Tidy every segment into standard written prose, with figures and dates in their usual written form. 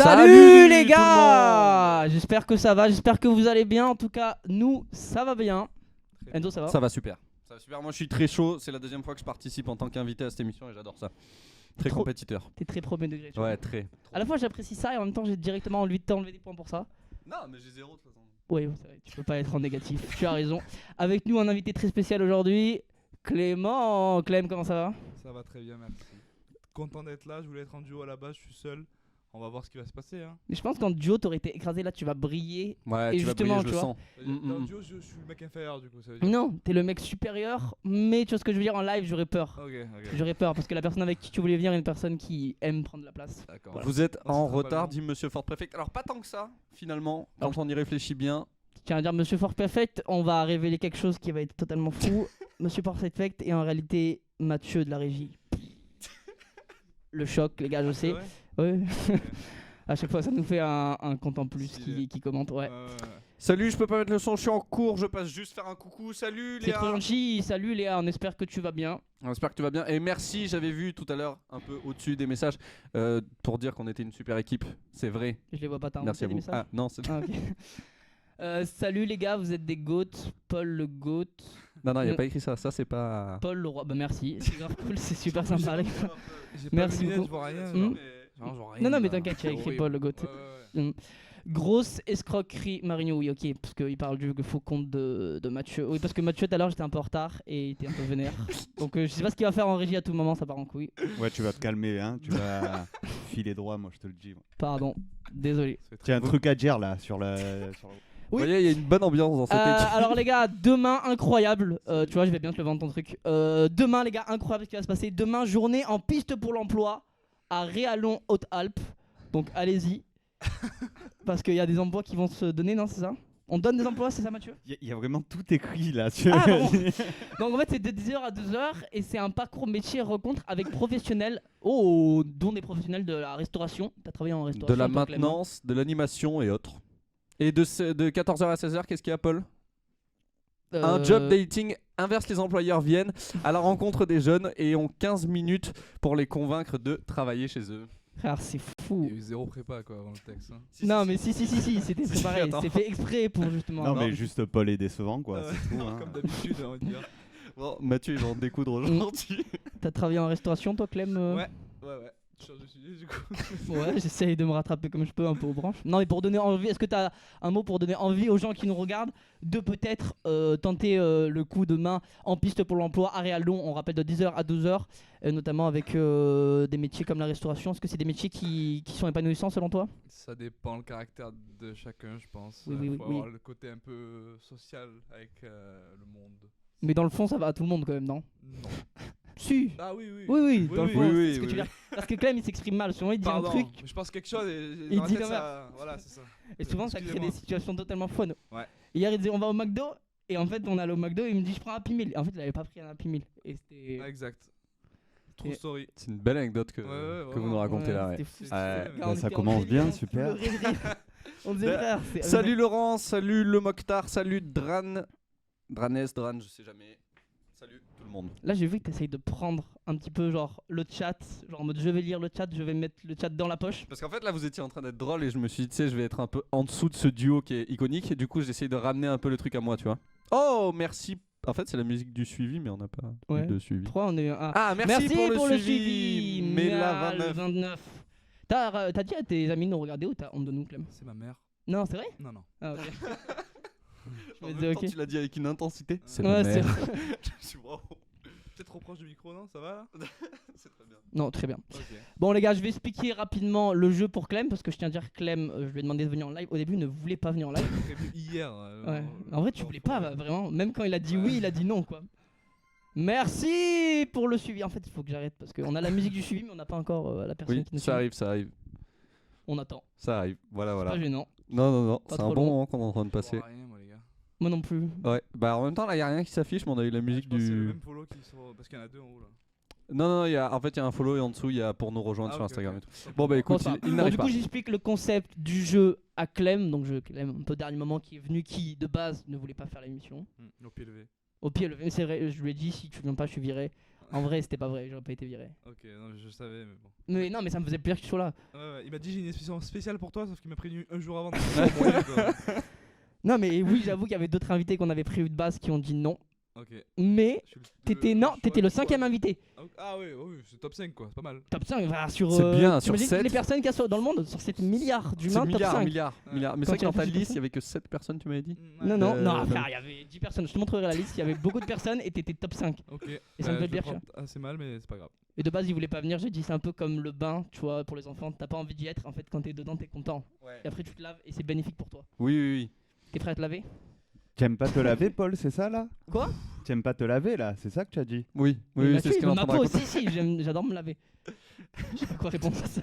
Salut les gars. J'espère que ça va, j'espère que vous allez bien. En tout cas, nous, ça va bien. Enzo, ça va? Ça va super. Ça va super. Moi, je suis très chaud. C'est la deuxième fois que je participe en tant qu'invité à cette émission et j'adore ça. Très compétiteur. T'es très premier degré. Ouais, très. À la fois, j'apprécie ça et en même temps, j'ai directement envie de t'enlever des points pour ça. Non, mais j'ai 0 de toute façon. Oui, c'est vrai, tu peux pas être en négatif. Tu as raison. Avec nous, un invité très spécial aujourd'hui, Clément. Clem, comment ça va? Ça va très bien, merci. Content d'être là, je voulais être en duo à la base, je suis seul. On va voir ce qui va se passer. Hein. Mais je pense qu'en duo, t'aurais été écrasé là, tu vas briller. Ouais, Et tu vas justement, briller, je tu le vois. sens. Dans le duo, je suis le mec inférieur du coup, ça veut dire. Non, t'es le mec supérieur, mais tu vois ce que je veux dire, en live, j'aurais peur. Ok. J'aurais peur parce que la personne avec qui tu voulais venir est une personne qui aime prendre la place. D'accord. Voilà. Vous êtes Ça en sera pas retard, long. dit Monsieur Fort Préfect. Alors, pas tant que ça, finalement, quand Alors, on y réfléchit bien. Je tiens à dire, Monsieur Fort Perfect, on va révéler quelque chose qui va être totalement fou. Monsieur Fort Perfect est en réalité Mathieu de la régie. Le choc, les gars, je sais. Ouais. À chaque fois, ça nous fait un compte en plus qui commente. Ouais. Salut, je peux pas mettre le son, je suis en cours, je passe juste faire un coucou. Salut C'est Léa. trop gentil. Salut Léa, on espère que tu vas bien. On espère que tu vas bien. Et merci, j'avais vu tout à l'heure, un peu au-dessus des messages, pour dire qu'on était une super équipe. C'est vrai. Je les vois pas, t'as Merci à des vous. messages Ah, non, c'est. Ah, ok. Salut les gars, vous êtes des goats. Paul le goat. Non, il n'y a Ne- pas écrit ça. Ça, c'est pas. Paul le roi. Bah merci, c'est grave cool, c'est super sympa les gars. J'ai Merci pas mes lunettes, beaucoup. je vois rien. Hmm. Genre, je vois rien, Non, mais là. t'inquiète, tu as C'est écrit horrible. Paul le goat. Ouais. Grosse escroquerie, Marino, oui, ok, parce qu'il parle du faux compte de Mathieu. Oui, parce que Mathieu, tout à l'heure, j'étais un peu en retard et il était un peu vénère. Donc, je sais pas ce qu'il va faire en régie à tout moment, ça part en couille. Ouais, tu vas te calmer, hein. Tu vas filer droit, moi je te le dis. Pardon, désolé. C'est très Tiens, un beau. truc à dire là sur le. Vous voyez, il y a une bonne ambiance dans cette équipe. Alors, les gars, demain, incroyable. Tu vois, je vais bien te le vendre ton truc. Demain, les gars, incroyable ce qui va se passer. Demain, journée en piste pour l'emploi à Réalon, Haute-Alpes. Donc, allez-y. Parce qu'il y a des emplois qui vont se donner, non, c'est ça? On donne des emplois, c'est ça, Mathieu? Il y a vraiment tout écrit là. Sur... Ah, pardon. Donc en fait c'est de 10h à 2h et c'est un parcours métier rencontre avec professionnels, dont des professionnels de la restauration. T'as travaillé en restauration? De la toi, Clément maintenance, de l'animation et autres. Et de 14h à 16h, qu'est-ce qu'il y a, Paul? Un job dating inverse, les employeurs viennent à la rencontre des jeunes et ont 15 minutes pour les convaincre de travailler chez eux. Frère, c'est Il fou. y a eu zéro prépa quoi avant le texte. Hein. Non mais si, c'était Si, préparé, attends. c'est fait exprès pour justement Non, avoir- mais juste Paul est décevant quoi. C'est tout. Hein. Comme d'habitude, on va dire. Bon, Mathieu, il va en découdre aujourd'hui. T'as travaillé en restauration toi, Clem? Ouais. Je change de sujet du coup. Ouais, j'essaye de me rattraper comme je peux un peu aux branches. Non mais pour donner envie, est-ce que t'as un mot pour donner envie aux gens qui nous regardent de peut-être tenter le coup de main en piste pour l'emploi à Réalon, on rappelle de 10h à 12h, notamment avec des métiers comme la restauration. Est-ce que c'est des métiers qui sont épanouissants selon toi? Ça dépend le caractère de chacun, je pense. Oui, Faut oui. avoir le côté un peu social avec le monde. Mais dans le fond ça va à tout le monde quand même, non? Non. Si. Ah oui. Oui, dans le fond, oui, c'est ce que oui, tu veux dire. Parce que Clem il s'exprime mal, souvent il dit Pardon, un truc mais je pense quelque chose et Il dans la dit tête, l'inverse. ça... Voilà, c'est ça. et souvent ça crée Excusez-moi. des situations totalement fun. Ouais. Hier il disait on va au McDo et en fait on allait au McDo et il me dit je prends un Happy Meal. Et en fait il avait pas pris un Happy Meal. Et c'était... Exact. True Et- story. C'est une belle anecdote que, Ouais, que vous nous vraiment. racontez là. Ouais. C'était fou. Ouais, Gars, bah, on ça était en commence délire, bien, on super. pleurait de rire. On disait frère, c'est... Salut Laurent, salut le Mokhtar, salut Dranes, je sais jamais. Salut tout le monde. Là j'ai vu que t'essayes de prendre un petit peu genre le chat, genre en mode je vais lire le chat, je vais mettre le chat dans la poche. Parce qu'en fait là vous étiez en train d'être drôle et je me suis dit tu sais je vais être un peu en dessous de ce duo qui est iconique et du coup j'essaye de ramener un peu le truc à moi tu vois. Oh merci. En fait c'est la musique du suivi mais on n'a pas Ouais. de suivi. Pourquoi on est... Ah merci, pour le suivi. Mais la 29. 29. T'as dit à tes amis de nous regarder ou t'as honte de nous, Clem? C'est ma mère. Non, c'est vrai? Non, non. Ah ok. Je En me même disais temps, ok. tu l'as dit avec une intensité. C'est Ouais, la c'est mère. vrai. Je suis wow. Peut-être trop proche du micro, non? Ça va là? C'est très bien. Non, très bien. Ok. Bon les gars, je vais expliquer rapidement le jeu pour Clem parce que je tiens à dire que Clem, je lui ai demandé de venir en live. Au début, il ne voulait pas venir en live. Prévu hier. Ouais. En vrai, tu voulais pas vraiment. Même quand il a dit oui, il a dit non quoi. Merci pour le suivi. En fait, il faut que j'arrête parce qu'on a la musique du suivi, mais on n'a pas encore la personne Oui qui nous ça suit. arrive. On attend. Ça arrive. Voilà voilà. Pas gênant. Non. Pas C'est un trop bon long. moment qu'on est en train de Je vois passer. rien, moi, les gars. Moi non plus. Ouais. Bah en même temps là y a rien qui s'affiche mais on a eu la musique Je pense que c'est le du. même follow qui sont. Parce qu'il y en a deux en haut là. Non, en fait, il y a un follow et en dessous, il y a pour nous rejoindre Ah, sur ok, Instagram ok. et tout. Bon, bah écoute, Bon, ça va. il Bon, n'arrive du pas. coup, j'explique le concept du jeu à Clem. Donc, Clem, un peu dernier moment, qui est venu, qui de base ne voulait pas faire l'émission. Au pied levé. Au pied levé, c'est vrai, je lui ai dit si tu viens pas, je suis viré. En vrai, c'était pas vrai, j'aurais pas été viré. Ok, non, je savais, mais bon. Mais non, mais ça me faisait plaisir que tu sois là. Ouais, il m'a dit j'ai une expression spéciale pour toi, sauf qu'il m'a prévenu un jour avant. Donc c'est pas moyen, quoi. Non, mais oui, j'avoue qu'il y avait d'autres invités qu'on avait prévus de base qui ont dit non. Ok. Mais Je suis t'étais le non, choix t'étais le du choix. 5ème invité. Ah oui, oui, c'est top 5 quoi, c'est pas mal. Top 5, enfin, sur. C'est bien, sur t'imagines 7. toutes les personnes qu'il y a dans le monde, sur 7 milliards C'est d'humains, top milliards, 5. milliards. Mais Quand c'est vrai tu que dans ta réfléchis liste, comme il y avait que 7 personnes, tu m'avais dit. Non, non, non, Euh, frère, il y avait 10 personnes. Je te montrerai la liste, il y avait beaucoup de personnes et t'étais top 5. Ok. Et ça me Bah, fait je bien le prends assez mal, mais c'est pas grave. Et de base, ils voulaient pas venir, j'ai dit c'est un peu comme le bain, tu vois, pour les enfants, t'as pas envie d'y être, en fait, quand t'es dedans, t'es content. Et après, tu te laves et c'est bénéfique pour toi. Oui, oui, oui. T'es prêt à te laver? T'aimes pas te laver, Paul, c'est ça là? Quoi? T'aimes pas te laver là, c'est ça que tu as dit? Oui, Mais oui, Mathieu, c'est ce il qu'il est veut en ma train de peau raconter. aussi, si, j'adore me laver. Je sais pas quoi répondre à ça.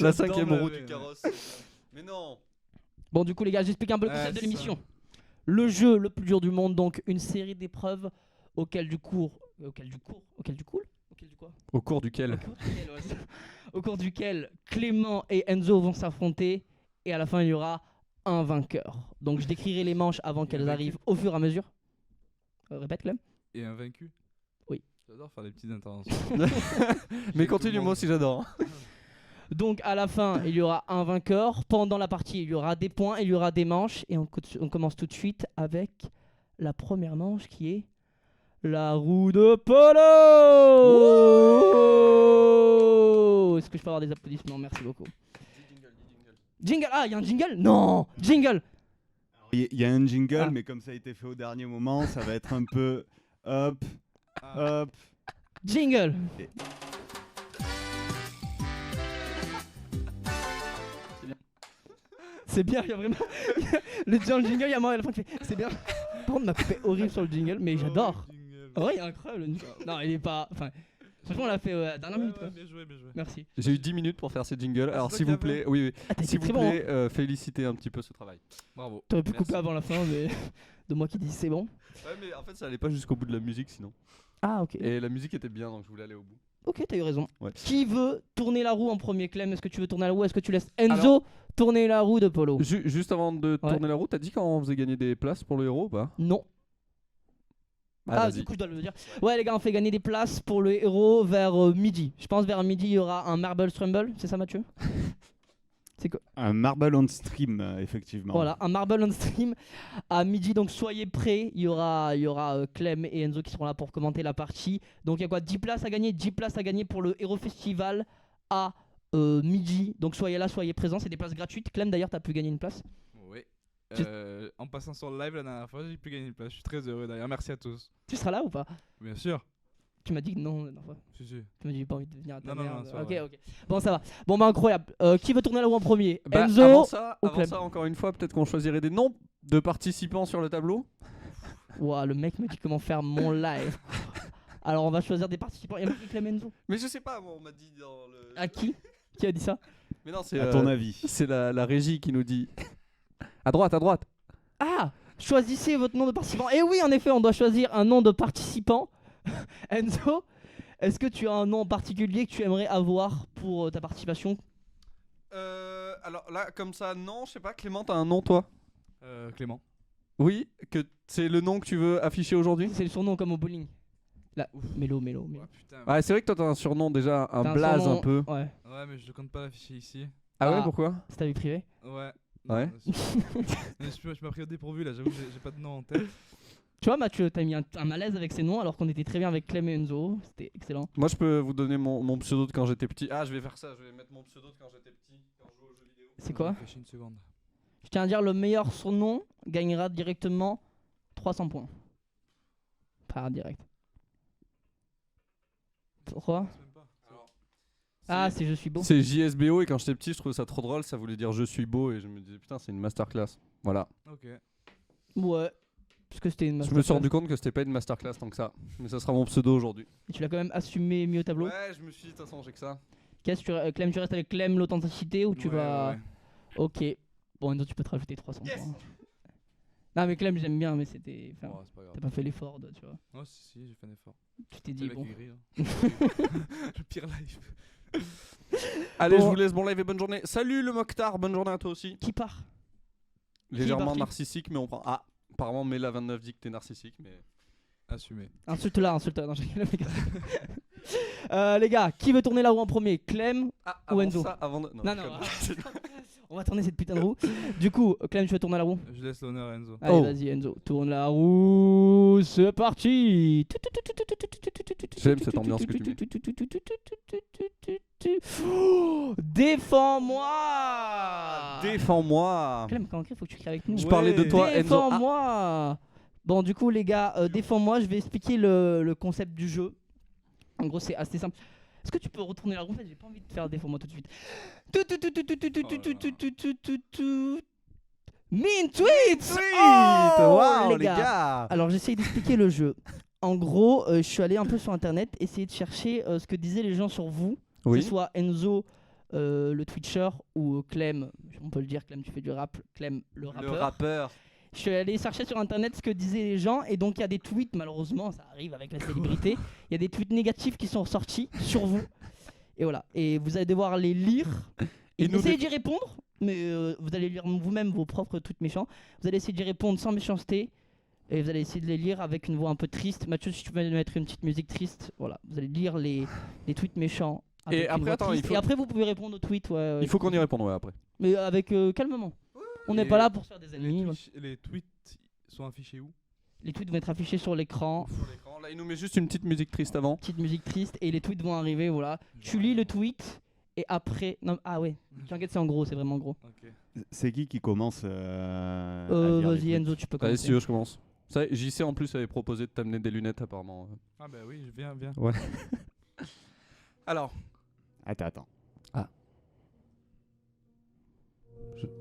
La 5ème roue laver, du ouais. carrosse. Mais non. Bon, du coup, les gars, j'explique un peu le Ouais, concept de c'est l'émission. Le jeu le plus dur du monde, donc une série d'épreuves auquel du quoi Au cours duquel Au cours duquel Clément et Enzo vont s'affronter et à la fin il y aura un vainqueur. Donc je décrirai les manches avant qu'elles vaincu. arrivent au fur et à mesure. Répète Clem. Et un vaincu. Oui. J'adore faire des petites interventions. Mais continue, moi aussi j'adore. Donc à la fin il y aura un vainqueur. Pendant la partie il y aura des points, il y aura des manches et on commence tout de suite avec la première manche qui est la roue de polo. Est-ce que je peux avoir des applaudissements? Merci beaucoup. Jingle. Ah, il y a un jingle? Non, jingle. Il y a un jingle, Ah. mais comme ça a été fait au dernier moment, ça va être un peu hop, hop. Jingle. C'est bien, il y a vraiment. Dans le jingle, il y a moi à la fin qui fait. C'est bien. Par contre, ma coupe est horrible sur le jingle, mais j'adore. Oh, Ouais, il est incroyable. Non, il est pas. Enfin, franchement, on l'a fait à la dernière minute. Quoi. bien joué, bien joué. Merci. J'ai eu 10 minutes pour faire ces jingles. Alors c'est s'il toi vous qui as plaît, oui, oui. Ah, t'as été S'il vous très bon. plaît, félicitez un petit peu ce travail. Bravo. T'aurais pu Merci. couper avant la fin, mais. De moi qui dis c'est bon. Ouais, mais en fait, ça allait pas jusqu'au bout de la musique sinon. Ah, ok. Et la musique était bien, donc je voulais aller au bout. Ok, t'as eu raison. Ouais. Qui veut tourner la roue en premier, Clem? Est-ce que tu veux tourner la roue? Est-ce que tu laisses Enzo tourner la roue de polo? Juste avant de Ouais. tourner la roue, t'as dit quand on faisait gagner des places pour le héros ou pas? Non. Ah, vas-y. du coup, je dois le dire. Ouais, les gars, on fait gagner des places pour le héros vers midi. Je pense vers midi, il y aura un Marble Scramble. C'est ça, Mathieu? C'est quoi? Un marble on stream, effectivement. Voilà, un Marble on Stream à midi. Donc, soyez prêts. Il y aura Clem et Enzo qui seront là pour commenter la partie. Donc, il y a quoi? 10 places à gagner. 10 places à gagner pour le Héros Festival à midi. Donc, soyez là, soyez présents. C'est des places gratuites. Clem, d'ailleurs, t'as pu gagner une place. Oui. Tu- En passant sur le live la dernière fois, j'ai pu gagner une place. Je suis très heureux d'ailleurs. Merci à tous. Tu seras là ou pas? Bien sûr. Tu m'as dit que non la dernière fois. Si, si. Tu m'as dit j'ai pas envie de venir à ta Non, non, merde. non, c'est pas Ok, vrai. ok. Bon, ça va. Bon, bah, incroyable. Qui veut tourner la roue en premier? Bah, Enzo avant ça, ou Clem? encore une fois, peut-être qu'on choisirait des noms de participants sur le tableau. Ouah, le mec me dit comment faire mon live. Alors, on va choisir des participants. Il y a marqué Clem Enzo. Mais je sais pas, moi, on m'a dit dans le. À qui? Qui a dit ça? Mais non, c'est À ton avis. c'est la régie qui nous dit. À droite, à droite. Ah! Choisissez votre nom de participant. Et oui, en effet, on doit choisir un nom de participant. Enzo, est-ce que tu as un nom en particulier que tu aimerais avoir pour ta participation? Alors là, comme ça, non, je sais pas. Clément, t'as un nom, toi? Clément. Oui, que c'est le nom que tu veux afficher aujourd'hui? C'est le surnom comme au bowling. Là, Mélo. Ouais, putain. Ouais, c'est vrai que toi, t'as un surnom déjà, un T'as blaze surnom- un peu. Ouais. Ouais, mais je ne compte pas l'afficher ici. Ah ouais, Ah. pourquoi? C'est ta vie privée? Ouais. Ouais. Mais je m'as pris au dépourvu là, j'avoue que j'ai pas de nom en tête. Tu vois, Mathieu, t'as mis un malaise avec ces noms alors qu'on était très bien avec Clem et Enzo. C'était excellent. Moi, je peux vous donner mon pseudo de quand j'étais petit. Ah, je vais faire ça, je vais mettre mon pseudo de quand j'étais petit, quand je jouais aux jeux vidéo. C'est quoi? Réfléchis une seconde. Je tiens à dire, le meilleur surnom gagnera directement 300 points. Par direct. Pourquoi? Je sais même pas. Ah, c'est je suis beau. C'est JSBO et quand j'étais petit, je trouvais ça trop drôle, ça voulait dire je suis beau et je me disais putain, c'est une masterclass. Voilà. Ok. Ouais. Parce que c'était une Je me suis masterclass. rendu compte que c'était pas une masterclass tant que ça. Mais ça sera mon pseudo aujourd'hui. Et tu l'as quand même assumé mis au tableau. Ouais, je me suis dit, de toute façon, j'ai que ça. Clem, tu restes avec Clem l'authenticité ou tu Ouais, vas. ouais. Ok. Bon, Enzo, tu peux te rajouter 300 Yes. points. Non, mais Clem, j'aime bien, mais c'était. Enfin, Oh, c'est pas grave. t'as pas fait l'effort, tu vois. Oh, si, j'ai fait un effort. Tu t'es C'est dit, le bon. mec aigri, hein. Le pire live. Allez, Bon. je vous laisse, bon live et bonne journée. Salut le Mokhtar, bonne journée à toi aussi. Qui part? Légèrement parti narcissique, mais on prend. Ah, apparemment, Mela29 dit que t'es narcissique, mais. Assumé. Insulte-la. Non, j'ai rigolé, les gars. Les gars, qui veut tourner la roue en premier, Clem ou Enzo? Avant de... Non, je non. déconne. On va tourner cette putain de roue. Du coup, Clem, tu veux tourner la roue? Je laisse l'honneur à Enzo. Allez, vas-y, Enzo, tourne la roue. C'est parti. J'aime cette ambiance que tu mets. Défends-moi. Défends-moi. Clem, quand on crie, faut que tu cries avec nous. Je parlais de toi, Enzo. Défends-moi. Bon, du coup, les gars, défends-moi. Je vais expliquer le concept du jeu. En gros, c'est assez simple. Est-ce que tu peux retourner la roue? En fait, j'ai pas envie de faire défends-moi tout de suite. Mean tweets. Waouh, les les gars. gars. Alors, j'essaye d'expliquer le jeu. En gros, je suis allé un peu sur internet, essayer de chercher ce que disaient les gens sur vous. Que Oui. ce soit Enzo, le Twitcher, ou Clem, on peut le dire, Clem, tu fais du rap, Clem, le rappeur. Le rappeur. Je suis allé chercher sur internet ce que disaient les gens, et donc il y a des tweets, malheureusement, ça arrive avec la célébrité, il y a des tweets négatifs qui sont ressortis sur vous. Et voilà, et vous allez devoir les lire, et nous essayer d'y répondre, mais vous allez lire vous-même vos propres tweets méchants. Vous allez essayer d'y répondre sans méchanceté, et vous allez essayer de les lire avec une voix un peu triste. Mathieu, si tu peux mettre une petite musique triste, voilà, vous allez lire les tweets méchants. Avec Et une après, voix attends, triste. il faut- Et après, vous pouvez répondre aux tweets. Ouais, Il faut qu'on y réponde, ouais, après. Mais avec calmement. On n'est Et pas là pour se faire des ennemis. Les tweets sont affichés où? Les tweets vont être affichés sur l'écran. Sur l'écran, là, il nous met juste une petite musique triste avant. Petite musique triste et les tweets vont arriver. Voilà. Tu lis le tweet et après. Non, ah ouais. T'inquiète, c'est en gros, c'est vraiment gros. Ok. C'est qui commence à lire les Vas-y, tweets Enzo, tu peux Allez, si tu commencer. veux, je commence. Ça, JC en plus avait proposé de t'amener des lunettes, apparemment. Ah bah oui, viens. Alors, Attends.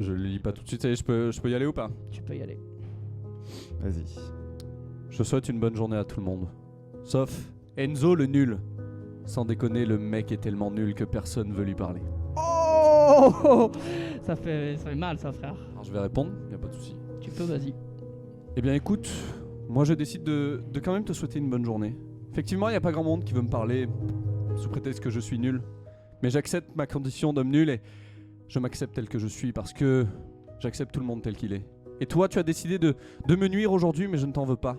je le lis pas tout de suite. Ça y est, je peux y aller ou pas? Tu peux y aller. Vas-y. Je souhaite une bonne journée à tout le monde. Sauf Enzo le nul. Sans déconner, le mec est tellement nul que personne veut lui parler. Oh ça fait mal, ça, frère. Alors je vais répondre, y a pas de souci. Tu peux, vas-y. Eh bien écoute, moi je décide de quand même te souhaiter une bonne journée. Effectivement, il n'y a pas grand monde qui veut me parler sous prétexte que je suis nul. Mais j'accepte ma condition d'homme nul et je m'accepte tel que je suis parce que j'accepte tout le monde tel qu'il est. Et toi, tu as décidé de me nuire aujourd'hui, mais je ne t'en veux pas.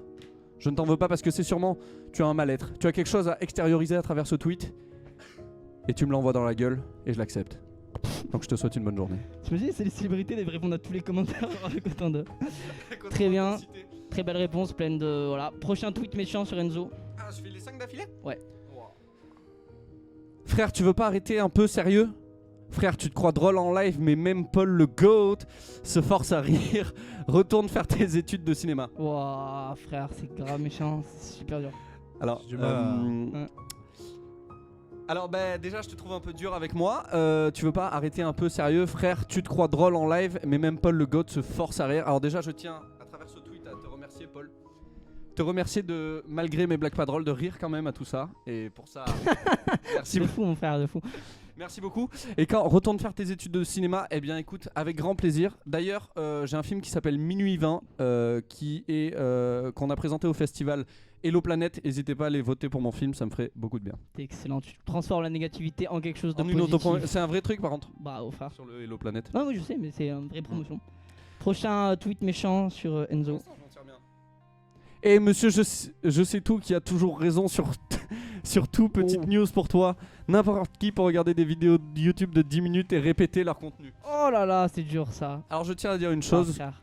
Je ne t'en veux pas parce que c'est sûrement, tu as un mal-être. Tu as quelque chose à extérioriser à travers ce tweet et tu me l'envoies dans la gueule et je l'accepte. Donc je te souhaite une bonne journée. T'imagines, c'est les célébrités de répondre à tous les commentaires avec autant de. Très bien. Très belle réponse, pleine de. Voilà. Prochain tweet méchant sur Enzo. Ah, je fais les 5 d'affilée? Ouais. Frère, tu veux pas arrêter un peu sérieux? Frère, tu te crois drôle en live, mais même Paul le GOAT se force à rire. Retourne faire tes études de cinéma. Wouah, frère, c'est grave méchant, c'est super dur. Alors, J'ai du mal à- Ouais. Alors bah déjà je te trouve un peu dur avec moi. Tu veux pas arrêter un peu sérieux? Frère, tu te crois drôle en live, mais même Paul le GOAT se force à rire. Alors déjà je tiens à travers ce tweet à te remercier Paul. Te remercier de, malgré mes blagues pas drôles, de rire quand même à tout ça. Et pour ça, merci De fou, mon frère, de fou. Merci beaucoup. Et quand retourne faire tes études de cinéma, eh bien écoute, avec grand plaisir. D'ailleurs, j'ai un film qui s'appelle Minuit 20, qu'on a présenté au festival Hello Planète. N'hésitez pas à aller voter pour mon film, ça me ferait beaucoup de bien. T'es excellent, tu transformes la négativité en quelque chose de En une positif. c'est un vrai truc par contre, Bravo, frère. sur le Hello Planète. Non, oui, je sais, mais c'est une vraie promotion. Prochain tweet méchant sur Enzo. Et monsieur, je sais tout qui a toujours raison sur, sur tout. Petite Oh. news pour toi. N'importe qui peut regarder des vidéos de YouTube de 10 minutes et répéter leur contenu. Oh là là, c'est dur ça. Alors je tiens à dire une Ah, chose. frère.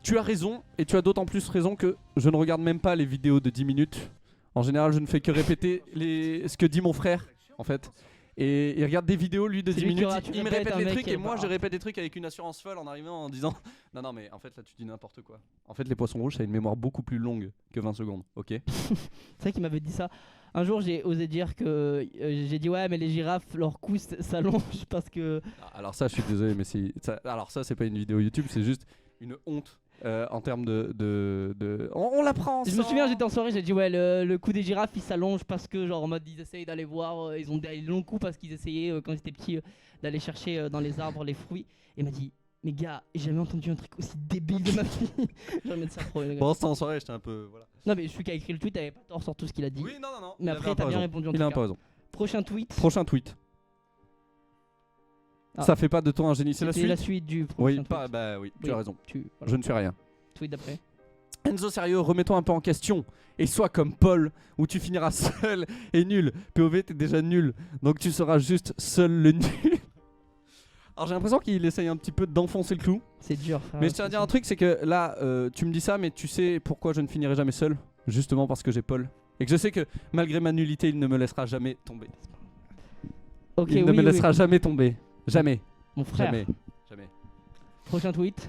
Tu as raison, et tu as d'autant plus raison que je ne regarde même pas les vidéos de 10 minutes. En général, je ne fais que répéter ce que dit mon frère, en fait. Et il regarde des vidéos, lui, de C'est 10 lui qui minutes, aura- tu il me répètes répète un les mec trucs, qui et est moi, pas- je répète des trucs avec une assurance folle en arrivant en disant « Non, mais en fait, là, tu dis n'importe quoi. En fait, les poissons rouges, ça a une mémoire beaucoup plus longue que 20 secondes, ok ?» C'est vrai qu'il m'avait dit ça. Un jour, j'ai osé dire que. J'ai dit, ouais, mais les girafes, leur cou s'allonge parce que. Alors ça, je suis désolé, mais alors ça, c'est pas une vidéo YouTube, c'est juste une honte en termes de... On l'apprend Je me souviens, j'étais en soirée, j'ai dit, ouais, le cou des girafes, il s'allonge parce que, genre, en mode, ils essayent d'aller voir. Ils ont des longs coups parce qu'ils essayaient, quand ils étaient petits, d'aller chercher dans les arbres les fruits. Et il m'a dit, mais gars, j'ai jamais entendu un truc aussi débile de ma vie. Je vais mettre ça pro. les gars. Bon, c'était en soirée, j'étais un peu... Voilà. Non, mais celui qui a écrit le tweet avait pas tort sur tout ce qu'il a dit. Oui, non. Mais après, t'as bien répondu en tout Il a un cas. peu raison. Prochain tweet. Prochain tweet. Ah. Ça fait pas de toi un génie, c'est la C'était suite. la suite du prochain Oui, tweet. bah oui, tu Oui. as raison. Voilà. Je ne fais rien. Tweet d'après. Enzo, sérieux, remettons un peu en question. Et sois comme Paul, où tu finiras seul et nul. POV, t'es déjà nul. Donc tu seras juste seul le nul. Alors j'ai l'impression qu'il essaye un petit peu d'enfoncer le clou. C'est dur, frère. Mais je tiens à dire un truc, c'est que là, tu me dis ça, mais tu sais pourquoi je ne finirai jamais seul? Justement parce que j'ai Paul. Et que je sais que malgré ma nullité, il ne me laissera jamais tomber. Ok, Il ne oui, me oui. laissera jamais tomber. Jamais. Mon frère. Jamais. Jamais. Prochain tweet.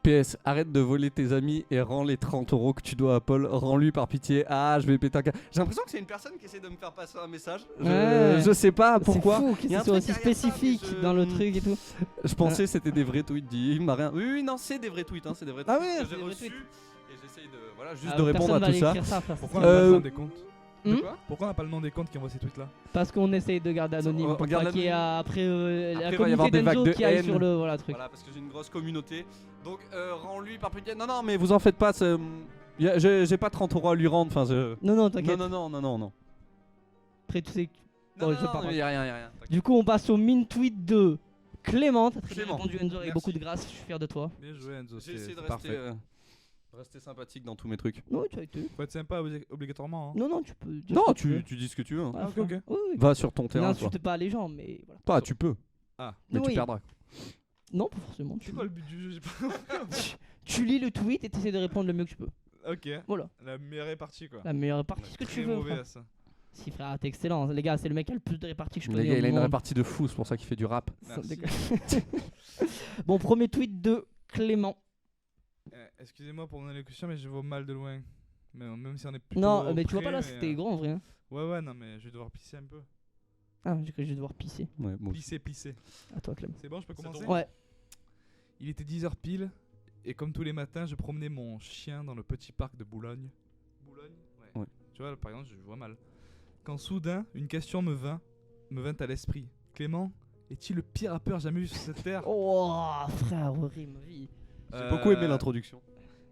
PS, arrête de voler tes amis et rends les 30 € que tu dois à Paul. Rends-lui par pitié. Ah, je vais péter un câble. J'ai l'impression que c'est une personne qui essaie de me faire passer un message. Je sais pas pourquoi. C'est fou que Il y a ce un soit truc aussi derrière ça, mais spécifique je- dans le truc et tout. Je pensais que c'était des vrais tweets. Il m'a rien. Oui, non, c'est des vrais tweets. Hein, c'est des vrais Ah tweets oui, que c'est j'ai des vrais reçus. tweets. Et j'essaye de, voilà, juste Ah, de répondre à personne va tout ça. écrire ça, frère. Pourquoi on n'a pas le nom des comptes Hmm Pourquoi on n'a pas le nom des comptes qui envoient ces tweets là Parce qu'on essaye de garder anonyme On pour garde pas qu'il y ait anonyme. après Après, la il va y avoir communauté des vagues d'Enzo de qui aille haine. sur le voilà, truc. Voilà, parce que j'ai une grosse communauté. Donc, rends-lui par pitié. Non, non, mais vous en faites pas. J'ai pas 30 € à lui rendre. Enfin, Non, non, non, t'inquiète. non. Après, tu sais. Non, Bon, non, je sais pas. non, y a rien. Du coup, on passe au min tweet de Clément. T'as très bien Clément. répondu, Enzo, avec Merci. beaucoup de grâce. Je suis fier de toi. Bien joué Enzo, J'ai essayé de c'est parfait. rester sympathique dans tous mes trucs. Non, tu as été. Faut être sympa obligatoirement. Hein. Non, non, tu peux. dire Non, ce que veux. tu dis ce que tu veux. hein. Ah, ok, ok. frère. Oui, oui. Va sur ton terrain, toi. N'insulte pas les gens, mais voilà. Pas, tu peux. Ah, Mais tu Oui. perdras. Non, pas forcément. c'est quoi le but du jeu? J'ai pas Tu lis le tweet et t'essaies de répondre le mieux que tu peux. Ok, Voilà. la meilleure répartie quoi. La meilleure répartie, ce que Très tu veux. mauvais frère. à ça. Si, frère, t'es excellent. Les gars, c'est le mec qui a le plus de réparties que je Les connais. gars, au il a une monde. répartie de fou, c'est pour ça qu'il fait du rap. Sans Merci. déconner. Bon, premier tweet de Clément. Excusez-moi pour mon élocution, mais je vois mal de loin. Même si on est plutôt. Non, mais tu vois près, pas là, mais, c'était grand en vrai. hein. Ouais, non, mais je vais devoir pisser un peu. Ah, j'ai cru que je vais devoir pisser. Ouais, bon. Pisser. À toi, Clément. C'est bon, je peux commencer? Ouais. Il était 10h pile, et comme tous les matins, je promenais mon chien dans le petit parc de Boulogne. Boulogne? Ouais. Tu vois, là, par exemple, je vois mal. Quand soudain, une question me vint à l'esprit. Clément, est-il le pire rappeur jamais vu sur cette terre? Oh, frère, horrible, ma vie. J'ai beaucoup aimé l'introduction.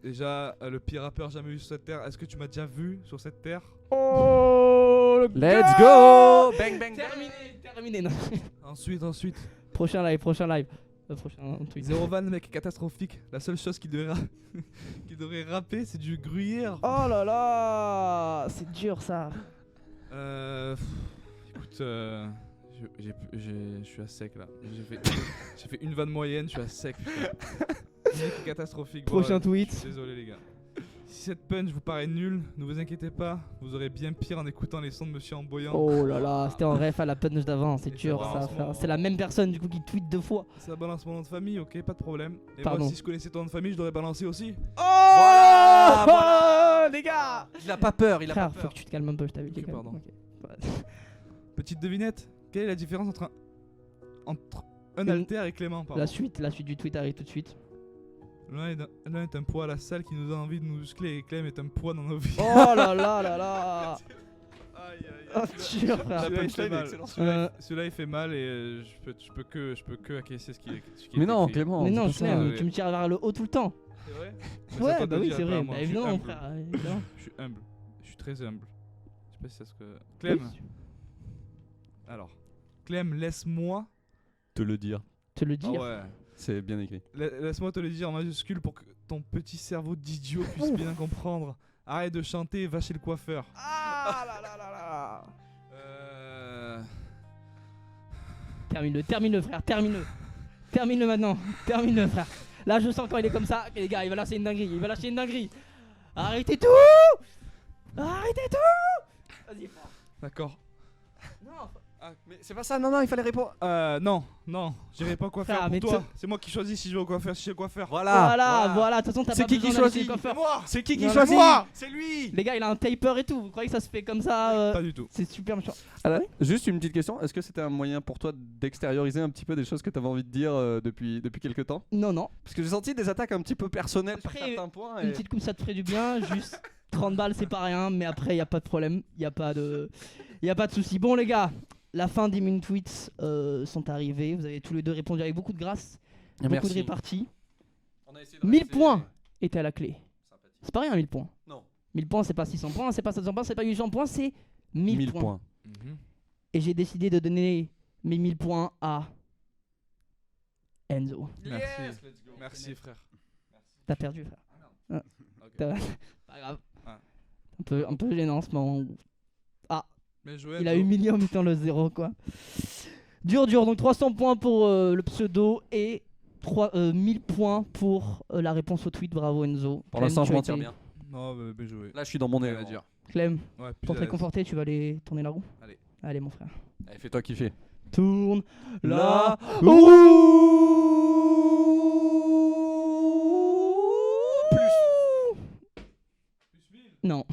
Déjà, le pire rappeur jamais vu sur cette terre. Est-ce que tu m'as déjà vu sur cette terre? Oh, Let's go! Bang, bang, bang! Terminé. Non. Ensuite. Prochain live. Prochain tweet. Zéro van, mec, catastrophique. La seule chose qu'il devrait, qu'il devrait rapper, c'est du gruyère. Oh là là, c'est dur ça. Écoute, je suis à sec là. J'ai fait une vanne moyenne, je suis à sec. Putain. C'est catastrophique. Bon, Prochain tweet. je suis désolé les gars. Si cette punch vous paraît nulle, ne vous inquiétez pas, vous aurez bien pire en écoutant les sons de Monsieur Amboyant. Oh là là, c'était en ref à la punch d'avant, c'est Et dur ça ça. balance frère. mon- C'est la même personne du coup qui tweet 2 fois. Ça balance mon nom de famille, ok, pas de problème. Et Pardon. moi, si je connaissais ton nom de famille, je l'aurais balancé aussi. Voilà, les gars. Il a pas peur, il a Frère, pas faut peur. que tu te calmes un peu, je t'avais dit. Ok, quand même. pardon. Ok. Petite devinette, quelle est la différence entre un Une- alter et Clément, pardon. La suite du tweet arrive tout de suite. L'un est un poids à la salle qui nous donne envie de nous muscler et Clem est un poids dans nos vies. Oh là là là là. Aïe Oh, aïe dur frère. Celui-là, il fait punchline est mal. excellente. Celui-là, il fait mal et je peux que acquiescer ce qui est. Mais non, écrit. Clément. Mais dis non, pas je ça. l'aime, ouais. tu me tires vers le haut tout le temps. C'est vrai Mais c'est à Ouais, toi de bah le oui, dire, c'est pas vrai. à moi. Bah Je suis évidemment, humble. frère. Évidemment. Je suis humble. Je suis très humble. Je sais pas si c'est ce que. Clem. Oui, Alors. Clem, laisse-moi. Te le dire. te le Ah dire. ouais. C'est bien écrit. Laisse-moi te le dire en majuscule pour que ton petit cerveau d'idiot puisse bien comprendre. Arrête de chanter, va chez le coiffeur. Ah là là là là. Euh. Termine-le frère, termine-le maintenant, termine-le frère. Là je sens quand il est comme ça, que les gars il va lâcher une dinguerie, Arrêtez tout. Vas-y frère. D'accord. Non, Ah, mais c'est pas ça, non, il fallait répondre. Non, j'irai pas au coiffeur Frère, pour mais toi. C'est moi qui choisis si je vais au coiffeur, si je vais au coiffeur. voilà, de toute façon t'as C'est pas qui besoin qui d'aller choisit chez le coiffeur. Moi C'est qui Non, choisit? moi C'est lui. Les gars il a un taper et tout, vous croyez que ça se fait comme ça Pas du tout. C'est super méchant. Juste une petite question, est-ce que c'était un moyen pour toi d'extérioriser un petit peu des choses que t'avais envie de dire depuis quelques temps? Non, Parce que j'ai senti des attaques un petit peu personnelles sur Après, certains points. une petite coupe ça te ferait du bien, juste 30 balles c'est pas rien, mais après y a pas de problème, y a pas de souci. Bon les gars, la fin des min tweets sont arrivés, vous avez tous les deux répondu avec beaucoup de grâce, beaucoup de réparties. 1000 points étaient à la clé. C'est pas rien 1000 points. Non. 1000 points c'est pas 600 points, c'est pas 700 points, c'est pas 800 points, c'est 1000 points. Et j'ai décidé de donner mes 1000 points à Enzo. Merci. Merci frère. T'as perdu, frère. Ok. T'as- Pas grave. Ah. Un peu gênant en ce moment. Bien joué. Il a Enzo. humilié en mettant le 0, quoi. Dur, donc 300 points pour le pseudo et 1000 points pour la réponse au tweet. Bravo Enzo. Pour Clem, l'instant, tu je as m'en tire été- bien. Non, bien joué. Là, je suis dans mon Rien élan. à dire. Clem, Ouais, pour te puis, réconforter, tu vas aller tourner la roue. Allez. Allez, mon frère. Allez, fais-toi kiffer. Tourne La Non.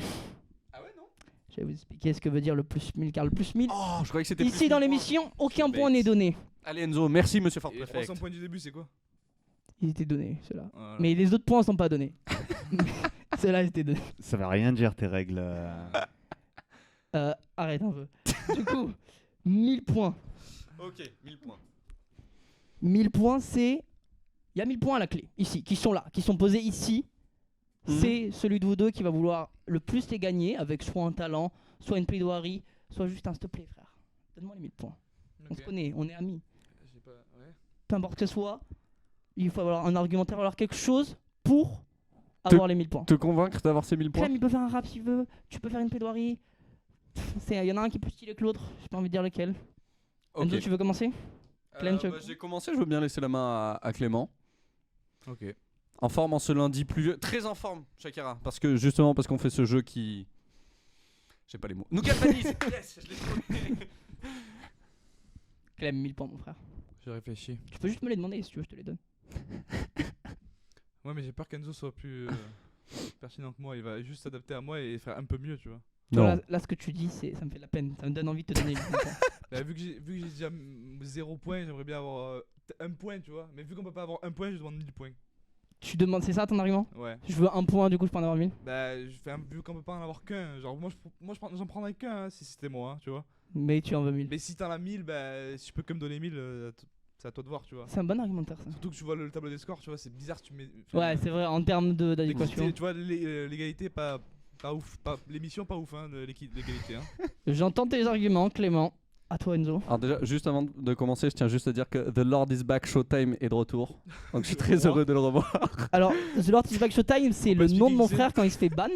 Ah ouais, non? Je vais vous expliquer ce que veut dire le plus 1000, car le plus 1000. Oh, je croyais que c'était Ici plus dans 1000 points. l'émission, aucun C'est point bête. n'est donné. Allez Enzo, merci monsieur Fort Et les Prefect. 300 points du début, c'est quoi? Ils étaient donnés, ceux-là. Voilà. Mais les autres points sont pas donnés. Ceux-là étaient donnés. Ça veut rien dire tes règles. Arrête un peu. Du coup, 1000 points. Ok, 1000 points. 1000 points, c'est. Il y a 1000 points à la clé, ici, qui sont là, qui sont posés ici. Mhm. C'est celui de vous deux qui va vouloir le plus les gagner avec soit un talent, soit une plaidoirie, soit juste un s'il te plaît, frère. Donne-moi les 1000 points. On Ok. se connaît, on est amis. J'ai pas. Ouais. Peu importe que ce soit, il faut avoir un argumentaire, avoir quelque chose pour avoir les 1000 points. Te convaincre d'avoir ces 1000 points? Clem, il peut faire un rap s'il veut, tu peux faire une plaidoirie. Il y en a un qui est plus stylé que l'autre, j'ai pas envie de dire lequel. Ok. Enzo, tu veux commencer? Clem, tu veux- J'ai commencé, je veux bien laisser la main à Clément. Ok. En forme en ce lundi pluvieux. Très en forme, Shakira. Parce que justement, parce qu'on fait ce jeu qui. J'ai pas les mots. Nous galvanise. Yes, je l'ai trouvé. Clem, 1000 points, mon frère. J'ai réfléchi. Tu peux juste me les demander si tu veux, je te les donne. Ouais, mais j'ai peur qu'Enzo soit plus pertinent que moi. Il va juste s'adapter à moi et faire un peu mieux, tu vois. Tu vois, Non. là, ce que tu dis, ça me fait de la peine. Ça me donne envie de te donner les 1000 points. Bah, vu que j'ai déjà 0 point, j'aimerais bien avoir 1 point, tu vois. Mais vu qu'on peut pas avoir 1 point, je demande 1000 points. Tu demandes, c'est ça ton argument? Ouais. Je veux un point, du coup, je peux en avoir 1000. Bah, vu qu'on peut pas en avoir qu'un, genre j'en prendrais qu'un hein, si c'était moi, hein, tu vois. Mais tu en veux 1000. Mais si t'en as 1000, bah, si je peux que me donner 1000, c'est à toi de voir, tu vois. C'est un bon argumentaire, ça. Surtout que tu vois le tableau des scores, tu vois, c'est bizarre, tu mets. Ouais, c'est vrai, en termes d'adéquation. l'équité, tu vois, l'égalité, pas ouf. L'émission, pas ouf, hein, l'égalité, hein. J'entends tes arguments, Clément. À toi, Enzo. Alors déjà, juste avant de commencer, je tiens juste à dire que The Lord is Back Showtime est de retour. Donc je suis très What? heureux de le revoir. Alors, The Lord is Back Showtime, c'est On peut le expliquer nom de mon qui c'est frère quand il se fait ban.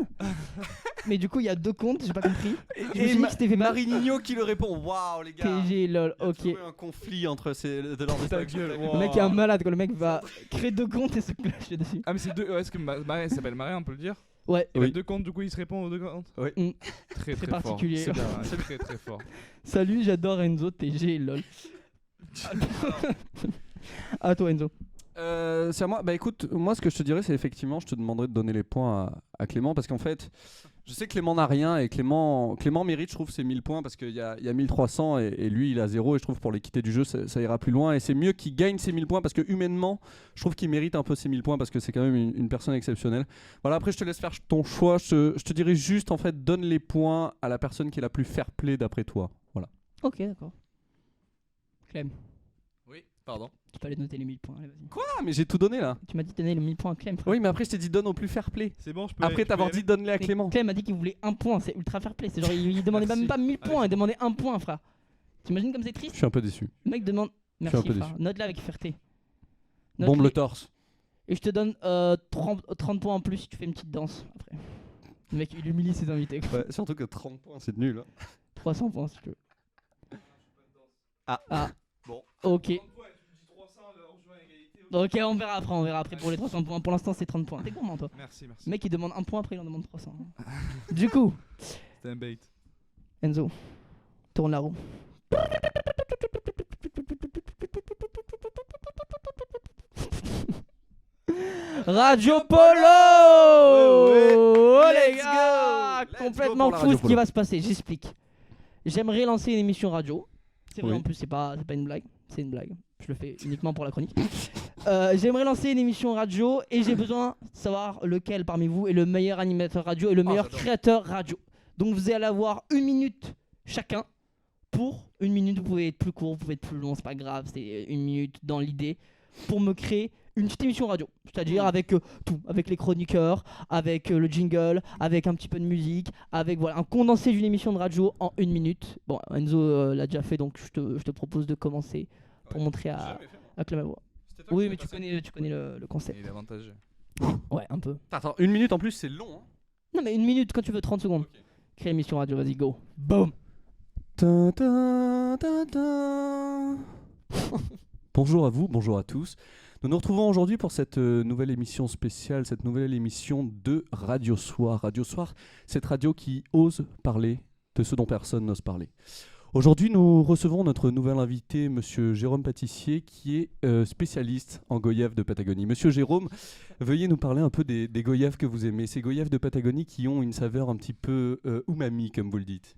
Mais du coup, il y a deux comptes, j'ai pas compris. Je me suis dit Ma- que c'était fait ban. Marinho qui le répond. Waouh les gars. TG, lol, Il y a ok. toujours eu un conflit entre The Lord is Ta Back gueule, Showtime. wow. Le mec est un malade, quoi. Le mec va créer deux comptes et se clasher dessus. Ah, mais c'est deux. Ouais, est-ce que Marin s'appelle Marin, on peut le dire? Ouais, Il Oui. a deux comptes, du coup, il se répond aux deux comptes? Oui. Mm. Très, Très fort. particulier. C'est bien, c'est très, très fort. salut, j'adore Enzo, TG, lol. À toi, Enzo. C'est à moi. Bah écoute, moi ce que je te dirais, c'est effectivement, je te demanderais de donner les points à Clément parce qu'en fait, je sais que Clément n'a rien et Clément mérite, je trouve, ses 1000 points parce qu'il y a 1300 et lui il a 0 et je trouve pour l'équité du jeu ça ira plus loin et c'est mieux qu'il gagne ses 1000 points parce que humainement, je trouve qu'il mérite un peu ses 1000 points parce que c'est quand même une personne exceptionnelle. Voilà, après je te laisse faire ton choix. Je te dirais juste en fait, donne les points à la personne qui est la plus fair play d'après toi. Voilà. Ok, d'accord. Clem, Oui, pardon. tu peux aller noter les 1000 points, allez, vas-y. Ah, mais j'ai tout donné là. Tu m'as dit de donner les 1000 points à Clem, frère. Oui, mais après je t'ai dit donne au plus fair play. C'est bon, je peux. Après t'avoir dit donne-les à Mais Clément. Clem a dit qu'il voulait un point, c'est ultra fair play. C'est genre, il demandait Merci. même pas 1000 Allez, points, c'est il demandait un point, frère. T'imagines comme c'est Je triste? suis un peu déçu. Le mec demande. suis un Merci, peu frère. déçu. Note-la avec fierté. Bombe Note-les. le torse. Et je te donne 30 points en plus si tu fais une petite danse après. Le mec, il humilie ses invités. quoi. Ouais, surtout que 30 points, c'est nul. Hein. 300 points si tu veux. Ah. Bon. Ok. Ok, on verra après pour les 300 points. Pour l'instant, c'est 30 points. T'es gourmand, toi. Merci, merci. Le mec, il demande un point, après, il en demande 300. Du coup, C'était un bait. Enzo, tourne la roue. Radio Polo. Ouais, ouais. Oh les Let's gars, go. Let's complètement go pour la fou Radio ce qui Polo. va se passer. J'explique. J'aimerais lancer une émission radio. C'est vrai Oui. en plus, c'est pas une blague. C'est une blague. Je le fais uniquement pour la chronique. J'aimerais lancer une émission radio et j'ai besoin de savoir lequel parmi vous est le meilleur animateur radio et le meilleur j'adore. créateur radio. Donc vous allez avoir 1 minute chacun. Pour 1 minute, vous pouvez être plus court, vous pouvez être plus long, c'est pas grave, c'est 1 minute dans l'idée. Pour me créer une petite émission radio. C'est-à-dire avec tout, avec les chroniqueurs, avec le jingle, avec un petit peu de musique, avec voilà, un condensé d'une émission de radio en 1 minute. Bon, Enzo l'a déjà fait, donc je te propose de commencer pour montrer à Clem à voix. C'est toi Oui, qui mais fais tu passer. connais le concept. Il est avantageux. Ouais, un peu. Attends, 1 minute en plus, c'est long. Hein. Non, mais 1 minute quand tu veux, 30 secondes. Ok. Crée émission radio, vas-y, go. Boom. Bonjour à vous, bonjour à tous. Nous nous retrouvons aujourd'hui pour cette nouvelle émission spéciale, cette nouvelle émission de Radio Soir. Radio Soir, cette radio qui ose parler de ce dont personne n'ose parler. Aujourd'hui, nous recevons notre nouvel invité, Monsieur Jérôme Pâtissier, qui est spécialiste en goyave de Patagonie. Monsieur Jérôme, veuillez nous parler un peu des goyaves que vous aimez, ces goyaves de Patagonie qui ont une saveur un petit peu umami, comme vous le dites.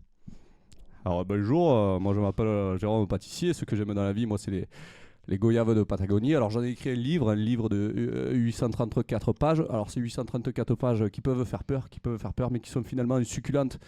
Alors bonjour, moi je m'appelle Jérôme Pâtissier. Ce que j'aime dans la vie, moi, c'est les goyaves de Patagonie. Alors j'en ai écrit un livre de 834 pages. Alors c'est 834 pages qui peuvent faire peur, mais qui sont finalement une succulente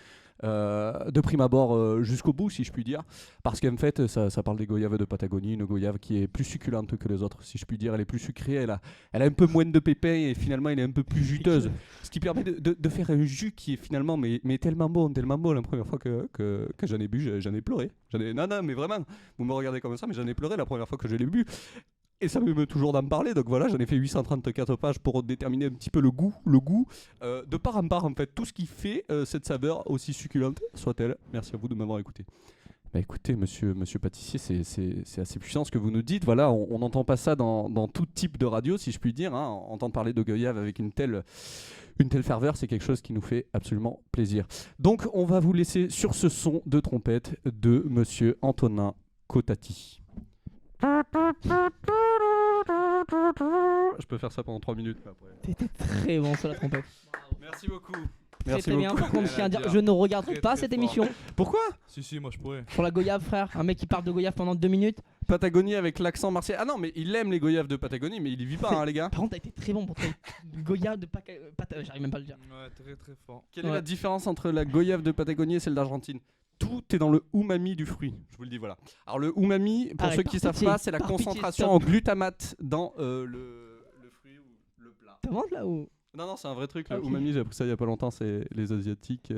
de prime abord jusqu'au bout, si je puis dire. Parce qu'en fait, ça parle des goyaves de Patagonie, une goyave qui est plus succulente que les autres, si je puis dire. Elle est plus sucrée, elle a un peu moins de pépins et finalement elle est un peu plus juteuse. Ce qui permet de faire un jus qui est finalement mais tellement bon. La première fois que j'en ai bu, j'en ai pleuré. Non, mais vraiment, vous me regardez comme ça, mais j'en ai pleuré la première fois que je l'ai bu. Et ça me met toujours d'en parler, donc voilà, j'en ai fait 834 pages pour déterminer un petit peu le goût, de part en part en fait, tout ce qui fait cette saveur aussi succulente soit-elle. Merci à vous de m'avoir écouté. Bah écoutez, monsieur Pâtissier, c'est assez puissant ce que vous nous dites. Voilà, on n'entend pas ça dans tout type de radio, si je puis dire. Hein. Entendre parler de goyave avec une telle ferveur, c'est quelque chose qui nous fait absolument plaisir. Donc, on va vous laisser sur ce son de trompette de monsieur Antonin Cotati. Je peux faire ça pendant 3 minutes. Mais après... T'étais très bon sur la trompette. Merci beaucoup. Très très bien. Par contre, je tiens à dire, je ne regarderai Très, pas très cette fort. émission. Pourquoi Si, moi je pourrais. Pour la goyave, frère. Un mec qui parle de goyave pendant 2 minutes. Patagonie avec l'accent marseillais. Ah non, mais il aime les goyaves de Patagonie, mais il y vit pas, hein, les gars. Par contre, t'as été très bon pour ton goyave de j'arrive même pas à le dire. Ouais, très très fort. Quelle est Ouais. la différence entre la goyave de Patagonie et celle d'Argentine? Tout est dans le umami du fruit, je vous le dis, voilà. Alors le umami, pour Arrête, ceux qui par savent pitié, pas, c'est la par pitié, concentration stop. en glutamate dans le fruit ou le plat. T'inventes là ou Non, c'est un vrai truc, Ah, le ok. umami, j'ai appris ça il y a pas longtemps, c'est les Asiatiques,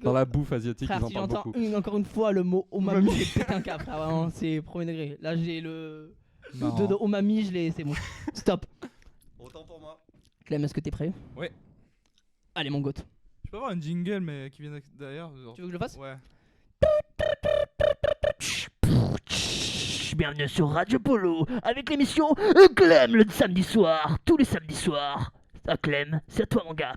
dans la bouffe asiatique, Frère, ils en si parlent j'entends beaucoup. encore une fois le mot umami, je vais péter un câble, frère. Vraiment, c'est premier degré. Là, j'ai le Marrant. de umami, c'est bon. Stop. Autant pour moi. Clem, est-ce que t'es prêt? Ouais. Allez, mon goat. Je peux avoir un jingle mais qui vient d'ailleurs. genre- Tu veux que je le fasse? Ouais. Bienvenue sur Radio Polo avec l'émission Clem le samedi soir, tous les samedis soirs. Ah Clem, c'est à toi mon gars.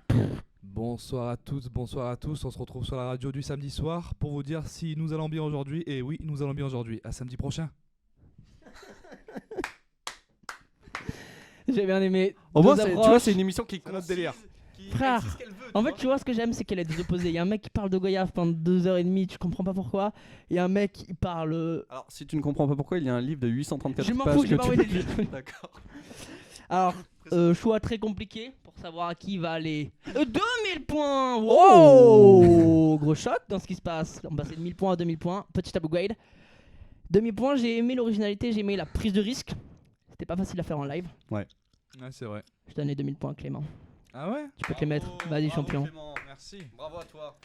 Bonsoir à toutes, bonsoir à tous. On se retrouve sur la radio du samedi soir pour vous dire si nous allons bien aujourd'hui. Et oui, nous allons bien aujourd'hui. À samedi prochain. J'ai bien aimé. Au moins, Deux tu approches. vois, c'est une émission qui est C'est notre concise, délire. qui Frère, dit ce qu'elle veut, En tu fait, vois. tu vois, ce que j'aime, c'est qu'elle est des opposés. Il y a un mec qui parle de goyave pendant 2h30, tu comprends pas pourquoi. Et un mec qui parle. Alors, si tu ne comprends pas pourquoi, il y a un livre de 834 Je m'en pages fous, que j'ai pas tu envie peux de le lire. lire. D'accord. Alors, choix très compliqué pour savoir à qui va aller. 2000 points. Wow. Oh. Gros choc dans ce qui se passe. On passait de 1000 points à 2000 points. Petit upgrade. 2000 points, j'ai aimé l'originalité, j'ai aimé la prise de risque. C'était pas facile à faire en live. Ouais, c'est vrai. Je donnais 2000 points à Clément. Ah ouais? Tu peux te les mettre. Vas-y, champion. Merci. Bravo à toi.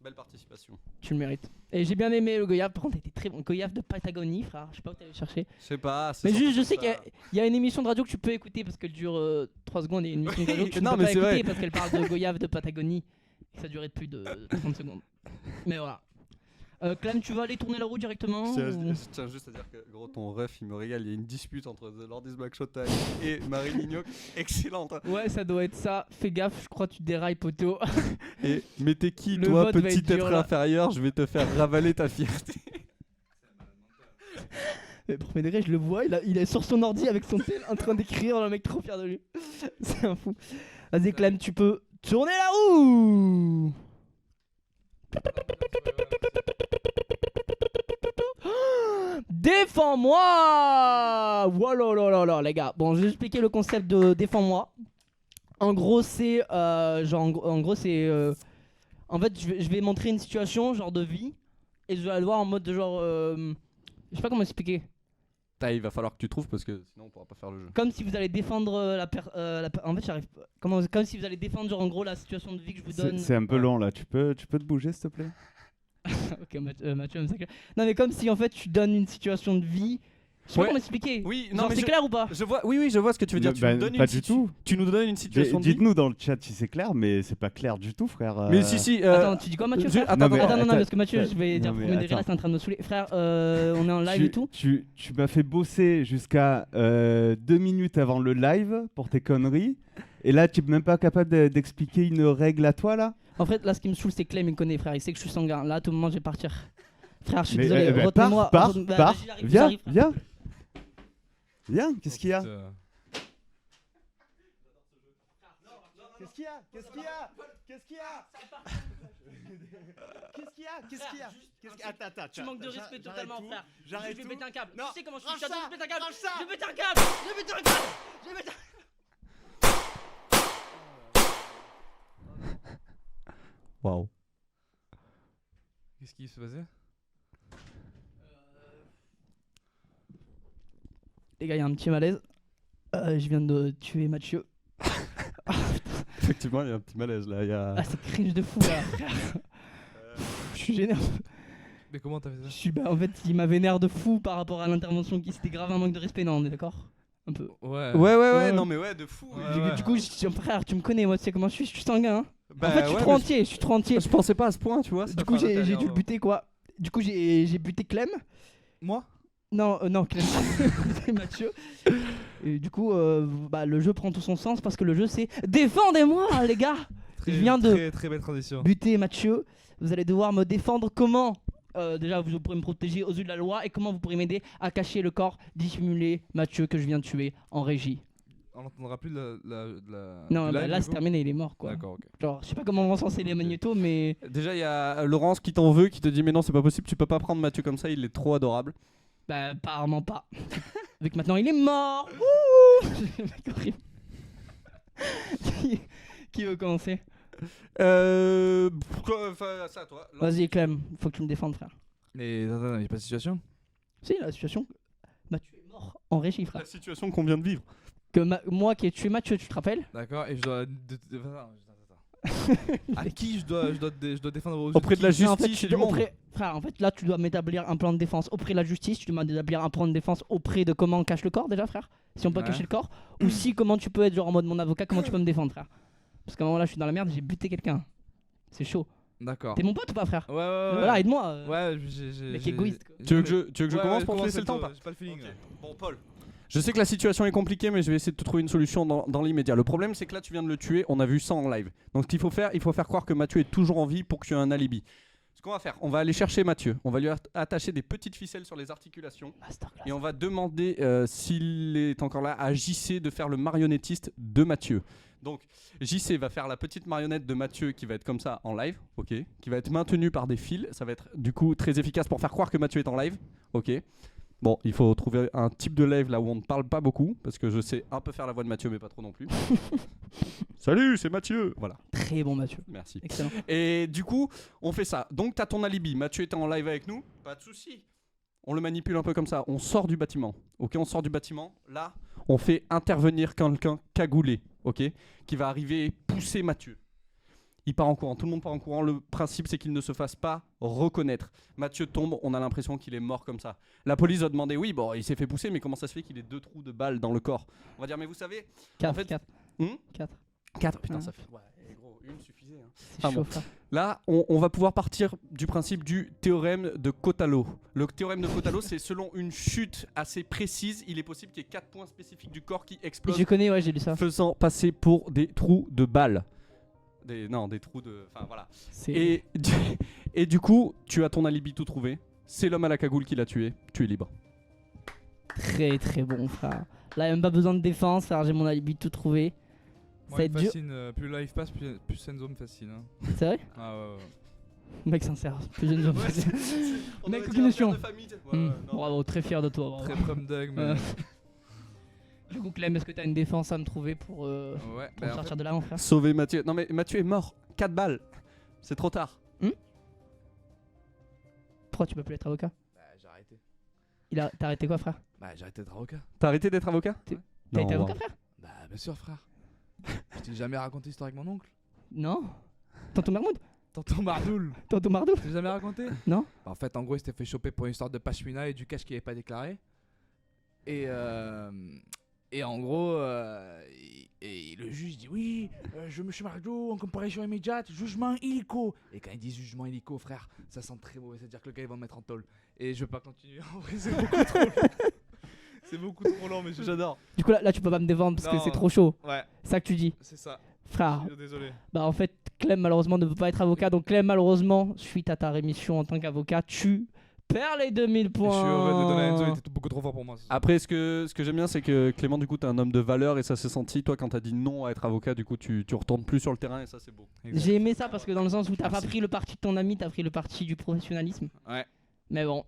Belle participation. Tu le mérites. Et j'ai bien aimé le goyave. Par contre, t'étais très bon. Goyave de Patagonie, frère. Je sais pas où t'allais chercher. Je sais pas. Mais juste, je sais qu'il y a une émission de radio que tu peux écouter parce qu'elle dure 3 secondes et une émission de radio que tu Non, ne peux mais pas c'est écouter vrai. parce qu'elle parle de goyave de Patagonie et ça durait plus de 30 secondes. Mais voilà. Clem, tu vas aller tourner la roue directement ou- Je tiens juste à dire que gros ton ref il me régale, il y a une dispute entre The Lord is Black Showtime et Marie Lignac, excellente. Ouais, ça doit être ça. Fais gaffe, je crois que tu dérailles, poteau. Et mais t'es qui Le toi vote va petit être dur, être là. inférieur, je vais te faire ravaler ta fierté. Mais premier degré, je le vois, il est sur son ordi avec son tel en train d'écrire, le mec trop fier de lui. C'est un fou. Vas-y, Clem, tu peux tourner la roue. Défends-moi! Voilà, les gars. Bon, je vais expliquer le concept de défends-moi. En gros, c'est en fait, je vais montrer une situation genre de vie et je vais la voir en mode de genre je sais pas comment expliquer. Il va falloir que tu trouves parce que sinon on pourra pas faire le jeu. Comme si vous allez défendre en fait, j'arrive pas. Comme si vous allez défendre genre en gros la situation de vie que je vous donne. C'est un peu long là, tu peux te bouger s'il te plaît? Ok, Mathieu, me sacre. Non, mais comme si en fait tu donnes une situation de vie Je sais pas Ouais. comment expliquer. Oui, Genre, non mais c'est clair ou pas? je vois. Oui, je vois ce que tu veux dire. Tu Bah, nous donnes pas une du tout. Tu nous donnes une situation. de vie. Dites-nous dans le chat si c'est clair, mais c'est pas clair du tout, frère. Mais si. Attends, tu dis quoi Mathieu frère attends, mais- Attends, non, attends, parce que Mathieu, je vais non, dire mais premier degré, attends. là, c'est en train de me saouler. Frère, on est en live et tout. Tu m'as fait bosser jusqu'à 2 minutes avant le live pour tes conneries. Et là, tu n'es même pas capable d'expliquer une règle à toi, là? En fait, là, ce qui me saoule, c'est que Clem, il me connaît, frère. Il sait que je suis sanguin. Là, à tout moment, je vais partir. Frère, je suis Mais, désolé. bah, Retenez-moi. pars, Bah, pars. vas-y, j'arrive, Viens, j'arrive, frère. viens. Viens, qu'est-ce qu'il y a? Putain. Qu'est-ce qu'il y a? Qu'est-ce qu'il y a? Qu'est-ce qu'il y a? Qu'est-ce qu'il y a? Qu'est-ce qu'il y a? Attends, Tu manques de respect totalement, frère. J'arrête Je vais tout. péter un câble. Non, Tu sais comment je suis range château, ça, je vais péter un câble. range ça. Je vais péter un câble. Je vais péter un câble. Je vais péter un câble. Waouh. Qu'est-ce qui se passait? Les gars, il y a un petit malaise. Je viens de tuer Mathieu. Effectivement, il y a un petit malaise là. Ah, c'est cringe de fou là, frère. Je suis gêné. Mais comment t'as fait Je ça? suis, en fait, il m'a vénère de fou par rapport à l'intervention qui c'était grave un manque de respect. Non, on est d'accord? Un peu. Ouais. Ouais. Non mais ouais, de fou. Ouais. Du coup, frère, tu me connais, moi, tu sais comment je suis sanguin. Hein. Bah, En fait, je suis ouais, trop mais entier, je suis trop entier. je pensais pas à ce point, tu vois. Du coup, j'ai dû le buter quoi. Du coup, j'ai buté Clem. Moi? Non, Clem, c'est Mathieu. Et du coup, bah, le jeu prend tout son sens parce que le jeu c'est défendez-moi, les gars. Très, Je viens de Très, très belle transition. buter Mathieu. Vous allez devoir me défendre comment déjà, vous pourrez me protéger aux yeux de la loi et comment vous pourrez m'aider à cacher le corps dissimulé Mathieu que je viens de tuer en régie. On n'entendra plus de la. Non, du bah, live, là du c'est coup terminé, il est mort quoi. D'accord, ok. Genre, je sais pas comment on va censer les magnétos, mais Déjà, il y a Laurence qui t'en veut, qui te dit mais non, c'est pas possible, tu peux pas prendre Mathieu comme ça, il est trop adorable. bah, apparemment pas. Vu que maintenant il est mort. Ouh Le mec horrible. Qui veut commencer? Enfin, ça, toi. Vas-y, Clem, faut que tu me défendes, frère. Mais attends, y'a pas de situation? Si, la situation. Mathieu est mort en régie, frère. La situation qu'on vient de vivre. Que moi qui ai tué Mathieu, tu te rappelles? D'accord, et je dois. Attends. À qui je dois défendre aux yeux Auprès de la qui Non, en fait, justice tu du dois- monde. frère, en fait, là, tu dois m'établir un plan de défense auprès de la justice. Tu dois m'établir un plan de défense auprès de comment on cache le corps, déjà, frère. Si on peut Ouais. cacher le corps. Ou si, comment tu peux être genre en mode mon avocat, comment tu peux me défendre, frère. Parce qu'à un moment là, je suis dans la merde, j'ai buté quelqu'un. C'est chaud. D'accord. T'es mon pote ou pas, frère? Ouais, ouais, ouais. Voilà, aide-moi. Ouais, j'ai. Mec égoïste, quoi. Tu veux que je Ouais, commence ouais, pour te laisser le temps ou toi, pas? J'ai pas le feeling. là. Bon, Paul. Je sais que la situation est compliquée, mais je vais essayer de te trouver une solution dans l'immédiat. Le problème, c'est que là, tu viens de le tuer, on a vu ça en live. Donc, ce qu'il faut faire, il faut faire croire que Mathieu est toujours en vie pour que tu aies un alibi. Ce qu'on va faire, on va aller chercher Mathieu, on va lui attacher des petites ficelles sur les articulations Masterclass. et on va demander s'il est encore là à JC de faire le marionnettiste de Mathieu. Donc JC va faire la petite marionnette de Mathieu qui va être comme ça en live, ok, qui va être maintenue par des fils, ça va être du coup très efficace pour faire croire que Mathieu est en live, ok. Bon, il faut trouver un type de live là où on ne parle pas beaucoup, parce que je sais un peu faire la voix de Mathieu, mais pas trop non plus. Salut, c'est Mathieu. Voilà, Très bon, Mathieu. merci. Excellent. Et du coup, on fait ça. Donc, t'as ton alibi. Mathieu était en live avec nous. Pas de souci. On le manipule un peu comme ça. On sort du bâtiment. Ok, on sort du bâtiment. Là, on fait intervenir quelqu'un cagoulé. Ok, qui va arriver et pousser Mathieu. Il part en courant. Tout le monde part en courant. Le principe, c'est qu'il ne se fasse pas reconnaître. Mathieu tombe. On a l'impression qu'il est mort comme ça. La police va demander oui, bon, il s'est fait pousser, mais comment ça se fait qu'il ait 2 trous de balles dans le corps? On va dire, mais vous savez, 4, en fait- 4. Hmm 4. 4. Putain, Ouais. ça fait. Ouais, gros, une suffisait. Hein. C'est Ah chaud, bon. frère. Là, on va pouvoir partir du principe du théorème de Cotalo. Le théorème de Cotalo, c'est selon une chute assez précise, il est possible qu'il y ait 4 points spécifiques du corps qui explosent, Je connais, ouais, j'ai lu ça. faisant passer pour des trous de balles. Des trous de... Enfin, voilà. C'est- Et du coup, tu as ton alibi tout trouvé. C'est l'homme à la cagoule qui l'a tué. Tu es libre. Très très bon, frère. Là, y'a même pas besoin de défense, frère. J'ai mon alibi tout trouvé. Ça va Moi, il être me dur. fascine. Plus le live passe, plus Senzo me fascine. Hein. C'est vrai? Ah ouais, ouais. Mec sincère. Plus jeune homme. On Mec, aurait aucune dit un notion. père de famille. Ouais, Hmm. non. Bravo, très fier de toi. Bravo. Très prom dog, mais. Euh, Du coup, Clem, est-ce que t'as une défense à me trouver pour Ouais, me bah, en sortir de là, mon frère? Sauver Mathieu. Non mais Mathieu est mort. 4 balles. C'est trop tard. Pourquoi tu peux plus être avocat? Bah, j'ai arrêté. T'as arrêté quoi, frère? Bah, j'ai arrêté d'être avocat. T'as arrêté d'être avocat? T'as Non, été avocat, wow. frère? Bah, bien sûr, frère. Je t'ai jamais raconté l'histoire avec mon oncle. Non. Tonton Mahmoud? Tonton Mardoul. Tonton Mardou? Je t'ai jamais raconté? Non. Bah, en fait, en gros, il s'était fait choper pour une histoire de pashmina et du cash qu'il avait pas déclaré. Et en gros, et le juge dit oui, monsieur Margot, en comparution immédiate, jugement illico. Et quand il dit jugement illico, frère, ça sent très mauvais, c'est-à-dire que le gars il va me mettre en tôle. Et je veux pas continuer, en vrai c'est beaucoup trop long. C'est beaucoup trop long, mais j'adore. Du coup, là, tu peux pas me défendre parce que Non. c'est trop chaud. Ouais, C'est ça que tu dis. c'est ça. Frère, Je suis désolé. bah en fait, Clem malheureusement ne peut pas être avocat. Donc Clem, malheureusement, suite à ta rémission en tant qu'avocat, tu perds les 2000 points. Je suis heureux de donner à Enzo, il était beaucoup trop fort pour moi. ce soir. Après, ce que j'aime bien, c'est que Clément, du coup, t'es un homme de valeur et ça s'est senti. Toi, quand t'as dit non à être avocat, du coup, tu retournes plus sur le terrain et ça, c'est beau. Exact. J'ai aimé ça parce que dans le sens où t'as pas Merci. pris le parti de ton ami, t'as pris le parti du professionnalisme. Ouais. Mais bon.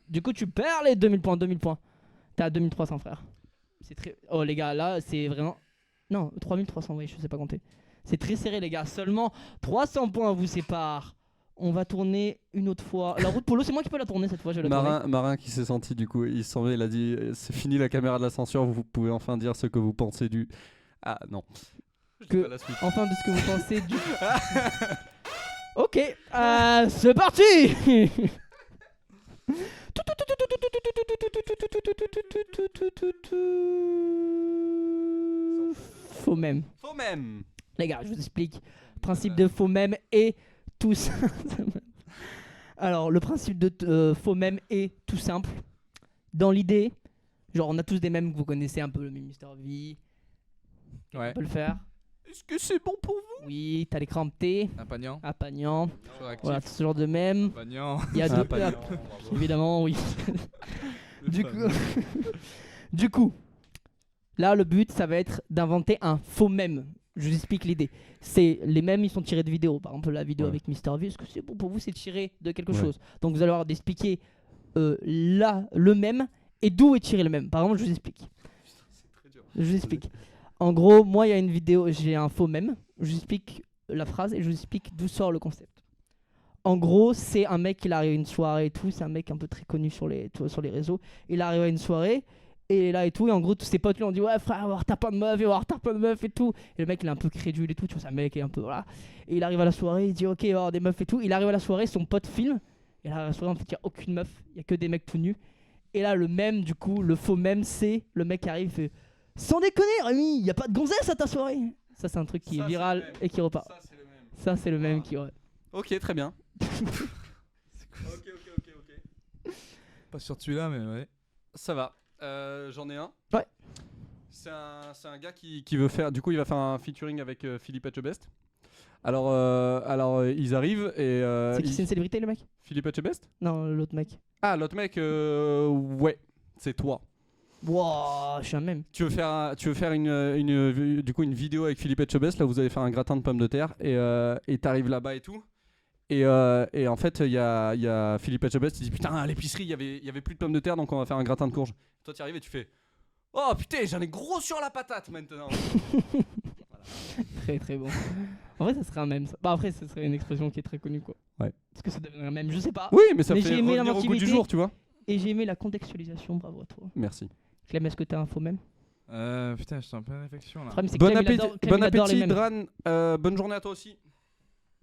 Du coup, tu perds les 2000 points. 2000 points. T'es à 2300, frère. C'est très. Oh, les gars, là, c'est vraiment. Non, 3300, oui, je sais pas compter. C'est très serré, les gars. Seulement 300 points vous séparent. On va tourner une autre fois. La route polo, c'est moi qui peux la tourner cette fois. Je vais la tourner. Marin qui s'est senti, du coup, il s'en va, il a dit c'est fini la caméra de la censure, vous pouvez enfin dire ce que vous pensez du. Ah non. Que- Pas la suite. Enfin, de ce que vous pensez du. Ok, c'est parti. Faux même. Faut même. Les gars, je vous explique. Principe de faux même et tout simple. Alors, le principe de faux même est tout simple. Dans l'idée, genre, on a tous des mèmes que vous connaissez un peu, le meme Mr. V. On Ouais. peut le faire. Est-ce que c'est bon pour vous? Oui, t'as l'écran T, Impagnant. Apagnant. Toujours actif. Voilà, ce genre de mème. Impagnant. Il y a deux. Évidemment, oui. Du coup, du coup, là, le but, ça va être d'inventer un faux mème. Je vous explique l'idée. C'est les mèmes, ils sont tirés de vidéos. Par exemple, la vidéo Ouais. avec Mr. V, est-ce que c'est bon pour vous? C'est tiré de quelque Ouais. chose. Donc, vous allez avoir d'expliquer là le mème et d'où est tiré le mème. Par exemple, je vous explique. Je vous explique. En gros, moi, il y a une vidéo, j'ai un faux mème. Je vous explique la phrase et je vous explique d'où sort le concept. En gros, c'est un mec qui arrive à une soirée et tout. C'est un mec un peu très connu sur les réseaux. Il arrive à une soirée et là et tout. Et en gros, tous ses potes lui ont dit ouais, frère, t'as pas de meuf, t'as pas de meuf et tout. Et le mec, il est un peu crédule et tout. Tu vois, c'est un mec qui est un peu voilà. Et il arrive à la soirée, il dit ok, il va y avoir des meufs et tout. Il arrive à la soirée, son pote filme. Et là, à la soirée, en fait, il n'y a aucune meuf. Il y a que des mecs tout nus. Et là, le mème, du coup, le faux mème, c'est le mec qui arrive et fait sans déconner, Rémi, il y a pas de gonzesse à ta soirée. Ça, c'est un truc qui Ça, est c'est viral le mème. et qui repart. Ça, c'est le même. Ça, c'est le mème qui. Ouais. Ok, très bien. ok. Pas sûr de celui-là, mais ouais. Ça va. J'en ai un. Ouais. C'est un gars qui veut faire. Du coup, il va faire un featuring avec Philippe Etchebest. Alors, ils arrivent et. C'est qui, c'est une célébrité, le mec? Philippe Etchebest? Non, l'autre mec. Ah, l'autre mec, ouais, c'est toi. Wow, je suis un mème. Tu veux faire une vidéo avec Philippe Etchebest, là vous allez faire un gratin de pommes de terre et t'arrives là-bas et tout. Et en fait, il y a Philippe Etchebest, il dit putain, à l'épicerie, il y avait plus de pommes de terre, donc on va faire un gratin de courge. Toi, tu arrives et tu fais oh putain, j'en ai gros sur la patate maintenant. Très très bon. En vrai, ça serait un mème. Ça. Bah, après, ça serait une expression qui est très connue, quoi. Ouais. Est-ce que ça deviendrait un mème? Je sais pas. Oui, mais ça Mais fait j'ai aimé revenir au goût du l'inventivité. jour, tu vois. Et j'ai aimé la contextualisation. Bravo à toi. Merci. Clem, est-ce que t'as un faux mème? Putain, je suis en pleine réflexion là. Le problème, c'est que Bon Clem, il appétit, adore- Clem, il adore les mèmes. Dran. Bonne journée à toi aussi.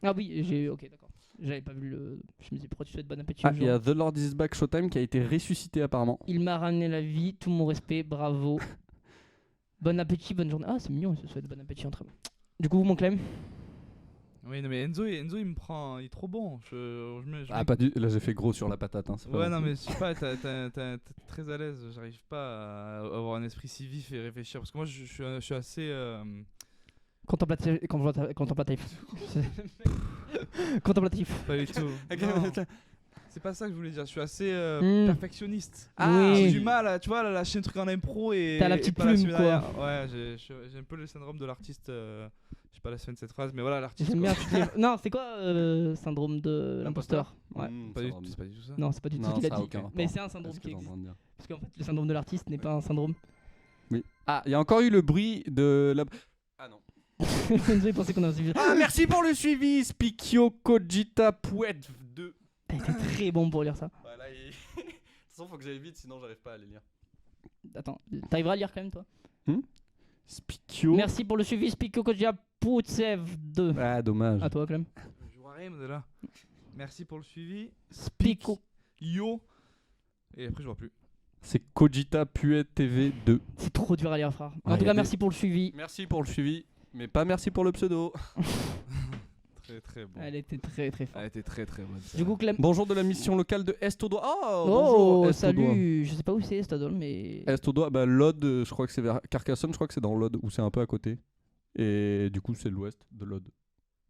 Ah oui, j'ai. Ok, d'accord. J'avais pas vu le. Je me disais pourquoi tu souhaites bon appétit Ah, aux il y gens. a The Lord is Back Showtime qui a été ressuscité apparemment. Il m'a ramené la vie, tout mon respect, bravo. Bon appétit, bonne journée. Ah, c'est mignon, il se souhaite bon appétit entre eux. Du coup, mon Clem. Oui, non, mais Enzo, il me prend. Il est trop bon. Ah, pas du. Là, j'ai fait gros sur la patate. Hein, c'est pas Ouais, bon. non, mais je sais pas, t'es très à l'aise. J'arrive pas à avoir un esprit si vif et réfléchir. Parce que moi, je suis assez. Contemplatif. Contemplatif. Pas du tout. Ok, Non. C'est pas ça que je voulais dire. Je suis assez Hmm. perfectionniste. Ah, Oui. J'ai du mal, tu vois, à lâcher un truc en impro et. T'as la et petite pas la plume, suite quoi. derrière. Ouais, j'ai un peu le syndrome de l'artiste. Je sais pas la fin de cette phrase, mais voilà, l'artiste. J'aime quoi. bien. Non, c'est quoi syndrome de l'imposteur? Ouais. Pas du tout, c'est pas du tout ça. Non, c'est pas du tout Non, ce qu'il a ça a dit. aucun rapport. Mais c'est un syndrome Qu'est-ce que qui t'es en existe. train de dire? Parce qu'en fait, le syndrome de l'artiste n'est pas un syndrome. Oui. Ah, il y a encore eu le bruit de la. Ah non. Enzo, il pensait qu'on avait suivi. Ah, merci pour le suivi, Spikio Kojita Pouet 2. T'as été très bon pour lire ça. Voilà, de toute façon, faut que j'aille vite, sinon j'arrive pas à les lire. Attends, t'arriveras à lire quand même, toi? Spikio. Merci pour le suivi, Spiko Koja Poutsev 2. Ah, dommage. À toi, Clem. Je vois rien de là. Merci pour le suivi. Spiko. Yo. Et après, je vois plus. C'est Cogita Puet TV 2. C'est trop dur à lire, frère. En Ouais, tout y a cas, des- merci pour le suivi. Merci pour le suivi, mais pas merci pour le pseudo. Très très bon. Elle était très très forte. Elle était très très bonne. Du coup, Clem. Bonjour de la mission locale de Est-Audois. Oh, Oh, bonjour Est-Audois. salut. Je sais pas où c'est, Stadol, mais. Est-Audois, bah l'Aude, je crois que c'est vers Carcassonne, je crois que c'est dans l'Aude, ou c'est un peu à côté. Et du coup, c'est l'ouest de l'Aude.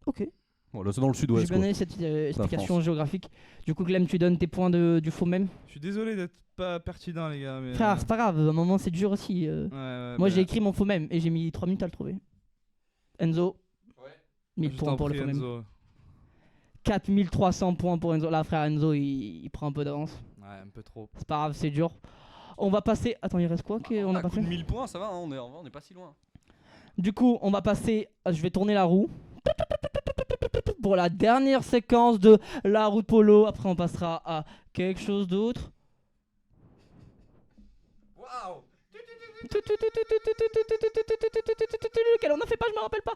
Ok. Voilà, c'est dans le J'ai sud-ouest. bien quoi. aimé cette explication France. géographique. Du coup, Clem, tu donnes tes points du faux même. Je suis désolé d'être pas pertinent, les gars. Mais Frère, c'est pas grave, à un moment c'est dur aussi. ouais, Moi bah, j'ai écrit mon faux même et j'ai mis 3 minutes à le trouver. Enzo, Ouais. 1000 je points t'en pour le prie, faux même. Enzo. 4300 points pour Enzo. Là, frère, Enzo il prend un peu d'avance. Ouais, un peu trop. C'est pas grave, c'est dur. On va passer. Attends, il reste quoi qu'on a pas fait 1000 points, ça va, hein, on est pas si loin. Du coup, on va passer. Je vais tourner la roue. Pour la dernière séquence de la roue de polo. Après, on passera à quelque chose d'autre. Waouh! Lequel on a fait pas, je me rappelle pas.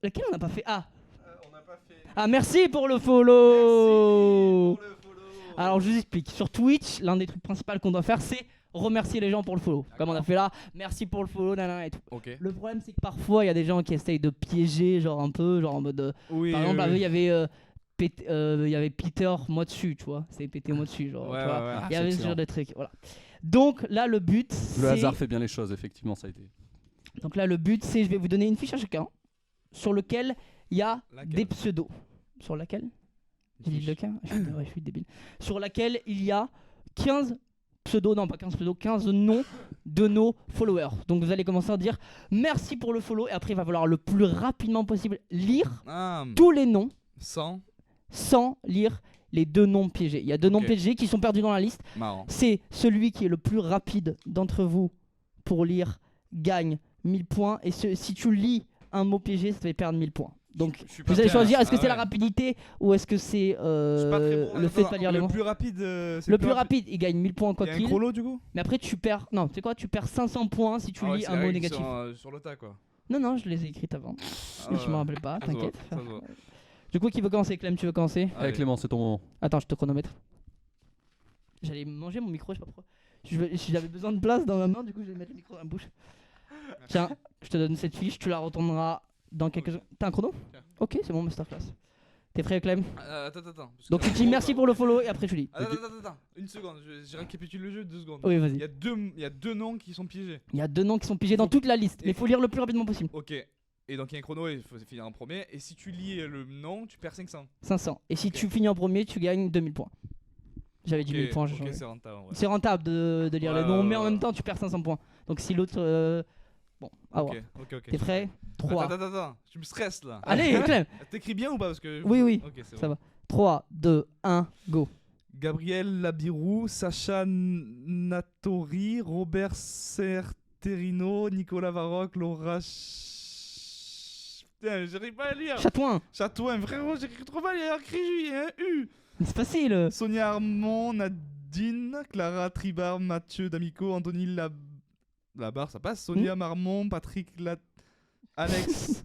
Lequel on n'a pas fait? On n'a pas fait. Ah, merci pour le follow. Merci pour le follow. Alors je vous explique, sur Twitch, l'un des trucs principaux qu'on doit faire, c'est remercier les gens pour le follow. Comme on a fait là, merci pour le follow, nanana et tout. Ok. Le problème c'est que parfois il y a des gens qui essayent de piéger, genre un peu, genre en mode... Oui, par exemple, oui, il y avait... il y avait Peter moi dessus, tu vois, c'est pété moi dessus, genre, Ouais, tu vois. ouais, ouais. Il y avait ce excellent. genre de trucs, voilà. Donc là le but c'est... Le hasard fait bien les choses, effectivement, ça a été. Donc là le but c'est, je vais vous donner une fiche à chacun, sur lequel il y a Laquelle des pseudos. Sur laquelle? J'ai dit lequel? Ouais, je suis débile. Sur laquelle il y a 15 pseudos, non pas 15 pseudos, 15 noms de nos followers. Donc vous allez commencer à dire merci pour le follow et après il va falloir le plus rapidement possible lire Ah, tous les noms 100. sans lire les deux noms piégés. Il y a deux noms Ok. piégés qui sont perdus dans la liste. Marrant. C'est celui qui est le plus rapide d'entre vous pour lire gagne 1000 points et si tu lis un mot piégé ça te fait perdre 1000 points. Donc Je suis vous allez bien. choisir, est-ce que Ah c'est la ouais. rapidité ou est-ce que c'est pas très bon. le fait de pas lire les Le mots? plus rapide. c'est Le plus rapide, il gagne 1000 points quoi Il y a un qu'il. chrono du coup. Mais après tu perds, non, tu sais quoi, tu perds 500 points si tu Ah ouais, lis c'est un les mot règles qui négatif. sont, sur le tas quoi. Non, non, je les ai écrites avant. Ah Je ouais. me rappelle pas, Ça se voit, t'inquiète. ça se voit. Du coup, qui veut commencer? Clem, tu veux commencer? Allez. Clément, c'est ton moment. Attends, je te chronomètre. J'allais manger mon micro, je sais pas pourquoi. J'avais besoin de place dans ma main, du coup je vais mettre le micro dans la bouche. Tiens, je te donne cette fiche, tu la retourneras dans quelques secondes. T'as un chrono? Tiens. Ok, c'est bon, masterclass. T'es prêt, Clem? Attends. parce que- Donc tu dis merci pour le follow et après tu lis. Attends. Une seconde, je récapitule le jeu 2 secondes. Oui, Il vas-y. y a deux noms qui sont piégés. Il y a deux noms qui sont pigés dans toute la liste, mais il faut lire le plus rapidement possible. Ok. Et donc il y a un chrono et il faut finir en premier. Et si tu lis le nom, tu perds 500. 500. Et si Ok. tu finis en premier, tu gagnes 2000 points. J'avais dit 1000 points, j'ai Ok, changé. c'est rentable. Ouais. C'est rentable de lire Ouais, les noms, ouais, mais en ouais. même temps tu perds 500 points. Donc si l'autre... Bon, à voir. Ok. T'es prêt? 3. Attends, tu me stresses là. Allez, Clem! T'écris bien ou pas parce que... Oui. Ok, c'est Ça bon. va. 3, 2, 1, go. Gabriel Labirou, Sacha Natori, Robert Serterino, Nicolas Varroc, Laura... Putain, j'arrive pas à lire. Chatouin! Chatouin, frérot, j'écris trop mal, il y a écrit il y a un U. Mais c'est facile! Sonia Armand, Nadine, Clara Tribar, Mathieu D'Amico, Anthony Labarre, ça passe. Sonia Marmont, Patrick Alex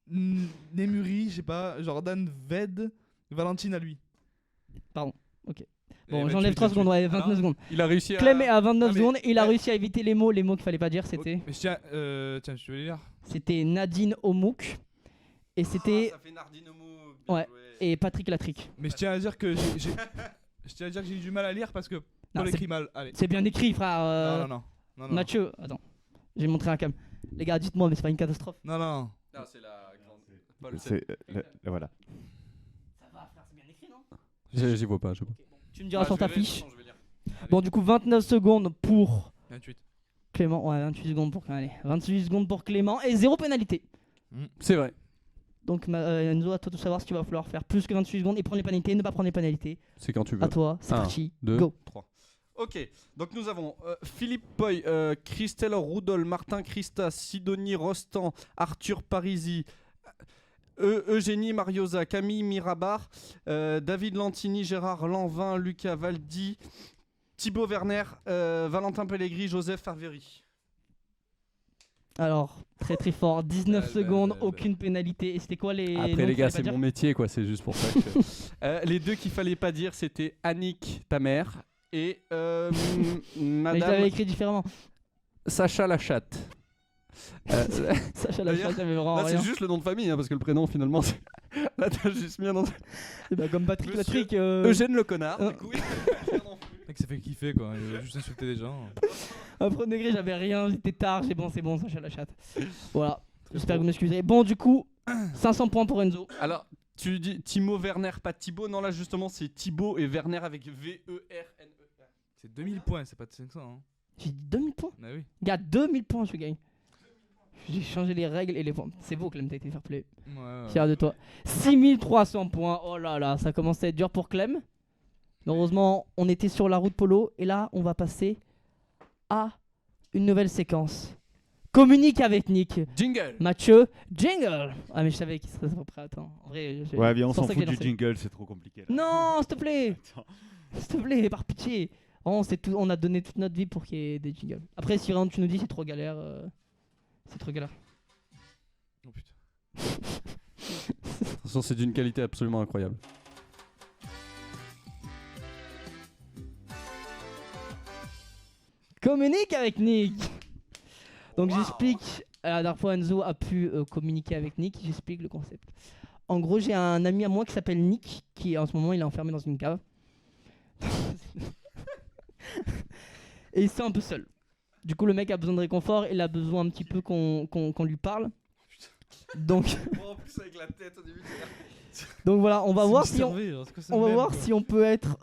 Nemuri, je sais pas, Jordan Ved, Valentine à lui. Pardon, ok. Eh Bon, ben, j'enlève tu- 3 secondes, ouais, Alors, 29 secondes. Il a réussi à. Clem est à 29 Ah, mais- secondes et il a ouais. réussi à éviter les mots qu'il fallait pas dire. C'était Mais tiens, tu veux lire? c'était Nadine Omouk et c'était Ça fait Nardine Homo. Ouais. et Patrick Latric. Mais je tiens à dire que j'ai eu du mal à lire parce que Non, Paul c'est- écrit mal. Allez. C'est bien écrit, frère. Non. Mathieu, attends. J'ai montré un cam. Les gars, dites-moi, mais c'est pas une catastrophe. Non. Non, c'est la grande. Pas le C'est voilà. Ça va, frère, c'est bien écrit, non? J'y vois pas. Je vois pas. Tu me diras sur ta fiche. Je vais lire. Bon, du coup, 29 secondes pour 28. Clément. Ouais, 28 secondes pour Clément. Allez, 28 secondes pour Clément et 0 pénalité. C'est vrai. Donc, Enzo, à toi de savoir si tu vas falloir faire plus que 28 secondes et prendre les pénalités, ne pas prendre les pénalités. C'est quand tu veux. À toi, c'est Un, parti. 2, Go. 3. Ok, donc nous avons Philippe Poy, Christelle Roudol, Martin Christa, Sidonie Rostand, Arthur Parisi, Eugénie Mariosa, Camille Mirabar, David Lantini, Gérard Lanvin, Lucas Valdi, Thibaut Werner, Valentin Pellegrini, Joseph Farveri. Alors, très très fort. 19 Belle, secondes, belle, belle. aucune pénalité. Et c'était quoi les. noms Après qu'il les gars, fallait c'est pas mon dire métier quoi, c'est juste pour ça que... les deux qu'il fallait pas dire, c'était Annick, ta mère, Et Mais je Madame l'avais écrit différemment. Sacha la chatte. Sacha la D'ailleurs, chatte, j'avais vraiment Là, rien. c'est juste le nom de famille, hein, parce que le prénom, finalement, c'est... Là, t'as juste mis un nom. Et bah, comme Patrick, Monsieur Patrick. Eugène le connard. Euh. Du coup, il va faire non plus. Le mec s'est fait kiffer quoi, il a juste insulté des gens. À premier degré, j'avais rien, j'étais tard, c'est bon, Sacha la chatte. Voilà, j'espère que vous m'excusez. Bon, du coup, 500 points pour Enzo. Alors, tu dis Timo Werner, pas Thibaut. Non, là, justement, c'est Thibaut et Werner avec V-E-R-N-E-R. C'est 2000 points, c'est pas de 500 hein. J'ai dit 2000 points. Ah oui. Gars, 2000 points, je gagne. J'ai changé les règles et les points. C'est beau, Clem, t'as été fair play. Ouais. Fier de toi. 6300 points. Oh là là, ça commence à être dur pour Clem. Heureusement, on était sur la route Polo. Et là, on va passer à une nouvelle séquence. Communique avec Nick. Jingle. Mathieu, jingle. Ah, mais je savais qu'il serait prêt. Attends. En vrai, Ouais, bien, on c'est pour s'en ça que fout j'ai du lancé. jingle, c'est trop compliqué. là. Non, s'il te plaît. Attends. S'il te plaît, par pitié. Oh, on a donné toute notre vie pour qu'il y ait des jingles. Après, si vraiment tu nous dis c'est trop galère, c'est trop galère. Oh putain. Attention, c'est d'une qualité absolument incroyable. Communique avec Nick. Donc j'explique. La dernière fois, Enzo a pu communiquer avec Nick. J'explique le concept. En gros, j'ai un ami à moi qui s'appelle Nick, qui en ce moment il est enfermé dans une cave. Et il se sent un peu seul. Du coup, le mec a besoin de réconfort. Il a besoin un petit peu qu'on lui parle. Donc, En plus, avec la tête au début, donc voilà, on va voir si on peut être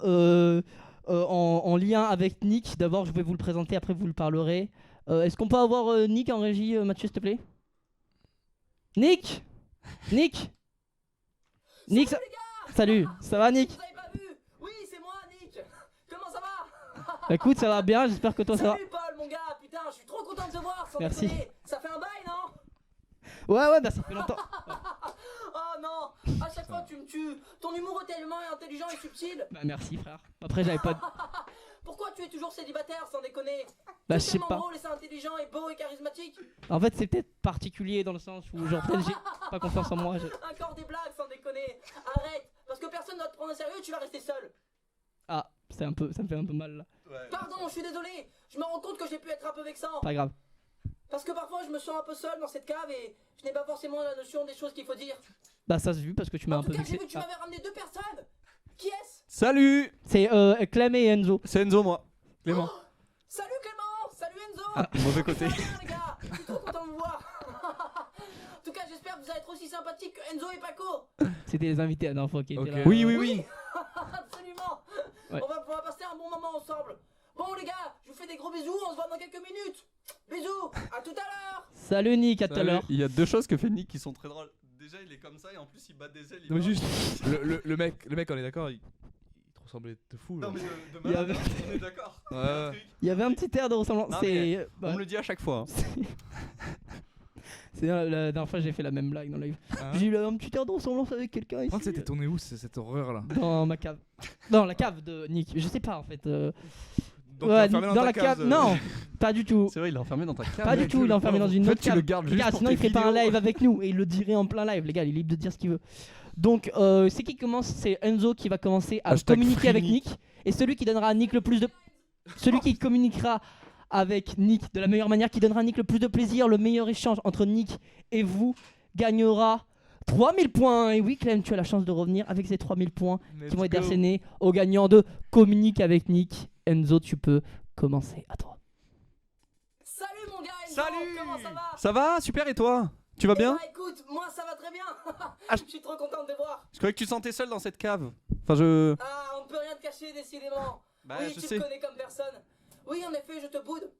en lien avec Nick. D'abord, je vais vous le présenter, après vous le parlerez. Est-ce qu'on peut avoir Nick en régie, Mathieu, s'il te plaît? Nick Nick Salut, ça va Nick? Vous avez pas vu? Oui, c'est moi, Nick. Comment ça va? Bah, écoute, ça va bien, j'espère que toi ça va. Salut, Paul, mon gars. Putain, je suis trop content de te voir. Sans Merci. déconner. Ça fait un bail, non? Ouais, bah ça fait longtemps. Oh non, à chaque fois tu me tues. Ton humour est tellement intelligent et subtil. Bah merci frère. Après j'avais pas... Pourquoi tu es toujours célibataire, sans déconner? Bah je C'est sais tellement pas. drôle et c'est intelligent et beau et charismatique. En fait c'est peut-être particulier dans le sens où genre peut-être j'ai pas confiance en moi. Encore des blagues, sans déconner. Arrête, parce que personne ne va te prendre au sérieux et tu vas rester seul. Ah, ça me fait un peu mal là. Pardon, je suis désolé. Je me rends compte que j'ai pu être un peu vexant. Pas grave. Parce que parfois je me sens un peu seul dans cette cave et je n'ai pas forcément la notion des choses qu'il faut dire. Bah ça s'est vu parce que tu m'as En un tout peu cas, j'ai vexé. vu que tu m'avais ramené deux personnes. Qui est-ce? Salut. C'est Clem et Enzo. C'est Enzo, moi. Clément. Salut Clément. Salut Enzo. Ah, mauvais côté. Ça va bien, les gars. Je suis trop content de vous voir. En tout cas, j'espère que vous allez être aussi sympathique que Enzo et Paco. C'était les invités la dernière fois qui étaient Ok. là. Oui. Absolument. Ouais. On va passer un bon moment ensemble. Bon les gars, je vous fais des gros bisous. On se voit dans quelques minutes. Bisous. À tout à l'heure. Salut Nick, à tout à l'heure. Il y a deux choses que fait Nick qui sont très drôles. Déjà, il est comme ça et en plus, il bat des ailes. Non mais juste, le mec, on est d'accord, il te ressemblait de fou. Non, Genre. mais Il y malade, avait- on est d'accord. Ouais. Il y avait un petit air de ressemblance. Non, C'est... On me le dit à chaque fois. hein. C'est la dernière fois j'ai fait la même blague dans le live. Hein J'ai eu un petit air de ressemblance avec quelqu'un Quand ici. c'était tourné où cette horreur là? Dans ma cave. Dans la cave de Nick. Je sais pas en fait. Donc, Ouais, t'es enfermé dans ta la cave. Non, pas du tout. C'est vrai, il est enfermé dans ta cave. Pas du tout, il est enfermé dans une En fait, autre tu cave. le gardes Les juste gars, pour sinon tes il ferait pas un vidéos. live avec nous et il le dirait en plein live. Les gars, il est libre de dire ce qu'il veut. Donc, c'est qui commence? C'est Enzo qui va commencer à Hashtag communiquer free avec Nick. Nick. Et celui qui donnera à Nick le plus de. Celui qui communiquera avec Nick de la meilleure manière, qui donnera à Nick le plus de plaisir, le meilleur échange entre Nick et vous, gagnera 3000 points. Et oui, Clem, tu as la chance de revenir avec ces 3000 points qui vont être versés au gagnant de Communique avec Nick. Enzo, tu peux commencer. À toi. Salut mon gars Enzo. Salut. Comment ça va? Ça va? Super, et toi? Tu vas Eh bien? bah, écoute, moi ça va très bien. Ah, Je suis trop content de te voir. Je croyais que tu te sentais seul dans cette cave. Enfin, je. Ah, on ne peut rien te cacher décidément. Bah, oui, je tu sais. me connais comme personne. Oui, en effet, je te boude.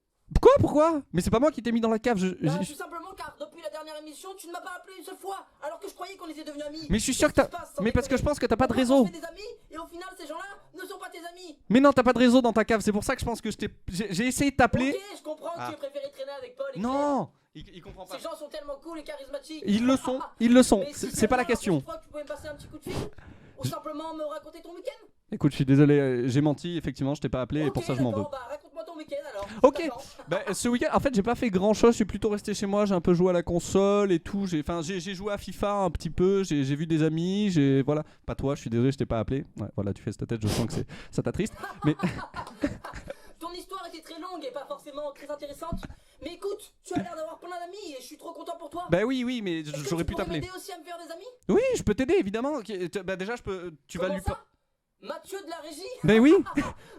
Quoi? Pourquoi? Mais c'est pas moi qui t'ai mis dans la cave. Bah, tout simplement car depuis la dernière émission, tu ne m'as pas appelé une seule fois, alors que je croyais qu'on était devenus amis. Mais je suis sûr que Qu'est-ce t'as. qui se passe, sans Mais parce que je déconner? pense que t'as pas de On pense réseau. qu'on se fait des amis, et au final, ces gens-là ne sont pas tes amis. Mais non, t'as pas de réseau dans ta cave. C'est pour ça que je pense que je t'ai. J'ai essayé de t'appeler. Ok, je comprends Ah. que tu aies préféré traîner avec Paul et Non! Il comprend Claire. Ces gens sont tellement cool et charismatiques. Ils le sont, ils le sont. Mais si C'est pas la seulement question. tu crois que tu pouvais me passer un petit coup de fil ou simplement me raconter ton week-end. Écoute, je suis désolé, j'ai menti. Effectivement, je t'ai pas appelé et Ok, pour ça je m'en veux. d'accord, bah raconte-moi ton week-end alors. Ok. D'accord. Bah, ce week-end, en fait, j'ai pas fait grand chose. Je suis plutôt resté chez moi. J'ai un peu joué à la console et tout. J'ai joué à FIFA un petit peu. J'ai vu des amis. Voilà. Pas toi. Je suis désolé, je t'ai pas appelé. Ouais, voilà, tu fais cette tête. Je sens que ça t'attriste. Mais Ton histoire était très longue et pas forcément très intéressante. Mais écoute, tu as l'air d'avoir plein d'amis et je suis trop content pour toi. bah oui, mais Est-ce que j'aurais tu pu pourrais t'appeler. m'aider aussi à me faire des amis? Oui, je peux t'aider évidemment. Bah déjà, je peux. Tu vas Comment lui. ça Mathieu de la régie? Bah oui.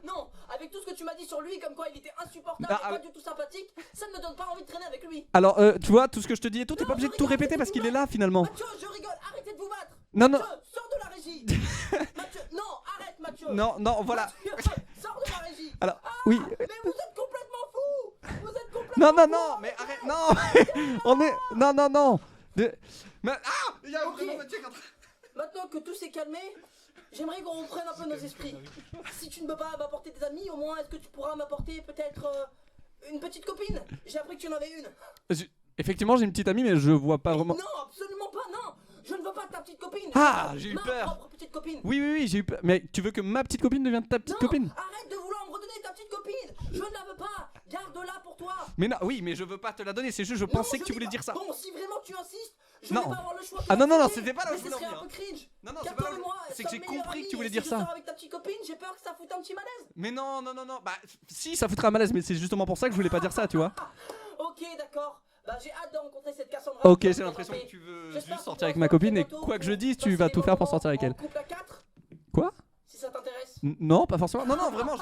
Non, avec tout ce que tu m'as dit sur lui, comme quoi il était insupportable Ah, et pas du tout sympathique, ça ne me donne pas envie de traîner avec lui. Alors, tu vois, tout ce que je te dis et tout, t'es Non, pas obligé je de tout rigole, répéter parce qu'il est là finalement. Mathieu, je rigole, arrêtez de vous battre. Non, non. Mathieu, sors de la régie. Mathieu, non, arrête Mathieu. Non, voilà. Mathieu, sors de la régie. Alors, oui. Mais vous êtes complètement fou. Vous êtes complètement Non, mais arrête, non. On est. Non. Mais il y a Ok. vraiment Mathieu qui est en train- Maintenant que tout s'est calmé, j'aimerais qu'on reprenne un peu nos esprits. Si tu ne peux pas m'apporter des amis, au moins est-ce que tu pourras m'apporter peut-être une petite copine? J'ai appris que tu en avais une. Effectivement, j'ai une petite amie, mais je vois pas vraiment. Non, absolument pas, non. Je ne veux pas ta petite copine. Ah, Je veux j'ai eu ma peur. propre petite copine. Oui, j'ai eu peur. Mais tu veux que ma petite copine devienne ta petite Non, copine? arrête de vouloir me redonner ta petite copine. Je ne la veux pas. Garde-la pour toi. Mais non, oui, mais je veux pas te la donner. C'est juste, je Non, pensais je que tu dis voulais pas- dire ça. Bon, si vraiment tu insistes, je Non. vais pas avoir le choix. Ah non, d'accepter, c'était pas là où mais je ce voulais en serait un venir. peu cringe. Non, c'est pas là. Capteur-moi, C'est que j'ai sommes meilleurs compris que amis, tu voulais et dire si ça. je sors avec ta petite copine, j'ai peur que ça foute un petit malaise. Mais non. Bah, si, ça foutrait un malaise, mais c'est justement pour ça que je voulais pas dire ça, tu vois. Ok, d'accord. Bah, j'ai hâte de rencontrer cette Cassandra. Ok, qui va j'ai me l'impression rattraper. que tu veux J'espère juste qu'on sortir pourra avec se ma voir copine très et bientôt quoi que je pour dise, tu passer vas des tout bons faire pour moments sortir avec en elle. couple à 4, Quoi? si ça t'intéresse. Non, pas forcément. Non, vraiment.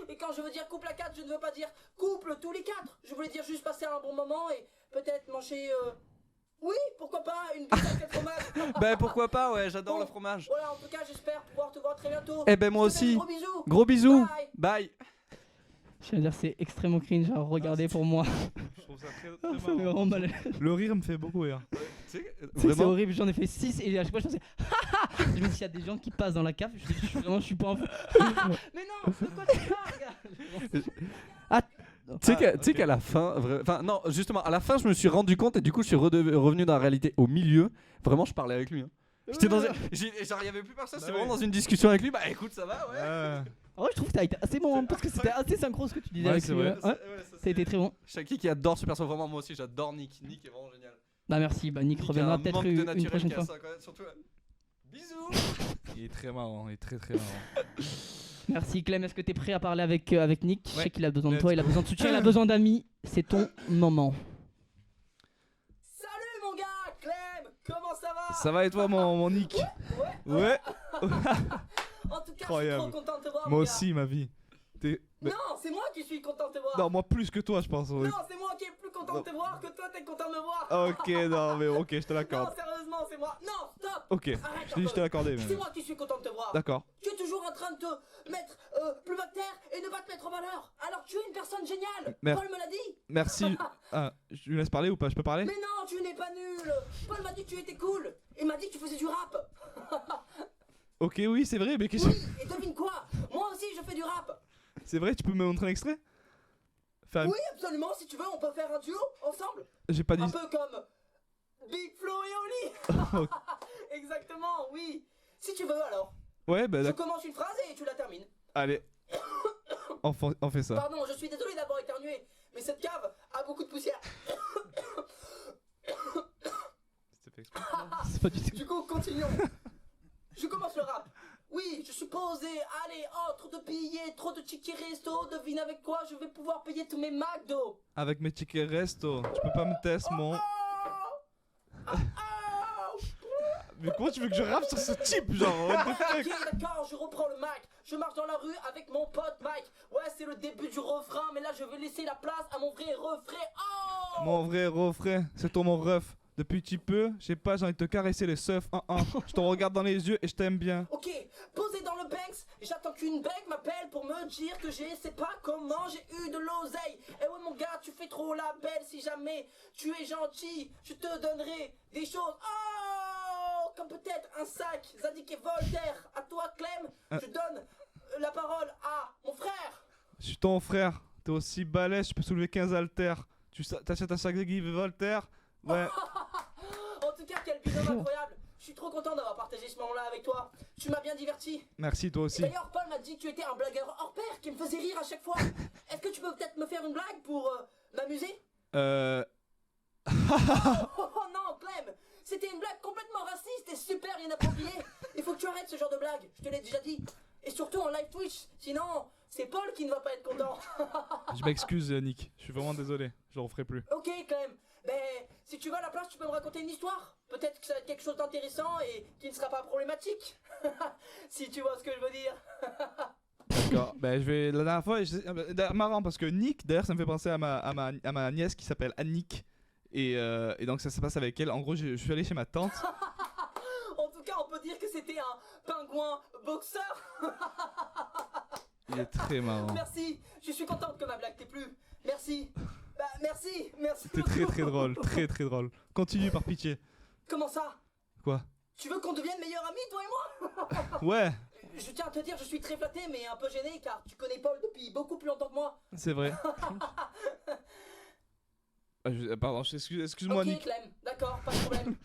Et quand je veux dire couple à 4, je ne veux pas dire couple tous les 4. Je voulais dire juste passer un bon moment et peut-être manger. Oui, pourquoi pas une pizza avec fromage. Bah, pourquoi pas, ouais, j'adore Bon, le fromage. Voilà, en tout cas, j'espère pouvoir te voir très bientôt. Eh ben, moi Je te fais des aussi. Gros bisous. Gros bisous. Bye. Bye. Je veux dire, c'est extrêmement cringe à regarder pour moi. Je trouve ça très, Ça très me marrant. rend mal. Le rire me fait beaucoup rire. Tu sais, Tu sais que c'est vraiment. horrible, j'en ai fait 6 et à chaque fois je pensais haha. Je me dis s'il y a des gens qui passent dans la cave, je suis pas un fou. Mais non, de quoi tu parles, gars? Tu sais qu'à la fin, enfin non, justement, à la fin, je me suis rendu compte et du coup, je suis revenu dans la réalité au milieu. Vraiment, je parlais avec lui. Hein. J'étais dans, genre, il y avait plus personne. C'est Bah vraiment oui. dans une discussion avec lui. Bah écoute, ça va, ouais. En vrai, je trouve que t'as été assez bon hein, parce que c'était assez synchro ce que tu disais Ouais, avec c'est lui. vrai. Ouais. Ça a été très bon. Shaki qui adore ce perso, vraiment moi aussi, j'adore Nick. Nick est vraiment génial. Bah merci, bah Nick Nick a reviendra un peut-être manque de une naturel prochaine qui a fois. ça, quand même, surtout. Bisous. Il est très marrant, il est très marrant. Merci Clem, est-ce que t'es prêt à parler avec Nick? Je sais Ouais. qu'il a besoin de Let's toi, il a besoin de soutien, il a besoin d'amis. C'est ton moment. Salut mon gars, Clem. Comment ça va? Ça va et toi, mon Nick? Ouais. En tout cas, Incroyable. je suis trop content de te voir. Moi mon gars. aussi, ma vie. Mais- Non, c'est moi qui suis content de te voir. Non, moi plus que toi, je pense. Non, c'est moi qui est plus content de te voir que toi t'es content de me voir. Ok, non, mais ok, je te Non, l'accorde. sérieusement, c'est moi. Non, stop. Ok, Arrête je un t'ai dit, je peu. te l'accordé. C'est Mais... moi qui suis content de te voir. D'accord. Tu es toujours en train de te mettre plus bas de terre et ne pas te mettre en valeur. Alors tu es une personne géniale. Merde. Paul me l'a dit. Merci. Ah, je lui laisse parler ou pas? Je peux parler? Mais non, tu n'es pas nul. Paul m'a dit que tu étais cool. Et m'a dit que tu faisais du rap. Ok, oui, c'est vrai, mais qu'est-ce que... Oui, et devine quoi? Moi aussi je fais du rap. C'est vrai, tu peux me montrer un extrait? Enfin, Oui, absolument, si tu veux, on peut faire un duo ensemble. j'ai pas dit... Un peu comme Big Flo et Oli. Exactement, oui. Si tu veux alors. Ouais, bah Je d'accord. commence une phrase et tu la termines. Allez. On fait ça. Pardon, je suis désolé d'avoir éternué, mais cette cave a beaucoup de poussière. C'était fait exprès. C'est pas du tout. Du coup, continuons. Je commence le rap. Oui, je suis posé, allez, trop de billets, trop de tickets resto, devine avec quoi je vais pouvoir payer tous mes McDo. Avec mes tickets resto, tu peux pas me tester mon... Oh. Mais comment tu veux que je rappe sur ce type, genre? What the fuck? Ok, d'accord, je reprends le mic. Je marche dans la rue avec mon pote Mike. Ouais, c'est le début du refrain, mais là je vais laisser la place à mon vrai refrain. Oh. Mon vrai refrain, c'est ton mon ref. Depuis petit peu, je sais pas, j'ai envie de te caresser les seufs. Je te regarde dans les yeux et je t'aime bien. Ok, posé dans le Banks, j'attends qu'une banque m'appelle pour me dire que j'ai sais pas comment j'ai eu de l'oseille. Eh ouais mon gars, tu fais trop la belle, si jamais tu es gentil, je te donnerai des choses. Oh, comme peut-être un sac, Zadig et Voltaire. À toi Clem, je donne la parole à mon frère. Je suis ton frère, t'es aussi balèze, je peux soulever 15 haltères. T'achètes un sac de Guy Voltaire? Ouais. En tout cas, quel binôme incroyable. Je suis trop content d'avoir partagé ce moment-là avec toi. Tu m'as bien diverti. Merci, toi Et aussi. d'ailleurs, Paul m'a dit que tu étais un blagueur hors pair qui me faisait rire à chaque fois. Est-ce que tu peux peut-être me faire une blague pour m'amuser? Oh non, Clem, c'était une blague complètement raciste et super inappropriée. Il faut que tu arrêtes ce genre de blague, je te l'ai déjà dit. Et surtout en live Twitch, sinon c'est Paul qui ne va pas être content. Je m'excuse, Nick. Je suis vraiment désolé. Je le referai plus. Ok, Clem, ben si tu veux à la place, tu peux me raconter une histoire. Peut-être que ça va être quelque chose d'intéressant et qui ne sera pas problématique. Si tu vois ce que je veux dire. D'accord. Ben, je vais. La dernière fois, marrant parce que Nick, d'ailleurs, ça me fait penser à ma nièce qui s'appelle Annick. Et donc, ça se passe avec elle. En gros, je suis allé chez ma tante. En tout cas, on peut dire que c'était un pingouin boxeur. Il est très marrant. Merci, je suis contente que ma blague t'ait plu. Merci. Bah, merci. C'était très très drôle. Très très drôle. Continue par pitié. Comment ça? Quoi? Tu veux qu'on devienne meilleurs amis, toi et moi? Ouais, Je tiens à te dire, je suis très flatté, mais un peu gêné, car tu connais Paul depuis beaucoup plus longtemps que moi. c'est vrai. Pardon, excuse-moi, Ok, Nick. Clem, d'accord, pas de problème.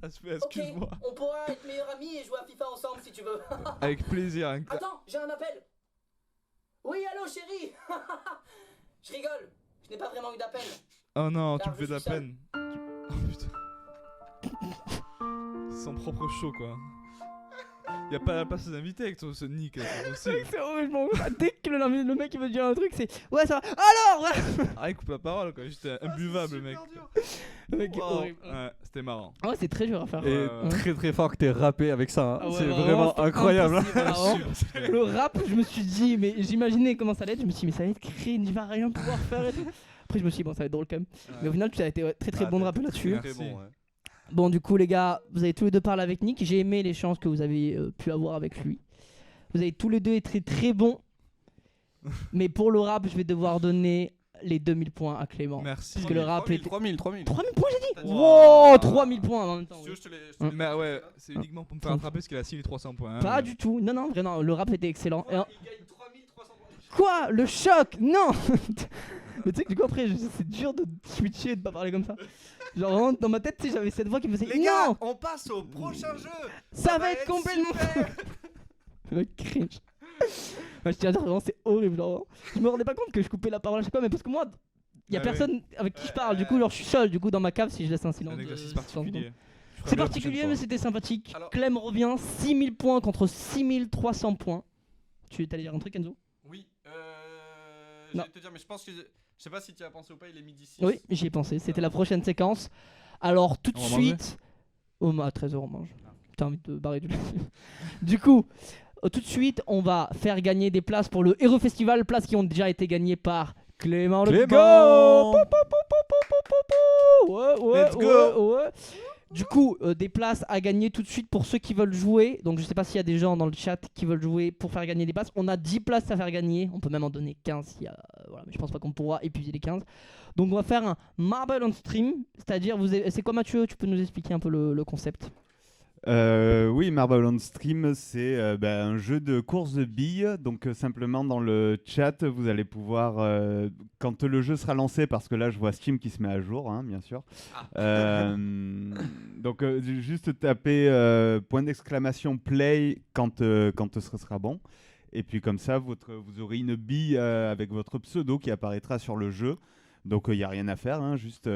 Excuse-moi. Ok, on pourra être meilleurs amis et jouer à FIFA ensemble si tu veux. Avec plaisir. Attends, j'ai un appel. Oui, allô, chérie. Je rigole, je n'ai pas vraiment eu d'appel. Oh non, tu Car me fais de je la suis seul. peine. Oh putain. Son propre show, quoi. Y'a pas la place d'inviter avec toi, ce Nick, là, c'est possible. C'est horriblement. Dès que le mec il veut dire un truc, c'est ouais, ça va. Alors ouais. Ah, il coupe la parole, quoi. J'étais imbuvable, le mec. Le mec est Wow. horrible. Ouais, c'était marrant. Ah ouais, c'est très dur à faire. Et Ouais. très très fort que t'aies rappé avec ça. Hein. Ah ouais, c'est vraiment, vraiment c'était incroyable. hein. impossible, vraiment. Le rap, je me suis dit, mais j'imaginais comment ça allait être. Je me suis dit, mais ça va être cringe, il va rien pouvoir faire et tout. Après, je me suis dit, bon, ça va être drôle quand même. Mais au final, tu as été très très Ah, bon de t'as rapper été là-dessus. très bon, ouais. Bon, du coup, les gars, vous avez tous les deux parlé avec Nick. J'ai aimé les chances que vous avez pu avoir avec lui. Vous avez tous les deux été très bons. Mais pour le rap, je vais devoir donner les 2000 points à Clément. Merci. Parce que le rap 3000, était. 3000. 3000 points, j'ai dit. Wow. Wow, 3000 points en même temps. Si tu oui. veux, je te les- je te Mais les- ouais, c'est uniquement pour me faire rattraper parce qu'il a 6300 points. hein. Pas du tout. Non, non, vraiment, le rap était excellent. Et en- Il gagne 3300 points. Quoi? Le choc? Non. Mais tu sais que du coup, après, c'est dur de switcher et de pas parler comme ça. Genre, vraiment, dans ma tête, tu sais, j'avais cette voix qui me faisait Les gars, non, on passe au prochain jeu. ça va être complètement. Le cringe. Ouais, je tiens à dire, vraiment, c'est horrible. Genre, je me rendais pas compte que je coupais la parole à chaque fois, mais parce que moi, y a Ah personne avec qui je parle. Du coup, genre, je suis seul. Du coup, dans ma cave, si je laisse un silence. Un de exercice 60 secondes. particulier. Je ferai C'est mieux la particulier, prochaine mais fois. c'était sympathique. Alors- Clem revient 6000 points contre 6300 points. Tu allais dire un truc, Enzo? Oui, je Non. vais te dire, mais je pense que. Je sais pas si tu y as pensé ou pas, il est midi 6. Oui, j'y ai pensé. C'était la prochaine séquence. Alors, tout de On va manger suite. Oh, à 13h, on mange. T'as envie de te barrer du Du coup, tout de suite, on va faire gagner des places pour le Hero Festival. Places qui ont déjà été gagnées par Clément. Let's Clément. go. Ouais, Let's go. ouais. Du coup, des places à gagner tout de suite pour ceux qui veulent jouer. Donc, je sais pas s'il y a des gens dans le chat qui veulent jouer pour faire gagner des places. On a 10 places à faire gagner. On peut même en donner 15 s'il y a, voilà, mais je pense pas qu'on pourra épuiser les 15. Donc, on va faire un Marble on Stream. C'est-à-dire, c'est quoi, Mathieu? Tu peux nous expliquer un peu le concept? Oui, Marble on Stream, c'est un jeu de course de billes. Donc simplement dans le chat, vous allez pouvoir, quand le jeu sera lancé, parce que là je vois Steam qui se met à jour, hein, bien sûr. Donc juste taper point d'exclamation play quand ce sera bon. Et puis comme ça, vous aurez une bille avec votre pseudo qui apparaîtra sur le jeu. Donc il n'y a rien à faire, hein, juste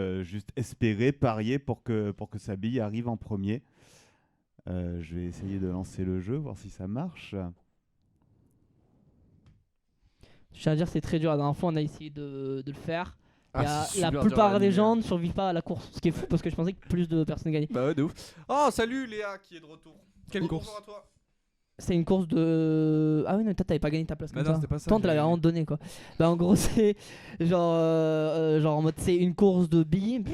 espérer, parier pour que sa bille arrive en premier. Je vais essayer de lancer le jeu, voir si ça marche. Je tiens à dire, c'est très dur. La dernière fois, on a essayé de le faire. Ah, c'est La super dur plupart à des animer. gens ne survivent pas à la course. Ce qui est fou parce que je pensais que plus de personnes gagnaient. Bah ouais, de ouf. Oh, salut Léa qui est de retour. Quelle Bonjour course? à toi. C'est une course de. Ah oui, non, toi, t'avais pas gagné ta place Bah comme non, ça. c'était pas ça, Toi, on te l'avait j'avais vraiment donné quoi. Bah en gros, c'est genre en mode c'est une course de billes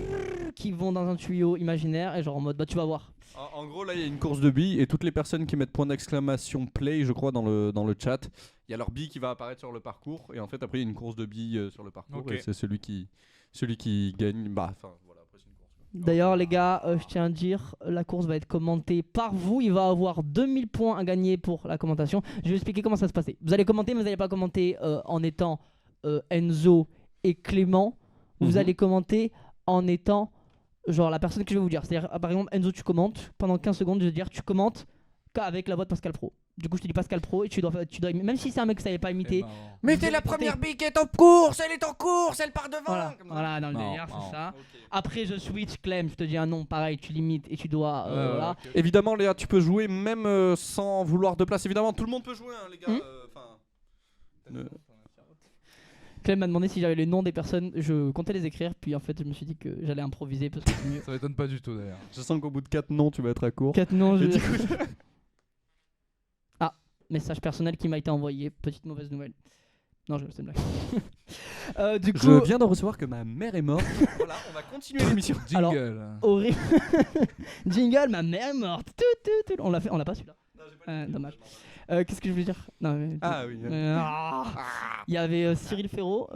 qui vont dans un tuyau imaginaire et genre en mode bah tu vas voir. En gros, là, il y a une course de billes et toutes les personnes qui mettent point d'exclamation play, je crois, dans le chat, il y a leur bille qui va apparaître sur le parcours. Et en fait, après, il y a une course de billes sur le parcours. Ok. Et c'est celui qui gagne. Bah, enfin, voilà, après, c'est une course. D'ailleurs les gars, je tiens à dire, la course va être commentée par vous. Il va avoir 2000 points à gagner pour la commentation. Je vais expliquer comment ça se passait. Vous allez commenter, mais vous n'allez pas commenter en étant Enzo et Clément. Vous Mhm. allez commenter en étant genre la personne que je vais vous dire. C'est-à-dire, par exemple, Enzo, tu commentes. Pendant 15 secondes, je vais dire tu commentes qu'avec la voix de Pascal Pro. Du coup, je te dis Pascal Pro et tu dois même si c'est un mec que ça savait pas imiter. Mais t'es la première bille qui est en course, elle part devant. Voilà, dans le délire, c'est ça. Après, je switch, Clem, je te dis un nom, pareil, tu limites et tu dois. Voilà. Évidemment, Léa, tu peux jouer même sans vouloir de place. Évidemment, tout le monde peut jouer, hein, les gars. Clem m'a demandé si j'avais les noms des personnes, je comptais les écrire, puis en fait, je me suis dit que j'allais improviser parce que c'est mieux. Ça m'étonne pas du tout d'ailleurs. Je sens qu'au bout de 4 noms, tu vas être à court. 4 noms, Et du coup, Ah, message personnel qui m'a été envoyé, petite mauvaise nouvelle. Non, c'est une blague. Du coup, je viens de recevoir que ma mère est morte. Voilà, on va continuer l'émission. Alors, Jingle. horrible. Jingle, ma mère est morte. On l'a fait, on l'a pas celui-là. Dommage. Qu'est-ce que je voulais dire? Non, mais, Ah oui. il y avait Cyril Ferraud.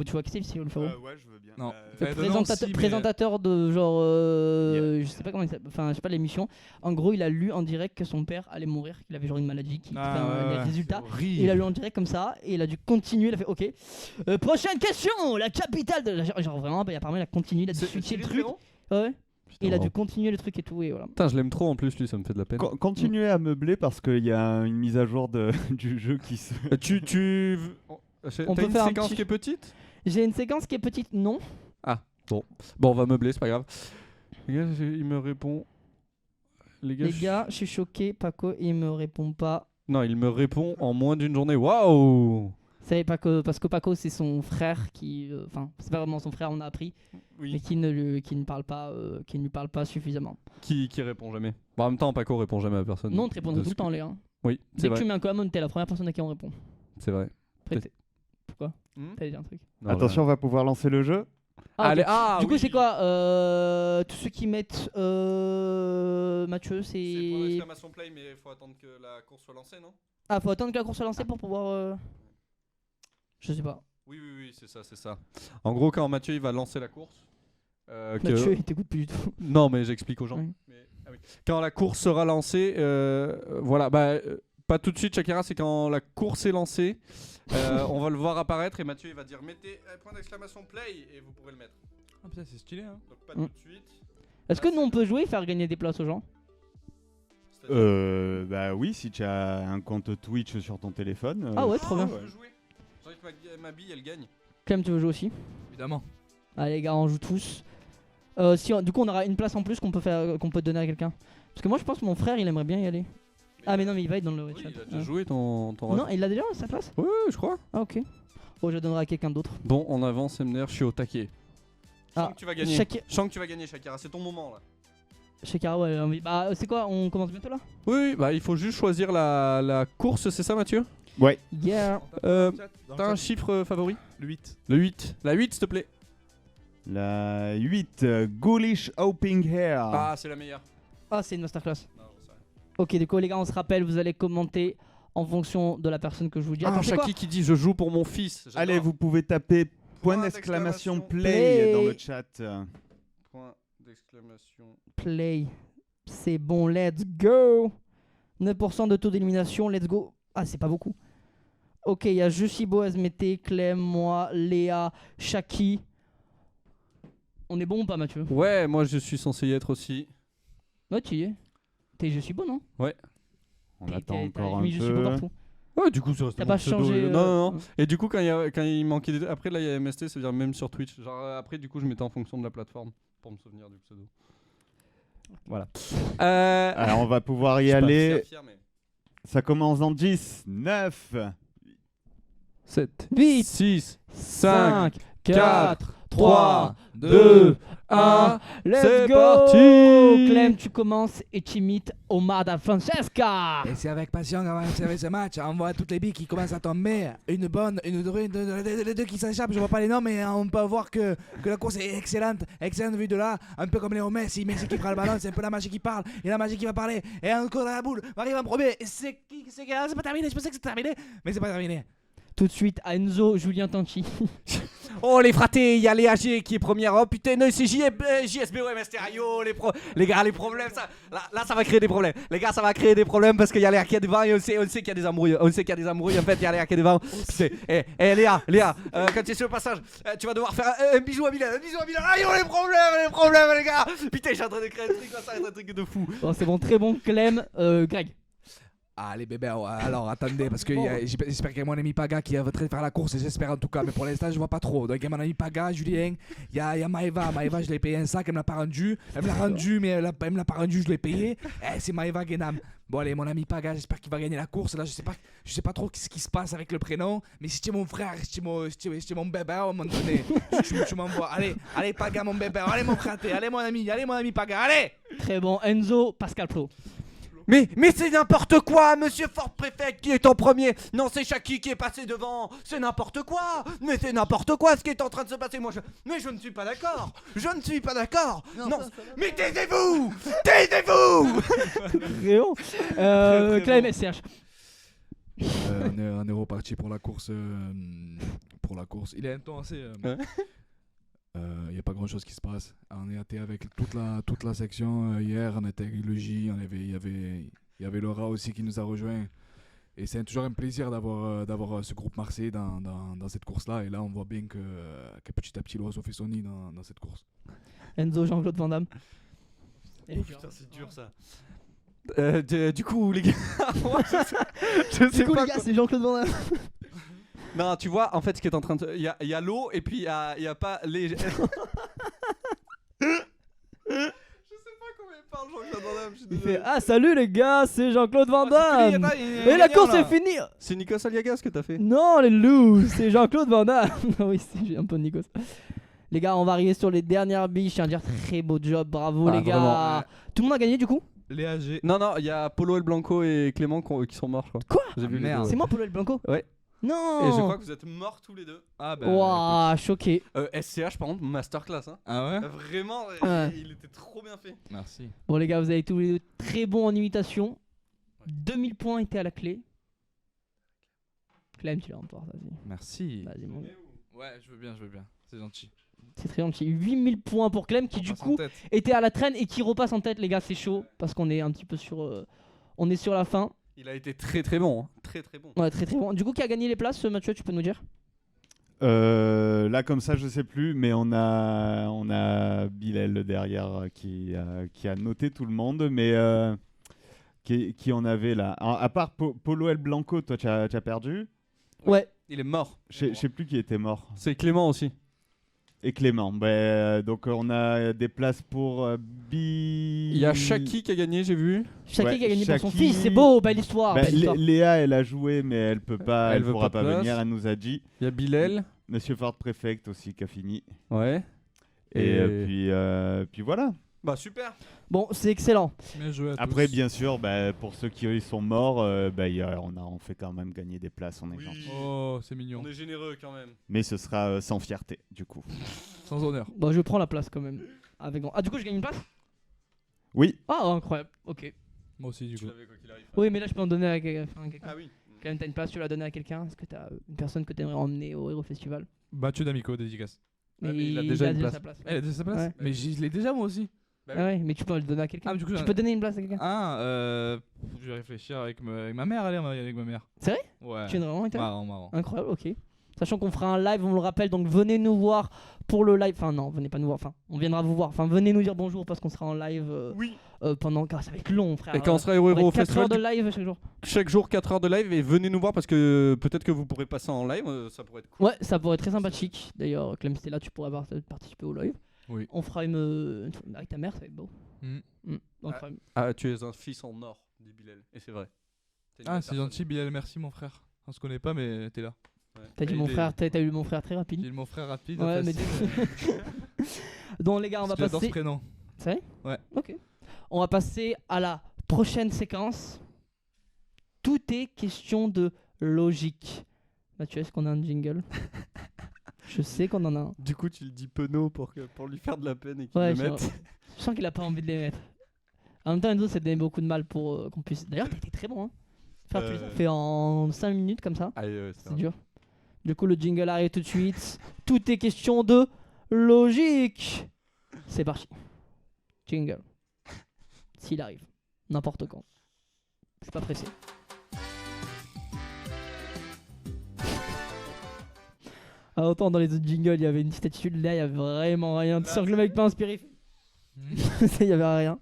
Tu vois qui c'est Cyril Ferraud? Ouais, je veux bien. Non. Présentateur de genre je sais pas comment il s'appelle, enfin je sais pas l'émission. En gros, il a lu en direct que son père allait mourir, qu'il avait genre une maladie qui les résultats. Il a lu en direct comme ça et il a dû continuer, il a fait OK. Prochaine question, la capitale de genre vraiment apparemment il a continué, il a dû switcher le truc. Ouais. Et il a dû continuer le truc et tout et voilà. Putain, je l'aime trop en plus, lui, ça me fait de la peine. Continuez à meubler parce qu'il y a une mise à jour du jeu qui se. On T'as peut une faire un séquence petit- qui est petite? J'ai une séquence qui est petite, non. Bon, on va meubler, c'est pas grave. Les gars, il me répond. Les gars, je suis choqué, Paco, il me répond pas. Non, il me répond en moins d'une journée. Waouh! C'est Paco, parce que Paco c'est son frère qui, enfin c'est pas vraiment son frère, on a appris, mais Oui. qui ne parle pas suffisamment. Qui répond jamais. Bon, en même temps, Paco répond jamais à personne. Non, on te répondrait de tout ce le temps, Léa. Oui, Dès c'est que tu vrai. mets un commande, t'es la première personne à qui on répond. C'est vrai. Après, pourquoi Hmm T'allais dire un truc. Non, Attention, on va pouvoir lancer le jeu. Allez, du coup, oui. c'est quoi tous ceux qui mettent Mathieu, C'est point c'est. d'exclamation play, mais il faut attendre que la course soit lancée, non? Ah, faut attendre que la course soit lancée pour pouvoir. Je sais pas. Oui, c'est ça. En gros, quand Mathieu il va lancer la course. Mathieu, il t'écoute plus du tout. Non, mais j'explique aux gens. Oui. Quand la course sera lancée, voilà, pas tout de suite, Shakira, c'est quand la course est lancée, on va le voir apparaître et Mathieu il va dire mettez point d'exclamation play et vous pourrez le mettre. Ah putain, c'est stylé hein. Donc pas tout de suite. Est-ce que nous on peut jouer et faire gagner des places aux gens? Bah oui, si tu as un compte Twitch sur ton téléphone. Ah ouais, trop bien. Je veux jouer. J'ai envie que ma bille elle gagne. Clem, tu veux jouer aussi? Évidemment. Allez les gars, on joue tous. Du coup on aura une place en plus qu'on peut donner à quelqu'un. Parce que moi je pense que mon frère il aimerait bien y aller. Ah mais non mais il va être dans le Oui, chat. il a déjà joué ton Non, il l'a déjà sa place? Ouais, je crois. Ah ok. Bon, je le donnerai à quelqu'un d'autre. Bon, on avance, MNR, je suis au taquet. Je sens que tu vas gagner. Je sens que tu vas gagner, Shakira, c'est ton moment là. Shakira, ouais. Bah, c'est quoi? On commence bientôt là? Oui, bah il faut juste choisir la course, c'est ça, Mathieu? Ouais. Yeah. T'as un chiffre favori? Le 8. Le 8. La 8, s'il te plaît. La 8, Ghoulish Hopping Hair. Ah, c'est la meilleure. Ah, c'est une masterclass. Non, je sais rien. Ok, du coup, les gars, on se rappelle, vous allez commenter en fonction de la personne que je vous dis. Attends, c'est quoi? Shaki qui dit je joue pour mon fils. J'adore. Allez, vous pouvez taper point Point d'exclamation d'exclamation play dans le chat. Point d'exclamation. Play. C'est bon, let's go. 9% de taux d'élimination, let's go. Ah, c'est pas beaucoup. Ok, il y a Jussibo, SMT, Clem, moi, Léa, Shaki. On est bon ou pas, Mathieu? Ouais, moi je suis censé y être aussi. Ouais, tu y es. T'es Jussibo, non? On T'as attend encore un mis Jussibo peu. partout. Ouais, du coup, ça reste T'as mon pas pseudo. changé, Non. Et du coup, quand il manquait des... Après, là, il y a MST, ça veut dire même sur Twitch. Genre, après, du coup, je mettais en fonction de la plateforme pour me souvenir du pseudo. Voilà. Alors, on va pouvoir y Je suis pas aller. fier, mais... Ça commence dans 10, 9. 7, 8, 6, 5, 4, 3, 2, 1. 1. Let's C'est go! parti! Clem, tu commences et tu imites Omar da Francesca. Et c'est avec passion qu'on va observer ce match. On voit toutes les billes qui commencent à tomber. Une bonne, une autre, les deux qui s'échappent. Je vois pas les noms, mais on peut voir que la course est excellente. Excellente vue de là. Un peu comme Léo Messi. Messi qui prend le ballon, c'est un peu la magie qui parle. Et la magie qui va parler. Et encore la boule. Arrive en premier. Et c'est pas terminé. Je pensais que c'était terminé. Mais c'est pas terminé. Tout de suite, Enzo, Julien Tanchi. Oh les fratés, il y a les AG qui est première. Oh putain, non, c'est JSBO Mysterio, les gars, les problèmes, ça, là ça va créer des problèmes. Les gars, ça va créer des problèmes parce qu'il y a Léa qui est devant et on sait qu'il y a des embrouilles. On sait qu'il y a des embrouilles, en fait, il y a Léa qui est devant. Léa, quand tu es sur le passage, tu vas devoir faire un bisou à Milan, Ah, yo, les problèmes, les gars. Putain, je suis en train de créer un truc, là, ça va être un truc de fou. Bon, c'est bon, très bon, Clem. Greg. Ah les bébés, alors attendez, parce que j'espère qu'il y a mon ami Paga qui est en train de faire la course, j'espère en tout cas, mais pour l'instant je vois pas trop. Donc il y a mon ami Paga, Julien, il y a Maëva, je l'ai payé un sac, elle me l'a pas rendu, mais elle me l'a pas rendu, je l'ai payé. C'est Maëva Guénam. Bon allez, mon ami Paga, j'espère qu'il va gagner la course. Là je sais pas trop ce qui se passe avec le prénom, mais si tu es mon frère, si tu es mon bébé, à un moment donné, tu m'envoies. Allez Paga mon bébé, allez mon frère, allez mon ami Paga, allez. Très bon, Enzo, Pascal Pro. Mais c'est n'importe quoi, monsieur Ford Préfet qui est en premier. Non, c'est Shaki qui est passé devant. C'est n'importe quoi. Mais c'est n'importe quoi ce qui est en train de se passer. Mais je ne suis pas d'accord. Je ne suis pas d'accord. Non. Mais taisez-vous. Taisez-vous. Très bon. Clem SCH. On est reparti pour la course. Il est un temps assez. Il n'y a pas grand chose qui se passe. On était avec toute la section hier, on était avec le J, il y avait Laura aussi qui nous a rejoint. Et c'est toujours un plaisir d'avoir ce groupe marseillais dans cette course-là. Et là, on voit bien que petit à petit, l'oiseau fait son nid dans cette course. Enzo, Jean-Claude Van Damme. Putain, c'est dur ça. Du coup, les gars, je sais Du coup, pas les gars, quoi- c'est Jean-Claude Van Damme. Non, tu vois, en fait, ce qui est en train de. Il y a l'eau et puis il y a pas les. Je sais pas comment il parle, Jean-Claude Van Damme. je suis Il désolé. fait Ah, salut les gars, c'est Jean-Claude Van Ah, c'est Damme. fini, Et la course est finie. C'est Nikos Aliagas que t'as fait. Non, les loups, c'est Jean-Claude Van Damme. Oui, j'ai un peu de Nikos. Les gars, on va arriver sur les dernières billes. Je tiens à dire très beau job, bravo Ah, les gars. vraiment. Tout le monde a gagné du coup? Léa G. Non, il y a Polo El Blanco et Clément qui sont morts, je crois. Quoi? J'ai vu les merde. deux. C'est moi, Polo El Blanco? Ouais. Non. Et je crois que vous êtes morts tous les deux. Ah bah. Waouh, choqué. SCH, par contre, masterclass. Hein. Ah ouais. Vraiment, Ouais. il était trop bien fait. Merci. Bon les gars, vous avez tous les deux très bons en imitation. 2000 points étaient à la clé. Clem, tu l'emportes, vas-y. Merci. Vas-y mon gars. Ouais, je veux bien. C'est gentil. C'est très gentil. 8000 points pour Clem qui On du passe en coup tête. était à la traîne et qui repasse en tête. Les gars, c'est chaud parce qu'on est un petit peu sur... on est sur la fin. Il a été très très bon. Hein. Très très bon. Ouais, très très bon. Du coup, qui a gagné les places, Mathieu, tu peux nous dire? Là comme ça je sais plus, mais on a Bilal derrière qui a noté tout le monde, mais qui en avait là. À part Polo El Blanco, toi tu as perdu. Ouais. Il est mort. Je sais plus qui était mort. C'est Clément aussi. Et Clément. Donc on a des places pour Il y a Shaki qui a gagné, j'ai vu. Shaki Ouais, qui a gagné pour son Shaki. fils. C'est beau, belle histoire. Bah, belle histoire. Léa elle a joué mais elle peut pas, Elle elle veut pourra pas pas de place. venir, elle nous a dit. Il y a Bilal. Monsieur Ford Prefect aussi qui a fini. Ouais. Et puis voilà. Bah super. Bon, c'est excellent. Bien joué à tous. Après, bien sûr, pour ceux qui sont morts, on fait quand même gagner des places, on est gentil. Oh, c'est mignon. On est généreux quand même. Mais ce sera sans fierté, du coup. Sans honneur. Bon, je prends la place quand même. Avec... Ah, du coup, je gagne une place? Oui, Ah, incroyable. Ok. Moi aussi, du coup. l'avais quoi qu'il arrive. Oui, mais là, je peux en donner à quelqu'un. Ah oui. Quand même, t'as une place, tu l'as donnée à quelqu'un. Est-ce que t'as une personne que t'aimerais emmener au Hero Festival? Mathieu D'Amico, dédicace. Ouais, mais il a déjà une place. sa place. Elle a déjà sa place. Ouais. Mais je l'ai déjà moi aussi. Bah Ah ouais, mais tu peux le donner à quelqu'un. Ah, mais du coup, tu j'en- peux donner une place à quelqu'un. Je vais réfléchir avec ma mère. Allez, on va y aller avec ma mère. C'est vrai? Ouais. Tu es vraiment intéressé? Marrant. Incroyable, ok. Sachant qu'on fera un live, on le rappelle, donc venez nous voir pour le live. Enfin, non, venez pas nous voir. Enfin, on viendra vous voir. Enfin, venez nous dire bonjour parce qu'on sera en live pendant. Car ça va être long, frère. Et quand on sera au On va Hero être 4 heures Festival, de live chaque jour. chaque jour 4 heures de live et venez nous voir parce que peut-être que vous pourrez passer en live, ça pourrait être cool. Ouais, ça pourrait être très sympathique. D'ailleurs, Clem, si t'es là, tu pourrais participer au live. Oui. On fera avec ta mère, ça va être beau. On fera Ah, tu es un fils en or, dit Bilal. Et c'est vrai. T'es une Ah, belle c'est personne. gentil, Bilal. Merci, mon frère. On se connaît pas, mais t'es là. Ouais. T'as dit Et mon des- frère, t'as eu mon frère très rapide. J'ai eu mon frère rapide. Ouais, mais facile, donc les gars, on va parce qu'il adore ce passer. prénom. C'est vrai? Ouais. Ok. On va passer à la prochaine séquence. Tout est question de logique. Mathieu, est-ce qu'on a un jingle? Je sais qu'on en a un. Du coup, tu le dis penaud pour lui faire de la peine et qu'il Ouais, le je mette. je sens qu'il a pas envie de les mettre. En même temps, Enzo s'est donné beaucoup de mal pour qu'on puisse. D'ailleurs, t'as été très bon, hein. Faire plus, fait en 5 minutes comme ça. Allez, C'est dur. Du coup, le jingle arrive tout de suite. Tout est question de logique. C'est parti. Jingle. S'il arrive. N'importe quand. Je suis pas pressé. Ah, autant dans les autres jingles, il y avait une petite attitude. Là, il y avait vraiment rien. Tu sens que le mec pas inspiré. Il y avait rien.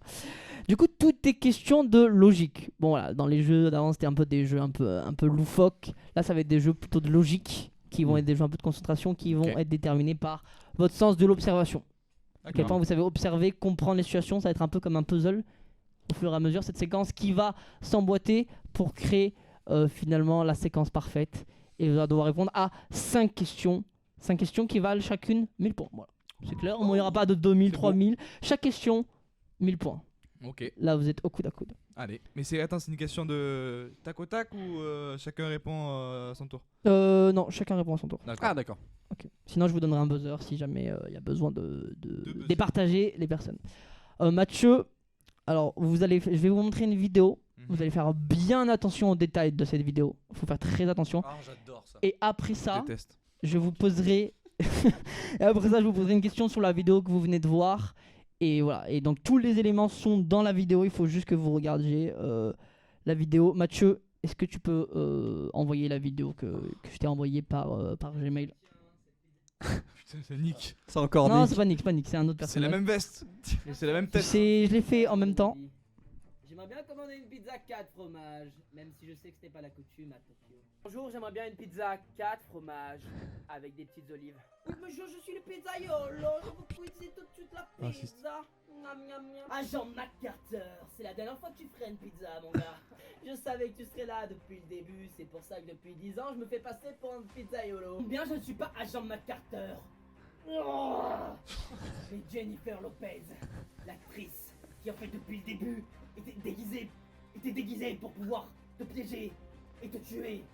Du coup, tout est question de logique. Bon voilà, dans les jeux d'avant c'était un peu des jeux un peu loufoques. Là ça va être des jeux plutôt de logique, qui vont être des jeux un peu de concentration, qui vont être déterminés par votre sens de l'observation. À quel point vous savez observer, comprendre les situations, ça va être un peu comme un puzzle. Au fur et à mesure, cette séquence qui va s'emboîter pour créer finalement la séquence parfaite. Et vous allez devoir répondre à 5 questions. 5 questions qui valent chacune 1000 points. Voilà. C'est clair, il n'y aura pas de 2000, 3000. Chaque question, 1000 points. Ok. Là, vous êtes au coude à coude. Allez. Mais c'est une question de tac au tac ou chacun répond à son tour? Non, chacun répond à son tour. D'accord. Ah, d'accord. Ok. Sinon, je vous donnerai un buzzer si jamais il y a besoin de départager les personnes. Mathieu, alors je vais vous montrer une vidéo. Vous allez faire bien attention aux détails de cette vidéo. Il faut faire très attention. Ah, j'adore ça. Et après ça, Je déteste. je vous poserai une question sur la vidéo que vous venez de voir. Et voilà. Et donc tous les éléments sont dans la vidéo. Il faut juste que vous regardiez la vidéo. Mathieu, est-ce que tu peux envoyer la vidéo que je t'ai envoyée par Gmail? Putain, c'est Nick. C'est encore Non, Nick. c'est pas Nick, c'est un autre C'est la personnage. même veste. Et c'est la même tête. Je l'ai fait en même temps. J'aimerais bien commander une pizza 4 fromages, même si je sais que ce n'est pas la coutume à Tokyo. Bonjour, j'aimerais bien une pizza 4 fromages avec des petites olives. Oui, monsieur, je suis le pizzaiolo, je vous cuisine tout de suite la pizza. Miam, miam, miam. Agent McCarter, c'est la dernière fois que tu ferais une pizza, mon gars. Je savais que tu serais là depuis le début, c'est pour ça que depuis 10 ans, je me fais passer pour un pizzaiolo. Bien, je ne suis pas Agent McCarter. Oh, mais Jennifer Lopez, l'actrice qui en fait depuis le début était déguisée pour pouvoir te piéger et te tuer.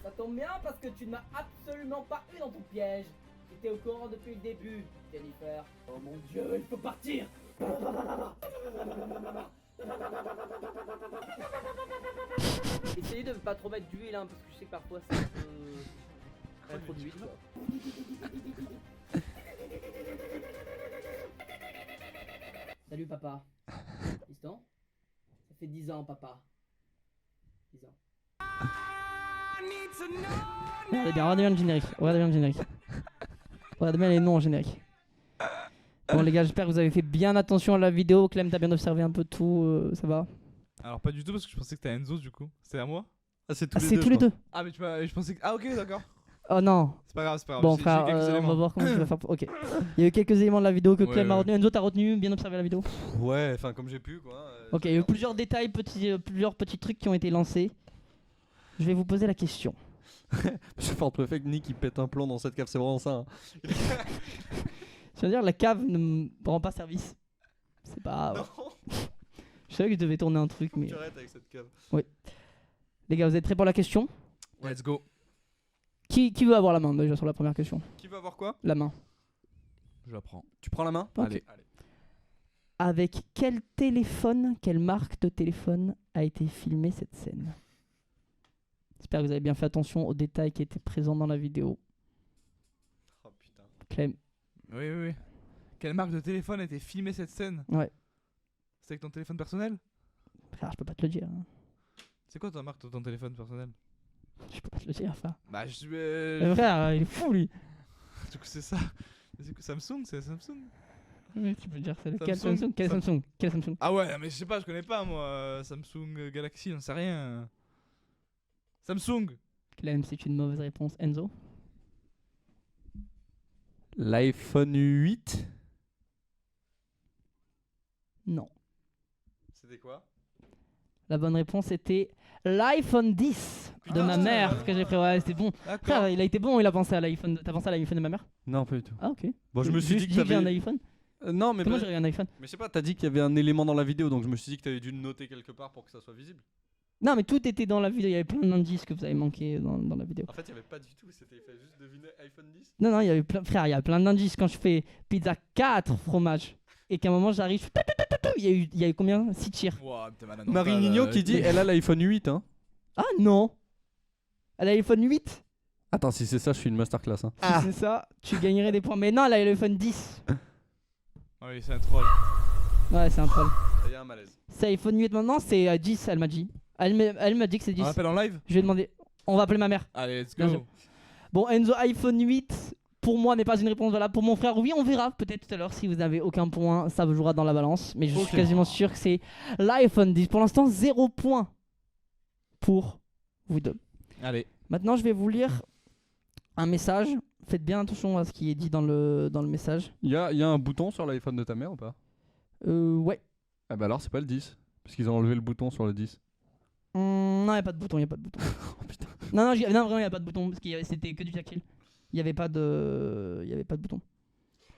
Ça tombe bien parce que tu ne m'as absolument pas eu dans ton piège. J'étais au courant depuis le début, Jennifer. Oh mon Dieu, il faut partir. Essayez de ne pas trop mettre d'huile, hein, parce que je sais que parfois c'est un peu... trop d'huile, quoi. Salut papa. Fiston. Ça fait 10 ans papa. 10 ans. Regardez bien le générique. Regardez bien les noms en générique. Bon les gars, j'espère que vous avez fait bien attention à la vidéo. Clem, t'as bien observé un peu tout, ça va? Alors pas du tout parce que je pensais que c'était Enzo du coup. C'est à moi? Ah, c'est Ah, c'est tous les deux. Ah mais je pensais que... Ah ok d'accord. Oh non. C'est pas grave. Bon J'ai frère, quelques on éléments. va voir comment tu vas faire. Ok. Il y a eu quelques éléments de la vidéo que Ouais, Clem a ouais. retenu. Enzo, t'as retenu, bien observé la vidéo. Ouais, enfin, comme j'ai pu, quoi. Ok, il y a eu plusieurs détails, plusieurs petits trucs qui ont été lancés. Je vais vous poser la question. Je porte le fait que Nick il pète un plomb dans cette cave, c'est vraiment ça. Hein. Je veux dire, la cave ne me rend pas service. C'est pas. Je savais que je devais tourner un truc, mais. Tu arrêtes avec cette cave. Les gars, vous êtes prêts pour la question? Let's go. Qui veut avoir la main déjà sur la première question? Qui veut avoir quoi? La main. Je la prends. Tu prends la main? Ok. Allez. Avec quel téléphone, quelle marque de téléphone a été filmée cette scène? J'espère que vous avez bien fait attention aux détails qui étaient présents dans la vidéo. Oh putain. Clem. Oui. Quelle marque de téléphone a été filmée cette scène? Ouais. C'est avec ton téléphone personnel? Frère, je peux pas te le dire. Hein. C'est quoi ta marque de ton téléphone personnel? Je peux pas te le dire, frère. Bah je suis... Frère, il est fou lui. Du coup c'est ça. C'est que Samsung, c'est Samsung. Oui, tu peux dire c'est lequel Samsung. Samsung? Quel Samsung? Quel Samsung? Ah ouais, mais je sais pas, je connais pas moi. Samsung Galaxy, j'en sais rien. Samsung. Clem, c'est une mauvaise réponse. Enzo? L'iPhone 8? Non. C'était quoi? La bonne réponse était l'iPhone 10 de ma mère que j'ai pris. Ouais, c'était bon. D'accord. Frère, il a été bon, il a pensé à l'iPhone. T'as pensé à l'iPhone de ma mère? Non, pas du tout. Ah, ok. Bon, je me suis dit que j'ai un t'avais. iPhone. Non, mais Comment bah- j'aurais un iPhone? Mais je sais pas, t'as dit qu'il y avait un élément dans la vidéo, donc je me suis dit que t'avais dû le noter quelque part pour que ça soit visible. Non, mais tout était dans la vidéo. Il y avait plein d'indices que vous avez manqué dans la vidéo. En fait, il y avait pas du tout, c'était fait juste deviner iPhone 10. Non, il y avait plein. Frère, il y a plein d'indices quand je fais pizza 4 fromages. Et qu'à un moment j'arrive. Il y a eu combien? 6 tirs. Wow, t'es malade. Marie Nigno qui dit elle a l'iPhone 8, hein. Ah non! Elle a l'iPhone 8? Attends, si c'est ça, je suis une masterclass. Hein. Si c'est ça, tu gagnerais des points. Mais non, elle a l'iPhone 10. Oui, c'est un troll. Ouais, c'est un troll. Il y a un malaise. C'est iPhone 8 maintenant, c'est 10, elle m'a dit. Elle m'a dit que c'est 10. On appelle en live? Je vais demander. On va appeler ma mère. Allez, let's Bien go. sûr. Bon, Enzo, iPhone 8. pour moi n'est pas une réponse valable. Pour mon frère, oui, on verra peut-être tout à l'heure si vous n'avez aucun point, ça vous jouera dans la balance. Mais je suis quasiment sûr que c'est l'iPhone 10. Pour l'instant, 0 point pour vous deux. Allez. Maintenant, je vais vous lire un message. Faites bien attention à ce qui est dit dans le message. Il y a un bouton sur l'iPhone de ta mère ou pas? Ouais. Ah bah alors c'est pas le 10. Parce qu'ils ont enlevé le bouton sur le 10. Non, il n'y a pas de bouton, Oh putain. Non, vraiment, il n'y a pas de bouton, parce que c'était que du tactile. Il n'y avait pas de bouton.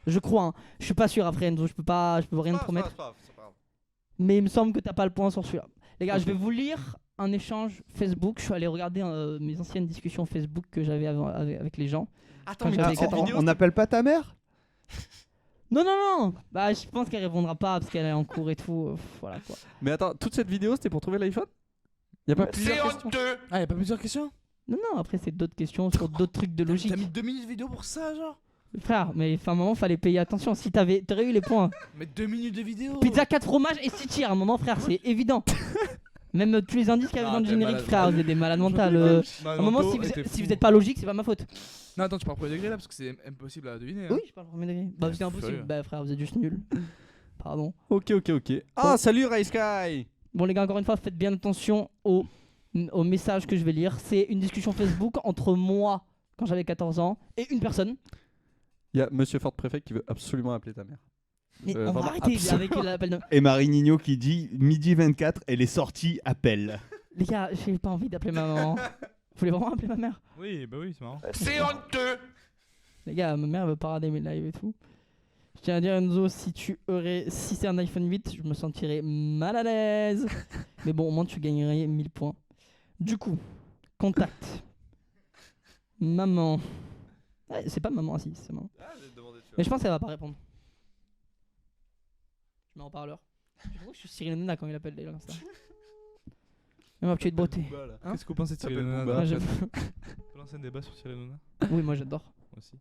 Je crois, hein. Je suis pas sûr après, Enzo, je peux rien te promettre. C'est pas grave. Mais il me semble que t'as pas le point sur celui-là. Les gars, je vais vous lire un échange Facebook. Je suis allé regarder mes anciennes discussions Facebook que j'avais avec les gens. Attends, Quand mais j'avais cette 14 ans. vidéo, On n'appelle pas ta mère? Non. Bah, je pense qu'elle répondra pas parce qu'elle est en cours et tout. Voilà quoi. Mais attends, toute cette vidéo c'était pour trouver l'iPhone? Y a pas plusieurs questions? Ah, y'a pas plusieurs questions? Non, après, c'est d'autres questions sur d'autres trucs de logique. T'as mis 2 minutes de vidéo pour ça, genre? Frère, mais à un moment, fallait payer attention. Si t'aurais eu les points. Mais 2 minutes de vidéo! Pizza 4 fromages et 6 tirs à un moment, frère, c'est évident. Même tous les indices qu'il y avait Non, dans le t'es générique, malade. frère, vous êtes des malades mentales. À un moment, si vous êtes pas logique, c'est pas ma faute. Non, attends, tu parles premier degré là parce que c'est impossible à deviner. Hein. Oui, je parle premier degré. Bah, c'est impossible. Sérieux. Bah, frère, vous êtes juste nuls. Pardon. Ok. Ah, salut Ray Sky. Bon, les gars, encore une fois, faites bien attention au message que je vais lire. C'est une discussion Facebook entre moi, quand j'avais 14 ans, et une personne. Il y a Monsieur Ford Préfet qui veut absolument appeler ta mère. Mais on va vraiment arrêter absolument. avec l'appel de... Et Marie Nino qui dit midi 24, elle est sortie, appel. Les gars, j'ai pas envie d'appeler ma maman. Vous voulez vraiment appeler ma mère? Oui, bah oui, c'est marrant. C'est honteux! Les gars, ma mère veut pas regarder mes lives et tout. Je tiens à dire, Enzo, si c'est un iPhone 8, je me sentirais mal à l'aise. Mais bon, au moins tu gagnerais 1000 points. Du coup, contact. Maman. Ouais, c'est pas maman, si, c'est maman. Mais je pense qu'elle va pas répondre. Je mets en parleur. Je crois que je suis Cyril Hanouna quand il appelle les gens comme ça. Mais ma petite beauté. Hein? Qu'est-ce que vous pensez de Cyril S'appelle Hanouna Booba. Moi, dans j'aime- le chat? On peut lancer un débat sur Cyril Hanouna? Oui, moi j'adore. Moi aussi.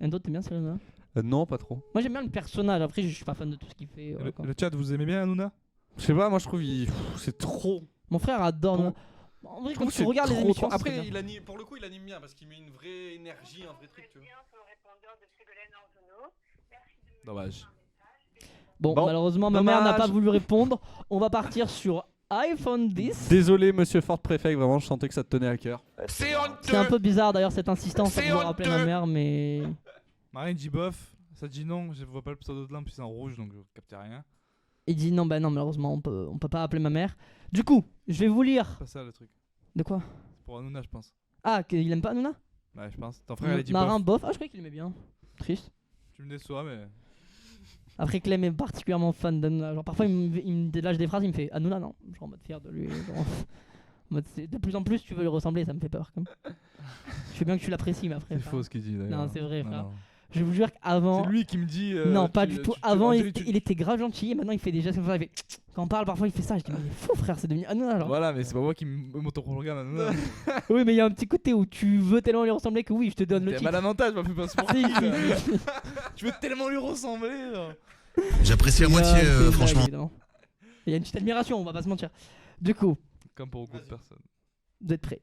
Enzo, t'aimes bien Cyril Hanouna? Non, pas trop. Moi j'aime bien le personnage, après je suis pas fan de tout ce qu'il fait. voilà, quoi. Le chat, vous aimez bien Hanouna? Je sais pas, moi je trouve c'est trop. Mon frère adore. Bon. En vrai, Je quand trouve que tu c'est regardes les trop, émissions, trop. c'est très Après, bien. pour le coup, il anime bien parce qu'il met une vraie énergie, un vrai truc, tu vois. Dommage. Bon, Bon, malheureusement, ma mère n'a dommage. pas voulu répondre. On va partir sur iPhone 10. Désolé, Monsieur Ford Préfet, vraiment, je sentais que ça te tenait à cœur. C'est honteux! C'est un peu bizarre d'ailleurs cette insistance à C'est vouloir appeler ma honteux. mère, mais. Marine dit bof, ça dit non, je vois pas le pseudo de lampe, c'est en rouge donc je captais rien. Il dit non, bah non, malheureusement, on peut pas appeler ma mère. Du coup, je vais vous lire. C'est pas ça le truc. De quoi? C'est pour Hanouna, je pense. Ah, qu'il aime pas Hanouna? Ouais, je pense. Ton frère, il a dit Marin bof. bof. Ah, je croyais qu'il aimait bien. Triste. Tu me déçois, mais. Après, Clem est particulièrement fan d'Hanouna. Genre, parfois, il me lâche des phrases, il me fait Hanouna, non. Genre, en mode fier de lui. Genre, en mode, de plus en plus, tu veux lui ressembler, ça me fait peur. Quand même. Je sais bien que tu l'apprécies, mais après. C'est frère. faux ce qu'il dit d'ailleurs. Non, c'est vrai, Non, frère. non. Je vous jure qu'avant. C'est lui qui me dit. Non, pas du tout. Avant, il tu- était grave gentil. Et maintenant, il fait des gestes comme ça. Quand on parle, parfois, il fait ça. Je dis, mais il est fou, frère, c'est devenu Hanouna. Genre. Voilà, mais c'est pas moi qui m'autoproclame Hanouna. Oui, mais il y a un petit côté où tu veux tellement lui ressembler que oui, je te donne le T'es titre. mal avantage, m'a fait pas Si, sportif. si, si. Tu veux tellement lui ressembler. Genre. J'apprécie à C'est moitié, une blague, franchement. évidemment. Il y a une petite admiration, on va pas se mentir. Du coup, Comme pour beaucoup de personnes. vous êtes prêts?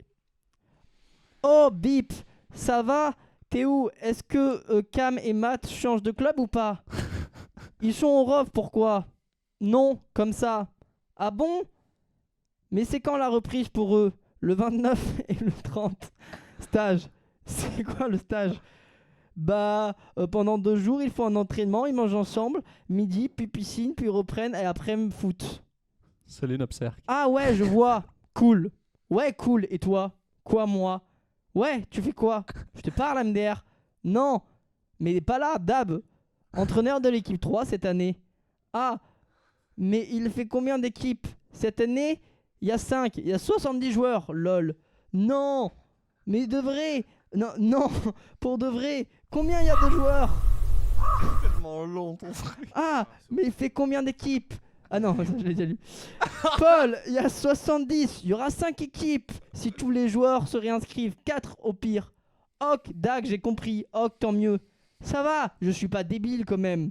Oh, bip, ça va? T'es où? Est-ce que Cam et Matt changent de club ou pas? Ils sont au Rov, pourquoi? Non, comme ça. Ah bon? Mais c'est quand la reprise pour eux? Le 29 et le 30. Stage. C'est quoi le stage? Bah, pendant 2 jours, ils font un entraînement, ils mangent ensemble, midi, puis piscine, puis reprennent et après foot. Salut Nopser. Ah ouais, je vois. Cool. Ouais, cool. Et toi? Quoi, moi? Ouais, tu fais quoi? Je te parle, MDR. Non, mais pas là, Dab. Entraîneur de l'équipe 3 cette année. Ah, mais il fait combien d'équipes? Cette année, il y a 5. Il y a 70 joueurs, lol. Non, mais de vrai. Non, non, pour de vrai. Combien il y a de joueurs? Tellement long ton truc. Ah, mais il fait combien d'équipes? Ah non, ça je l'ai déjà lu. Paul, il y a 70, il y aura 5 équipes si tous les joueurs se réinscrivent, 4 au pire. Ok, Dag, j'ai compris. Ok, tant mieux. Ça va, je suis pas débile quand même.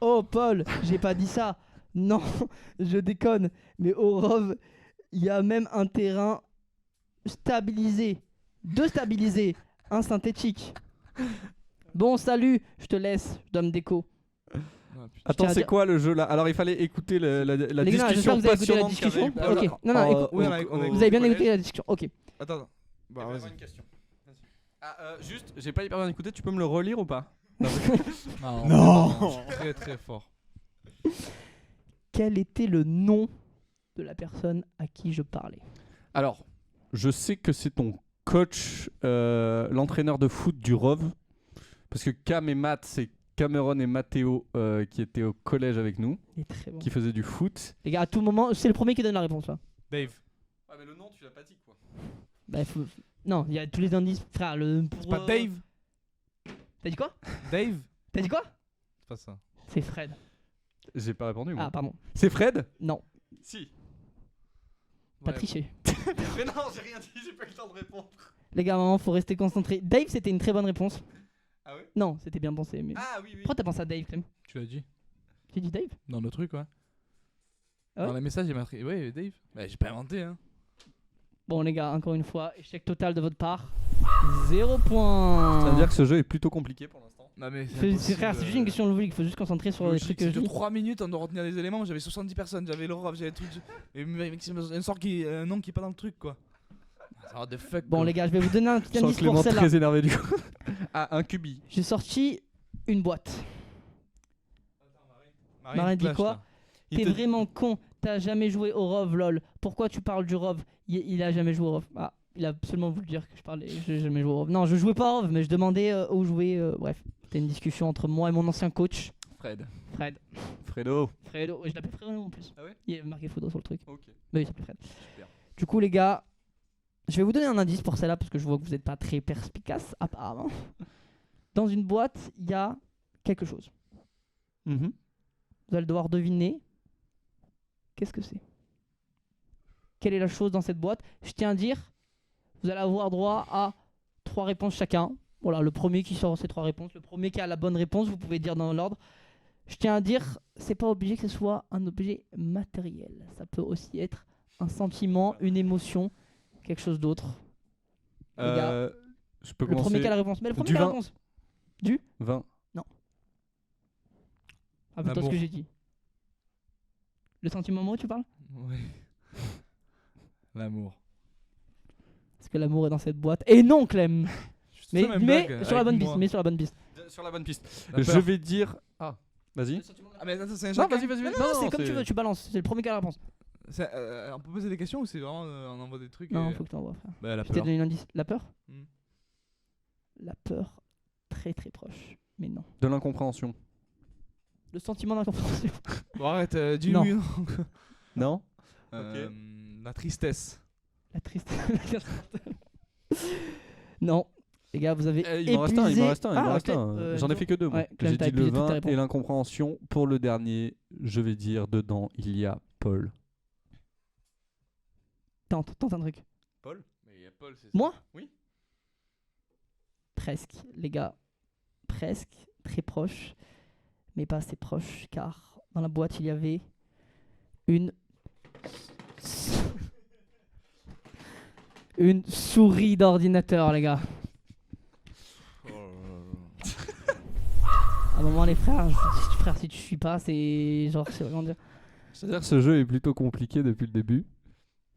Oh Paul, j'ai pas dit ça. Non, je déconne. Mais au Rov, il y a même un terrain stabilisé. 2 stabilisés, un synthétique. Bon, salut, je te laisse, je dois me déco. Attends, tiens à c'est dire- quoi le jeu là? Alors il fallait écouter la Les gars, j'espère discussion que vous avez écouté la passionnante qu'il y avait discussion. eu. Ok, non, non, écoute, oui, on a vous avez bien collège. écouté la discussion. Ok. Attends. Bah, Il y avait vas-y. une question. Juste, j'ai pas hyper bien écouté, tu peux me le relire ou pas? Non. Très très fort. Quel était le nom de la personne à qui je parlais? Alors, je sais que c'est ton coach, l'entraîneur de foot du ROV, parce que Cam et Matt, c'est Cameron et Mathéo qui étaient au collège avec nous, Il est très bon. qui faisaient du foot. Les gars, à tout moment, c'est le premier qui donne la réponse là. Dave. Ah mais le nom tu l'as pas dit quoi. Bah, non, il y a tous les indices, frère. C'est pas Dave. T'as dit quoi? Dave. T'as dit quoi? C'est pas ça. C'est Fred. J'ai pas répondu moi. Ah, pardon. C'est Fred? Non, Si. t'as Ouais. triché. Mais non, j'ai rien dit, j'ai pas eu le temps de répondre. Les gars, maman, faut rester concentré. Dave, c'était une très bonne réponse. Ah ouais? Non, c'était bien pensé. Mais... Ah oui oui. Pourquoi t'as pensé à Dave, Clem? Tu l'as dit. Tu dis Dave? Dans le truc, ouais. Ah ouais Dans les messages, il m'a écrit. Ouais, Dave. Bah, j'ai pas inventé, hein. Bon, les gars, encore une fois, échec total de votre part. 0 point. Ça veut dire que ce jeu est plutôt compliqué pour l'instant. Non, mais C'est frère, c'est juste une question de logique, il faut juste concentrer sur les trucs que C'est je de dis. 3 minutes, on doit retenir les éléments. J'avais 70 personnes, j'avais l'Europe, j'avais tout. Et mec, c'est un nom qui est pas dans le truc, quoi. Ça de fuck. Bon, les gars, je vais vous donner un petit Je sens indice Clément pour celle-là. très énervé du coup. Ah, un cubi. J'ai sorti une boîte. Marin dit quoi? T'es vraiment con, t'as jamais joué au ROV, lol. Pourquoi tu parles du ROV? Il a jamais joué au ROV. Ah, il a seulement voulu dire que je parlais. J'ai jamais joué au ROV. Non, je jouais pas au ROV, mais je demandais où jouer. Bref, c'était une discussion entre moi et mon ancien coach, Fred. Fred. Fredo. Fredo, je l'appelle Fredo en plus. Ah ouais? Il y avait marqué Fredo sur le truc. Ok. Mais il s'appelle Fred. Super. Du coup, les gars, je vais vous donner un indice pour celle-là parce que je vois que vous n'êtes pas très perspicace, apparemment. Dans une boîte, il y a quelque chose. Mhm. Vous allez devoir deviner qu'est-ce que c'est. Quelle est la chose dans cette boîte? Je tiens à dire, vous allez avoir droit à 3 réponses chacun. Voilà, le premier qui sort ces 3 réponses, le premier qui a la bonne réponse, vous pouvez dire dans l'ordre. Je tiens à dire, c'est pas obligé que ce soit un objet matériel. Ça peut aussi être un sentiment, une émotion, quelque chose d'autre. Les gars, Je peux Le premier commencer. qui a la réponse. Mais le premier Du qui a la vin. réponse. 20. Rappelle-toi ce que L'amour. j'ai dit. Le sentiment amoureux, tu parles? Ouais. L'amour. Parce que l'amour est dans cette boîte. Et non, Clem. Je fais la même blague Mais sur la avec bonne moi. piste. Mais sur la bonne piste. Sur la bonne piste. La Je peur. vais dire. Ah, vas-y. Ah, mais attends, c'est un Non, chacun. vas-y, vas-y. Non, non, c'est comme tu veux, tu balances. C'est le premier qui a la réponse. On peut poser des questions ou c'est vraiment on envoie des trucs Non, et... faut que t'envoies, frère. Bah, la Je t'ai peur. donné un indice. La peur? Hmm. La peur, très très proche. Mais non. De l'incompréhension. Le sentiment d'incompréhension. Bon, arrête, dis Non. oui ou non. Non? La tristesse. La tristesse. Non. Les gars, vous avez Il m'en reste un, il m'en reste un, il Ah, m'en reste Clem, un. J'en ai fait que 2. ouais, Clem, J'ai t'as dit le épuisé toutes tes vin réponses. et l'incompréhension. Pour le dernier, je vais dire dedans, il y a Paul. Tente un truc. Paul? Moi? Oui. Presque, les gars. Presque. Très proche. Mais pas assez proche, car dans la boîte, il y avait une... une souris d'ordinateur, les gars. À un moment, les frères, si tu suis pas, c'est genre, c'est vraiment dire. C'est-à-dire que ce jeu est plutôt compliqué depuis le début.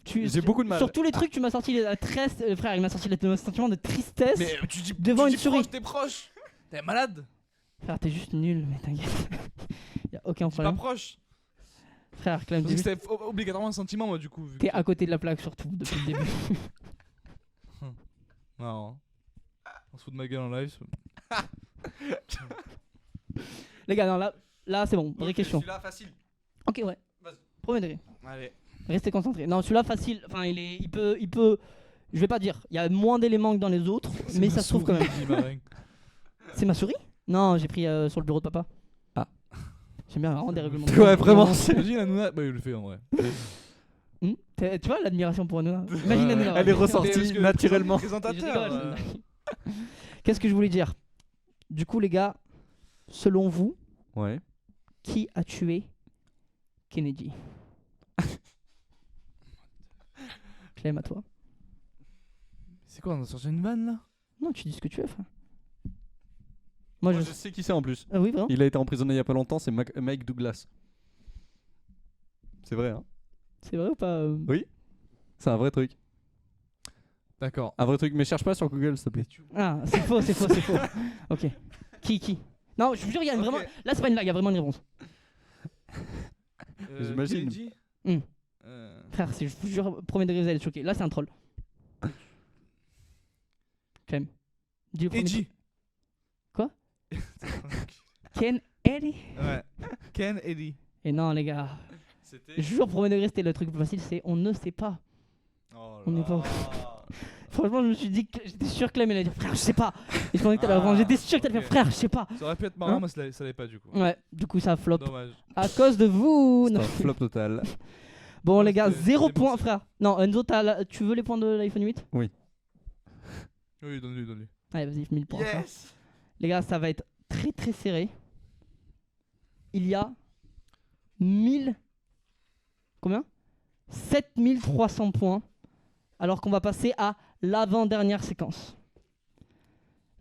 J'ai beaucoup de mal. Sur tous les trucs, tu m'as sorti la tresse, frère, il m'a sorti le sentiment de tristesse. Mais tu dis Devant tu une dis souris. proche, t'es proche. T'es malade. Frère, t'es juste nul, mais t'inquiète. Y a aucun C'est pas problème. proche. Frère, Clem, Parce que t'es c'était obligatoirement un sentiment, moi, du coup. vu que- t'es à côté de la plaque, surtout, depuis le début. Non. On se fout de ma gueule en live. Les gars, non, là c'est bon, vraie question. Celui-là, facile. Ok, ouais. Vas-y. Premier degré. Allez. Restez concentrés. Non, celui-là, facile. Enfin, il peut. Je vais pas dire. Il y a moins d'éléments que dans les autres, mais ça se trouve quand même. C'est ma souris? Non, j'ai pris sur le bureau de papa. Ah. J'aime bien vraiment des règlements. Ouais, vraiment. Imagine Hanouna. Bah, il le fait en vrai. Tu vois l'admiration pour Hanouna? Imagine Ouais. Hanouna. Elle est ouais. ressortie Parce que naturellement. Je Présentateur. rigole. Qu'est-ce que je voulais dire? Du coup, les gars, selon vous, Ouais. qui a tué Kennedy? Clem, à toi. C'est quoi, on a sorti une vanne là? Non, tu dis ce que tu veux, frère. Moi, Moi, je. je sais qui c'est en plus. Ah oui, vraiment. Il a été emprisonné il y a pas longtemps, c'est Mike Douglas. C'est vrai, hein. C'est vrai ou pas Oui. C'est un vrai truc. D'accord. Un vrai truc, mais cherche pas sur Google, s'il te plaît. Ah, c'est faux, c'est faux, c'est faux. Ok. Qui Non, je vous jure, il y a Ok. vraiment. Là, c'est pas une blague, il y a vraiment une réponse. J'imagine. Kenji Hmm. Frère, je vous jure, premier degré, vous allez être choqués. Là, c'est un troll. Quand même. Dis le premier. Edgy. Quoi Ken Eddie. Ouais. Ken Eddie. Et non, les gars. C'était. Je jure, premier degré, c'était le truc le plus facile, c'est on ne sait pas. On n'est pas. Franchement, je me suis dit que j'étais sûr que Clem allait dire frère, je sais pas. Et je pensais que t'allais répondre, j'étais sûr que t'allais faire ok. frère, je sais pas. Ça aurait pu être marrant, Hein mais ça l'est pas du coup. Ouais, du coup, ça flop. Dommage. À cause de vous. C'est Non. un flop total. Bon, Ouais, les gars, c'était 0 bon, points, ça. frère. Non, Enzo, tu veux les points de l'iPhone 8? Oui, donne-lui, donne-lui. Allez, vas-y, 1000 points. frère. Les gars, ça va être très très serré. Il y a 1000. Combien 7300 points. Alors qu'on va passer à l'avant-dernière séquence.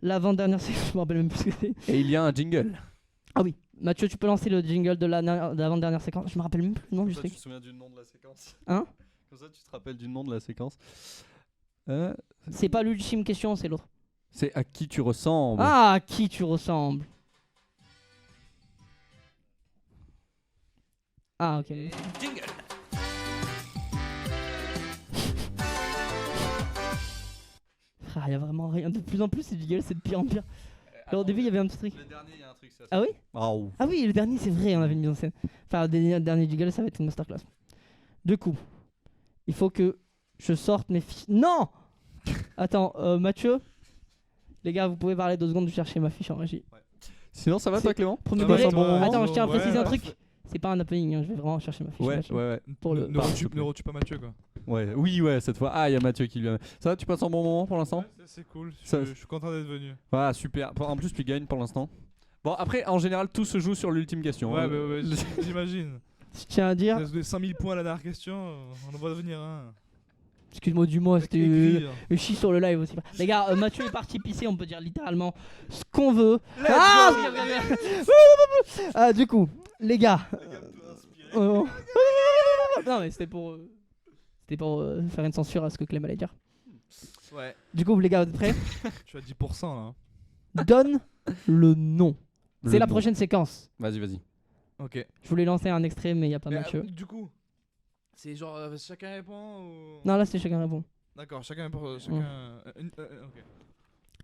L'avant-dernière séquence, je me rappelle même plus ce que c'est. Et il y a un jingle. Ah oui, Mathieu, tu peux lancer le jingle de l'avant-dernière séquence. Je me rappelle même plus le nom du Comme ça, truc. tu te souviens du nom de la séquence. Hein? Comme ça, tu te rappelles du nom de la séquence. C'est pas l'ultime question, c'est l'autre. C'est à qui tu ressembles. Ah, à qui tu ressembles? Ah, ok. Jingle. Frère, y a vraiment rien. De plus en plus, ces jingles, c'est de pire en pire. Alors, au début, il y avait un petit truc. Le dernier, il y a un truc. Ça, Ah oui? Oh. Ah oui, le dernier, c'est vrai, on avait une mise en scène. Enfin, le dernier jingle, ça va être une masterclass. Du coup, il faut que je sorte mes fiches. Non! Attends, Mathieu? Les gars, vous pouvez parler 2 secondes de chercher ma fiche en régie. Sinon, ça va C'est- toi, Clément? Premier Ça va, degré. ça va, Attends, ouais, je tiens à ouais, préciser un ouais. truc. C'est pas un happening, hein, je vais vraiment chercher ma fiche. Ouais, Mathieu. ouais, ouais. Pour le. Ne retue pas Mathieu quoi. Ouais, oui, ouais, cette fois. Ah, il y a Mathieu qui lui a. Ça va, tu passes un bon moment pour l'instant? Ouais, c'est cool, Ça- je suis content d'être venu. Ah, super. En plus, tu gagnes pour l'instant. Bon, après, en général, tout se joue sur l'ultime question. Ouais, hein. ouais, j'imagine. Je tiens à dire. Ça se donne 100 000 points à la dernière question, on en va devenir un. Excuse-moi du mot, c'était. Aigri, hein. Je chie sur le live aussi. Les gars, Mathieu est parti pisser, on peut dire littéralement ce qu'on veut. Ah, du coup, les gars. Non, mais c'était pour faire une censure à ce que Clem allait dire. Ouais. Du coup, les gars, vous êtes prêts? Tu as 10% là. Hein. Donne le nom. Le C'est la nom. prochaine séquence. Vas-y, vas-y. Ok. Je voulais lancer un extrait, mais il n'y a pas Mais, Mathieu. du coup, c'est genre chacun répond ou. Non, là, c'est chacun répond. D'accord, chacun répond. Chacun. Ok.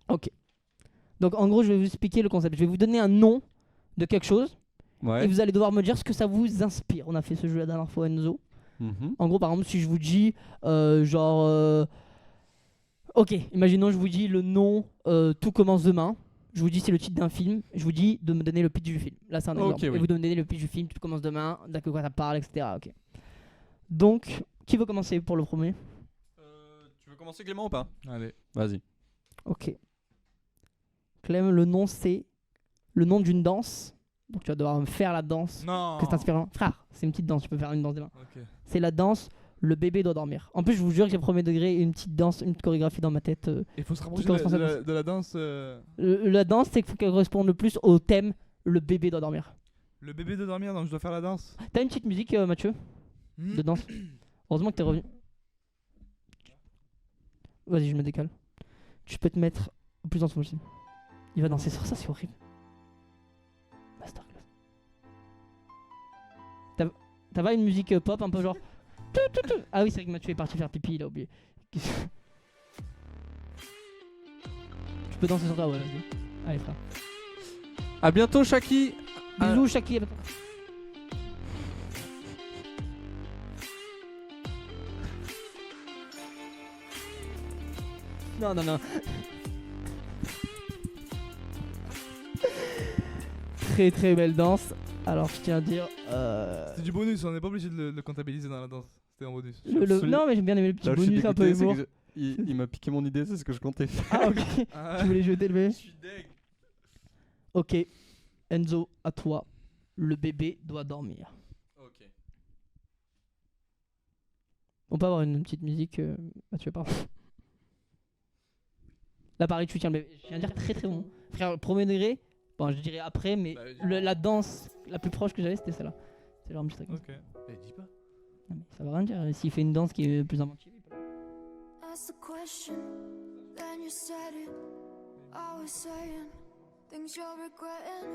Ok. Donc, en gros, je vais vous expliquer le concept. Je vais vous donner un nom de quelque chose. Ouais. Et vous allez devoir me dire ce que ça vous inspire. On a fait ce jeu la dernière fois, Enzo. Mhm. En gros, par exemple, si je vous dis ok, imaginons je vous dis le nom Tout commence demain. Je vous dis c'est le titre d'un film. Je vous dis de me donner le pitch du film. Là, c'est un exemple. Ok, Et oui. vous donnez le pitch du film, Tout commence demain, de quoi ça parle, etc. Ok. Donc, qui veut commencer pour le premier? Tu veux commencer, Clément, ou pas? Allez. Vas-y. Ok. Clem, le nom c'est le nom d'une danse. Donc tu vas devoir me faire la danse. Non. Que c'est inspirant. Frère, c'est une petite danse, tu peux faire une danse des mains. Ok. C'est la danse Le bébé doit dormir. En plus, je vous jure que j'ai premier degré une petite danse, une chorégraphie dans ma tête. Il faut se rapprocher Qui correspond à de la danse. La danse, c'est qu'il faut qu'elle corresponde le plus au thème Le bébé doit dormir. Le bébé de dormir, donc je dois faire la danse. T'as une petite musique, Mathieu, de danse? Heureusement que t'es revenu. Vas-y, je me décale. Tu peux te mettre au plus ensemble possible. Il va danser sur ça, c'est horrible. Masterclass. T'as pas une musique pop un peu genre. Ah oui, c'est vrai que Mathieu est parti faire pipi, il a oublié. Tu peux danser sur ça, ouais, vas-y. Allez, frère. À bientôt, Shaki. Bisous, Shaki. Non, non, non. Très très belle danse. Alors je tiens à dire. C'est du bonus, on n'est pas obligé de le comptabiliser dans la danse. C'était en bonus. Non, mais j'aime bien aimer le petit Là, je suis bonus un peu dégoûté, c'est humour. que il m'a piqué mon idée, c'est ce que je comptais faire. Ah, ok. Ah, Tu voulais jeter le bébé? suis deg. Ok. Enzo, à toi. Le bébé doit dormir. Ok. On peut avoir une petite musique, Mathieu, pardon. Là, pareil, tu tiens le bébé. Je viens de dire très très bon. Frère, premier degré, Bon, je dirais après, mais Bah, la danse la plus proche que j'avais, c'était celle-là. C'est genre Mr. Ok. Dis pas. Non, mais ça veut rien dire. S'il fait une danse qui est plus inventive. Ask the question, then you said it. Always saying things you're regretting.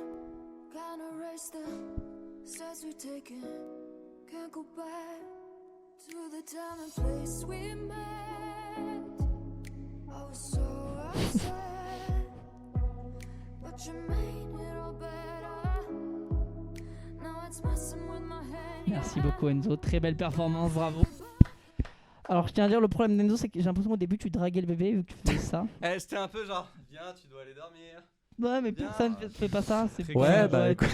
Can't erase the steps we've taken. Can't go back to the time and place we met. I was so upset, but you made it all better. Now it's messing with my head. Merci beaucoup Enzo, très belle performance, bravo. Alors je tiens à dire, le problème d'Enzo, c'est que j'ai l'impression qu'au début tu draguais le bébé vu que tu faisais ça. C'était un peu genre, viens, tu dois aller dormir. Ouais, mais Bien. personne ne fait pas ça. C'est Très pour Ouais, ça, bah écoute.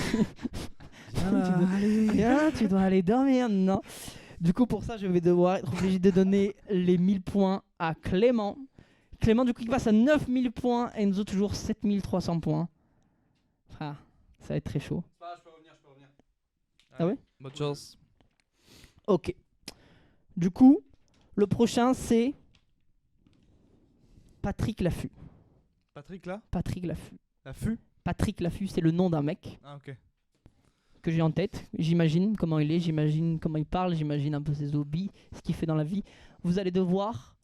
Viens, tu dois aller dormir, non. Du coup, pour ça, je vais devoir être obligé de donner les 1000 points à Clément. Clément, du coup, il passe à 9000 points. Enzo, toujours 7300 points. Frère, ça va être très chaud. Je peux revenir. Ah ouais? Bonne chance. Ok. Du coup, le prochain, c'est Patrick Laffut. Patrick là Patrick Laffut. L'affût. Patrick Laffut, c'est le nom d'un mec Ah ok. que j'ai en tête. J'imagine comment il est, j'imagine comment il parle, j'imagine un peu ses hobbies, ce qu'il fait dans la vie. Vous allez devoir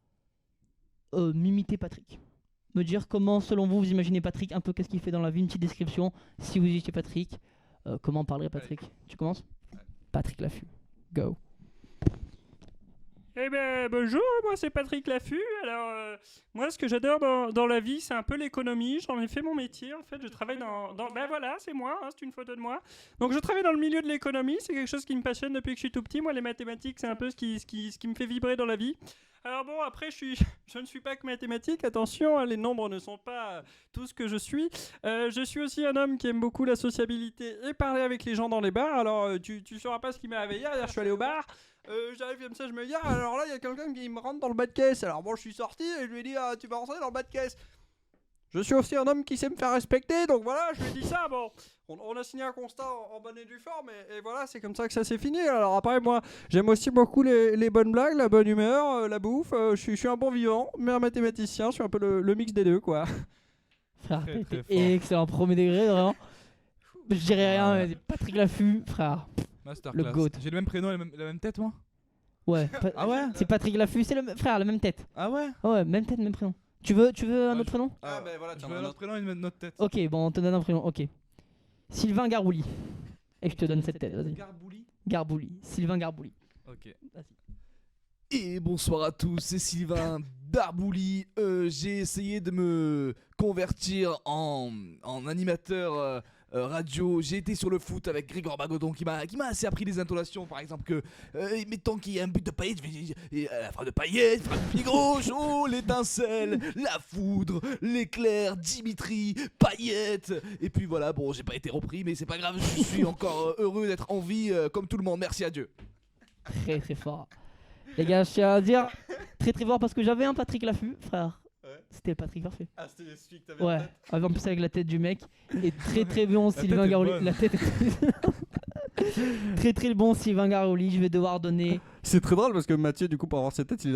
m'imiter Patrick. Me dire comment, selon vous, vous imaginez Patrick, un peu qu'est-ce qu'il fait dans la vie, une petite description. Si vous étiez Patrick, comment parlerait Patrick? Tu commences? Patrick Laffut. Go. Eh ben bonjour, moi c'est Patrick Laffut. Alors moi ce que j'adore dans la vie c'est un peu l'économie, j'en ai fait mon métier en fait, je travaille ben voilà c'est moi, hein, c'est une photo de moi. Donc je travaille dans le milieu de l'économie, c'est quelque chose qui me passionne depuis que je suis tout petit, moi les mathématiques c'est un peu ce qui me fait vibrer dans la vie. Alors bon après je ne suis pas que mathématique, attention hein, les nombres ne sont pas tout ce que je suis. Je suis aussi un homme qui aime beaucoup la sociabilité et parler avec les gens dans les bars. Alors tu sauras pas ce qui m'est arrivé hier, je suis allé au bar. J'arrive comme ça, je me dis, ah, alors là, il y a quelqu'un qui me rentre dans le bas de caisse. Alors bon, je suis sorti et je lui ai dit, ah, tu vas rentrer dans le bas de caisse. Je suis aussi un homme qui sait me faire respecter, donc voilà, je lui ai dit ça. Bon, on a signé un constat en bonne et due forme, et voilà, c'est comme ça que ça s'est fini. Alors après, moi, j'aime aussi beaucoup les bonnes blagues, la bonne humeur, la bouffe. Je suis un bon vivant, mais un mathématicien, je suis un peu le mix des deux, quoi. Frère, Très, t'es très fort. excellent, premier degré, vraiment. Je dirais rien, mais Patrick Laffut, frère. Masterclass. Le GOAT. J'ai le même prénom et la même tête moi. Ouais. Ah ouais. C'est Patrick Laffut, c'est frère, la même tête. Ah ouais. Ouais, même tête, même prénom. Tu veux un Ouais, autre prénom? Ah, ben voilà, Je tiens, veux un un autre prénom et une autre tête. Ok, bon, on te donne un prénom, ok. Sylvain Garbouli. Et je te donne cette tête, vas-y. Garbouli. Garbouli, Sylvain Garbouli. Ok. Et bonsoir à tous, c'est Sylvain Darbouli. J'ai essayé de me convertir en animateur radio. J'ai été sur le foot avec Grégoire Bagodon qui m'a assez appris les intonations. Par exemple que, mettons qu'il y a un but de paillettes, je vais dire la frappe de paillettes, frappe de pied gauche, oh l'étincelle, la foudre, l'éclair, Dimitri, paillettes. Et puis voilà, bon j'ai pas été repris mais c'est pas grave, je suis encore heureux d'être en vie comme tout le monde, merci à Dieu. Très très fort. Les gars, je tiens à dire très très fort parce que j'avais un Patrick Laffut, frère. Ouais. C'était le Patrick parfait. Ah, c'était celui que t'avais Ouais, en plus avec la tête du mec. Et très très bon Sylvain tête est Garoli. bonne. La tête est très très bon Sylvain Garoli. Je vais devoir donner. C'est très drôle parce que Mathieu, du coup, pour avoir cette tête, il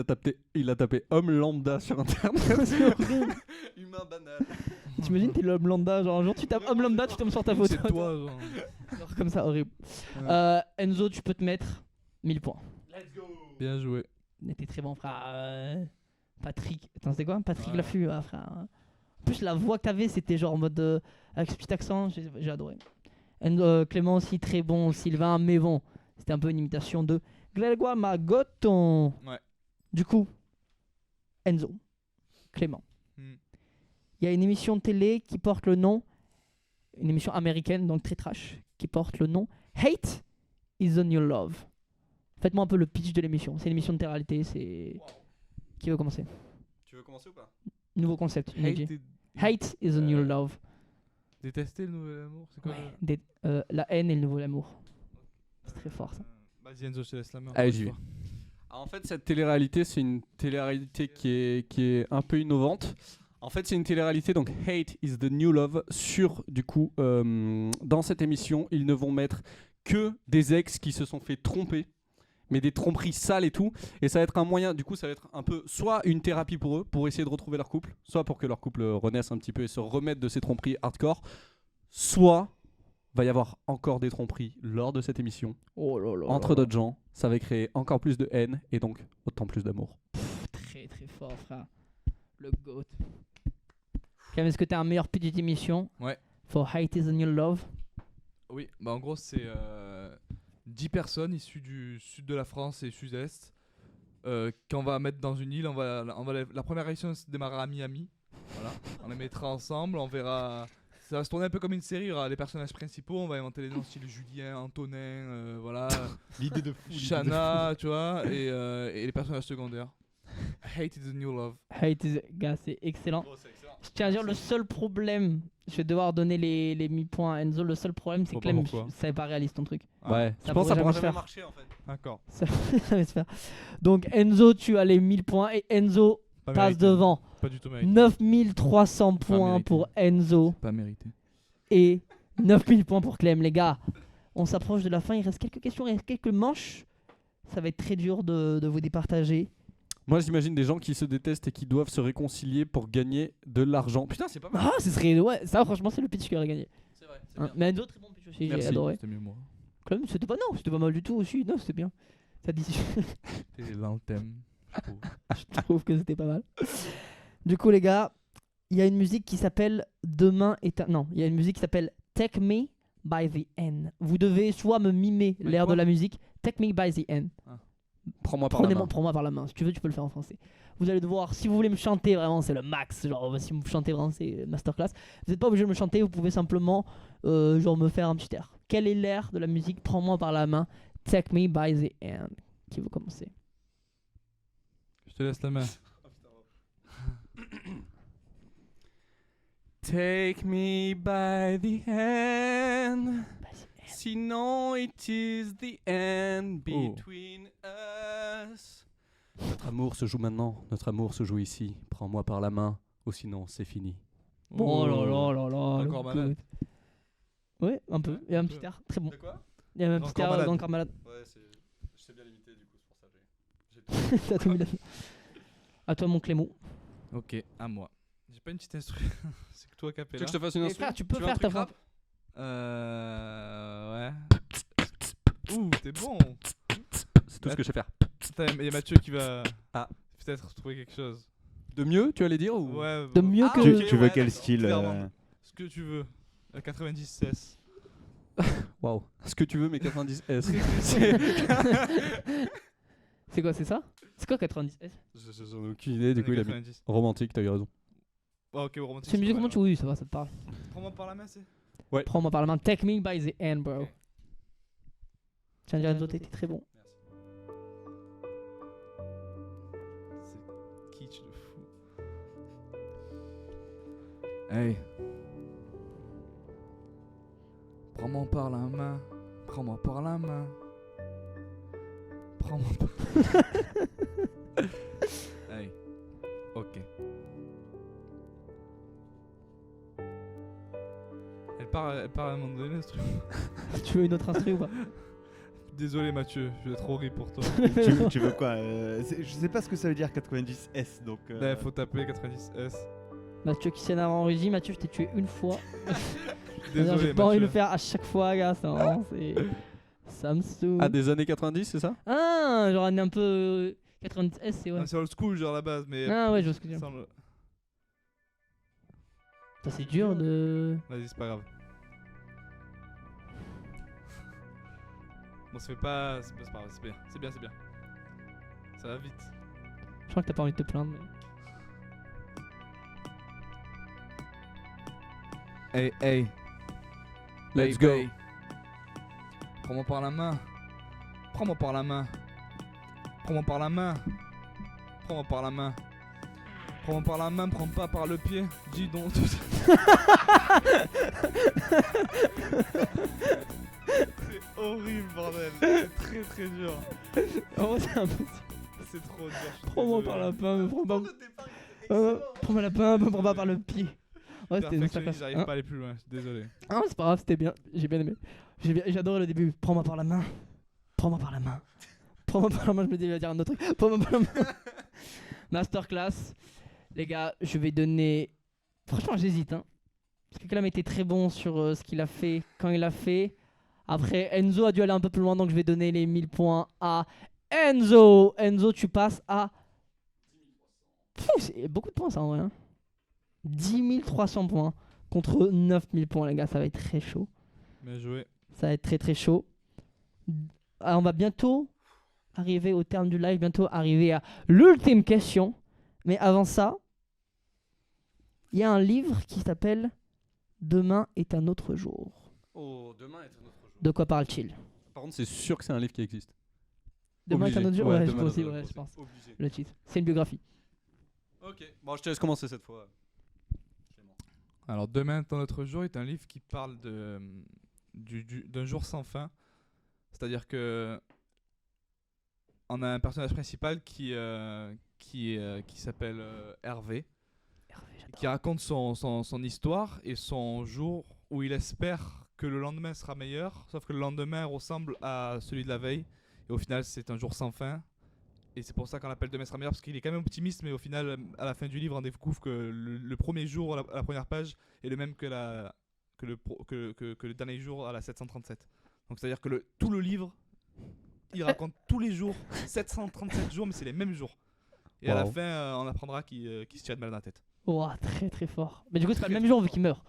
a tapé homme lambda sur internet. C'est horrible. Humain banal. T'imagines, t'es l'homme lambda. Genre un jour tu tapes homme lambda, tu tombes sur ta photo. C'est toi genre. Genre comme ça, horrible. Enzo, tu peux te mettre 1000 points. Let's go. Bien joué. T'es très bon, frère. Patrick. Attends, c'était quoi? Patrick Ouais. Laffut, ah, frère. En plus, la voix que t'avais, c'était genre en mode. Avec ce petit accent, j'ai adoré. Clément aussi, très bon. Sylvain, mais bon. C'était un peu une imitation de Grégoire Magoton. Ouais. Du coup, Enzo, Clément. Hmm. Il y a une émission de télé qui porte le nom. Une émission américaine, donc très trash, qui porte le nom Hate is the New Love. Faites-moi un peu le pitch de l'émission. C'est une émission de télé-réalité, c'est. Qui veut commencer? Tu veux commencer ou pas? Nouveau concept. inédit. Hate, Hate is the new love. Détester le nouvel amour, c'est quoi Ouais, la haine et le nouvel amour. C'est très fort ça. Vas-y Enzo, je te laisse la main. Allez, j'y vais. En fait, cette télé-réalité, c'est une télé-réalité qui est un peu innovante. En fait, c'est une télé-réalité, donc Hate is the New Love. Du coup, dans cette émission, ils ne vont mettre que des ex qui se sont fait tromper, mais des tromperies sales et tout. Et ça va être un moyen, du coup, ça va être un peu soit une thérapie pour eux, pour essayer de retrouver leur couple, soit pour que leur couple renaisse un petit peu et se remette de ces tromperies hardcore. soit va y avoir encore des tromperies lors de cette émission Oh là là. entre d'autres gens. Ça va créer encore plus de haine et donc autant plus d'amour. Très très fort, frère. Le GOAT. Clem, est-ce que t'as un meilleur pitch d'émission? Ouais. For Hate is a New Love. Oui, bah en gros, c'est 10 personnes issues du sud de la France et sud-est qu'on va mettre dans une île. La première émission se démarrera à Miami. Voilà. On les mettra ensemble, on verra. Ça va se tourner un peu comme une série. Il y aura les personnages principaux. On va inventer les noms style Julien, Antonin, voilà. L'idée de fou. Chana, tu vois, et les personnages secondaires. Hate is the new love. Hate is... Gars, c'est excellent. Je tiens à dire, le seul problème, je vais devoir donner les mi-points à Enzo. Le seul problème, c'est Faut que pas Clem, pourquoi. ça n'est pas réaliste ton truc. Ouais, Ça je pense que ça pourrait pourra jamais jamais se marcher en fait. D'accord. Ça va se faire. Donc Enzo, tu as les 1000 points et Enzo Pas passe mérité. devant. Pas du tout mérité. 9300 points mérité. pour Enzo Pas mérité. et 9000 points pour Clem, les gars. On s'approche de la fin, il reste quelques questions, il reste quelques manches. Ça va être très dur de vous départager. Moi j'imagine des gens qui se détestent et qui doivent se réconcilier pour gagner de l'argent. Putain, c'est pas mal. Ah, ce serait... Ouais, ça franchement, c'est le pitch qui aurait gagné. C'est vrai. Hein, mais Enzo, très bon pitch aussi, j'ai Merci. adoré. C'était mieux moi. Clem, c'était pas... Non, c'était pas mal du tout aussi. Non, c'était bien. Ça dit... C'était dans le thème. je trouve. Je trouve que c'était pas mal. Du coup, les gars, il y a une musique qui s'appelle Demain est un... Non, il y a une musique qui s'appelle Take Me by the End. Vous devez soit me mimer Mais l'air quoi de la musique, Take Me by the End. Prends-moi par la main. Prends-moi par la main. Si tu veux, tu peux le faire en français. Vous allez devoir, si vous voulez me chanter, vraiment, c'est le max. Genre, si vous me chantez vraiment, c'est masterclass. Vous n'êtes pas obligé de me chanter, vous pouvez simplement, genre, me faire un petit air. Quel est l'air de la musique? Prends-moi par la main, Take Me by the End. Qui veut commencer? Je te laisse la main. Take me by the hand. Sinon, it is the end between us. Notre amour se joue maintenant, notre amour se joue ici. Prends-moi par la main, ou sinon c'est fini. Oh là là là là. Encore le malade. goût. Ouais, un peu. Il y a un un petit peu. air. Très bon. quoi? Il y a un Encore petit air malade. d'encore malade. Ouais, je sais bien limiter du coup, c'est pour ça. T'as tout mis là. À toi, mon Clément. Ok, à moi. J'ai pas une petite instru. C'est que toi qui as Tu veux que je te fasse une Et instru? frère, tu peux veux un faire ta truc frappe. Ouais. Ouh, t'es bon. C'est tout ce que je sais faire. Il y a Mathieu qui va peut-être trouver quelque chose. De mieux, tu allais dire ou... Ouais. De mieux que. Tu veux ouais, quel d'accord. style Clairement. Ce que tu veux. 90-16. Waouh. Ce que tu veux, mais 90 S. C'est quoi, c'est ça? C'est quoi 90S? J'en ai aucune idée, du coup il a mis 90. romantique, t'as eu raison. Oh, ok, romantique. C'est une musique pas comment mal. tu... Oui, ça va, ça te parle. Prends-moi par la main, c'est. Prends-moi par la main. Take me by the hand, bro. Ok. Tiens, Enzo, t'étais très bon. C'est kitsch de fou. Hey. Prends-moi par la main. Prends-moi par la main. Prends-moi par. Hey. Ok. Elle part à un moment donné, l'instru. Tu veux une autre instru ou pas? Désolé Mathieu, je vais être horrible pour toi. tu veux quoi Je sais pas ce que ça veut dire 90S donc. Là, faut taper 90S. Mathieu qui s'énerve en régie. Mathieu, je t'ai tué une fois. Désolé J'ai pas envie de le Mathieu. faire à chaque fois, gars. Ça, vraiment, c'est... Ça me saoule. Ah, des années 90, c'est ça? Ah, genre on est un peu 90S, c'est ouais. Ah, c'est old school genre à la base, mais. Ah ouais, je vois ce que tu veux dire. sans le- Ça c'est dur de... Vas-y, c'est pas grave. Bon, ça fait pas. C'est pas grave, c'est bien. C'est bien, c'est bien. Ça va vite. Je crois que t'as pas envie de te plaindre. Mais... Hey, hey. Let's go. Prends-moi par la main. Prends-moi par la main. Prends-moi par la main. Prends-moi par la main. Prends-moi par la main, prends pas par le pied. Dis donc. C'est horrible, bordel. C'est très très dur. Oh, c'est impossible. C'est trop dur. je suis Prends-moi désolé. par la main, mais prends pas... prends-moi la main, me prends pas par le pied. Ouais, c'était une Perfectionniste, masterclass. j'arrive pas à aller plus loin, désolé. Ah, c'est pas grave, c'était bien. J'ai bien aimé. J'ai adoré le début. Prends-moi par la main. Prends-moi par la main. Prends-moi par la main, je me dis, il va dire un autre truc. Prends-moi par la main. Masterclass. Les gars, je vais donner... Franchement, j'hésite. Hein. Parce que Clem était très bon sur ce qu'il a fait quand il l'a fait. Après, Enzo a dû aller un peu plus loin, donc je vais donner les 1000 points à Enzo. Enzo, tu passes à... C'est beaucoup de points ça en vrai. Hein. 10 300 points contre 9000 points les gars, ça va être très chaud. Bien joué. Ça va être très très chaud. On va bientôt arriver au terme du live, bientôt arriver à l'ultime question. Mais avant ça, il y a un livre qui s'appelle Demain est un autre jour. Oh, demain est un autre jour. De quoi parle-t-il? Par contre, c'est sûr que c'est un livre qui existe. Demain est un autre jour. Ouais, Ouais, je Demain pense est un aussi, autre ouais, jour, je pense. c'est obligé. Le titre. C'est une biographie. Ok, bon, je te laisse commencer cette fois. Alors, Demain est un autre jour est un livre qui parle d'un jour sans fin. C'est-à-dire que on a un personnage principal qui s'appelle Hervé, qui raconte son histoire et son jour où il espère que le lendemain sera meilleur, sauf que le lendemain ressemble à celui de la veille. Et au final, c'est un jour sans fin. Et c'est pour ça qu'on l'appelle Demain sera meilleur, parce qu'il est quand même optimiste, mais au final, à la fin du livre, on découvre que le premier jour, à la première page, est le même que le dernier jour à la 737. Donc c'est-à-dire que tout le livre, il raconte tous les jours, 737 jours, mais c'est les mêmes jours. Et à la fin, on apprendra qu'il se tire de mal dans la tête. Ouah, très très fort. Mais du coup, c'est pas le même jour vu qu'il meurt.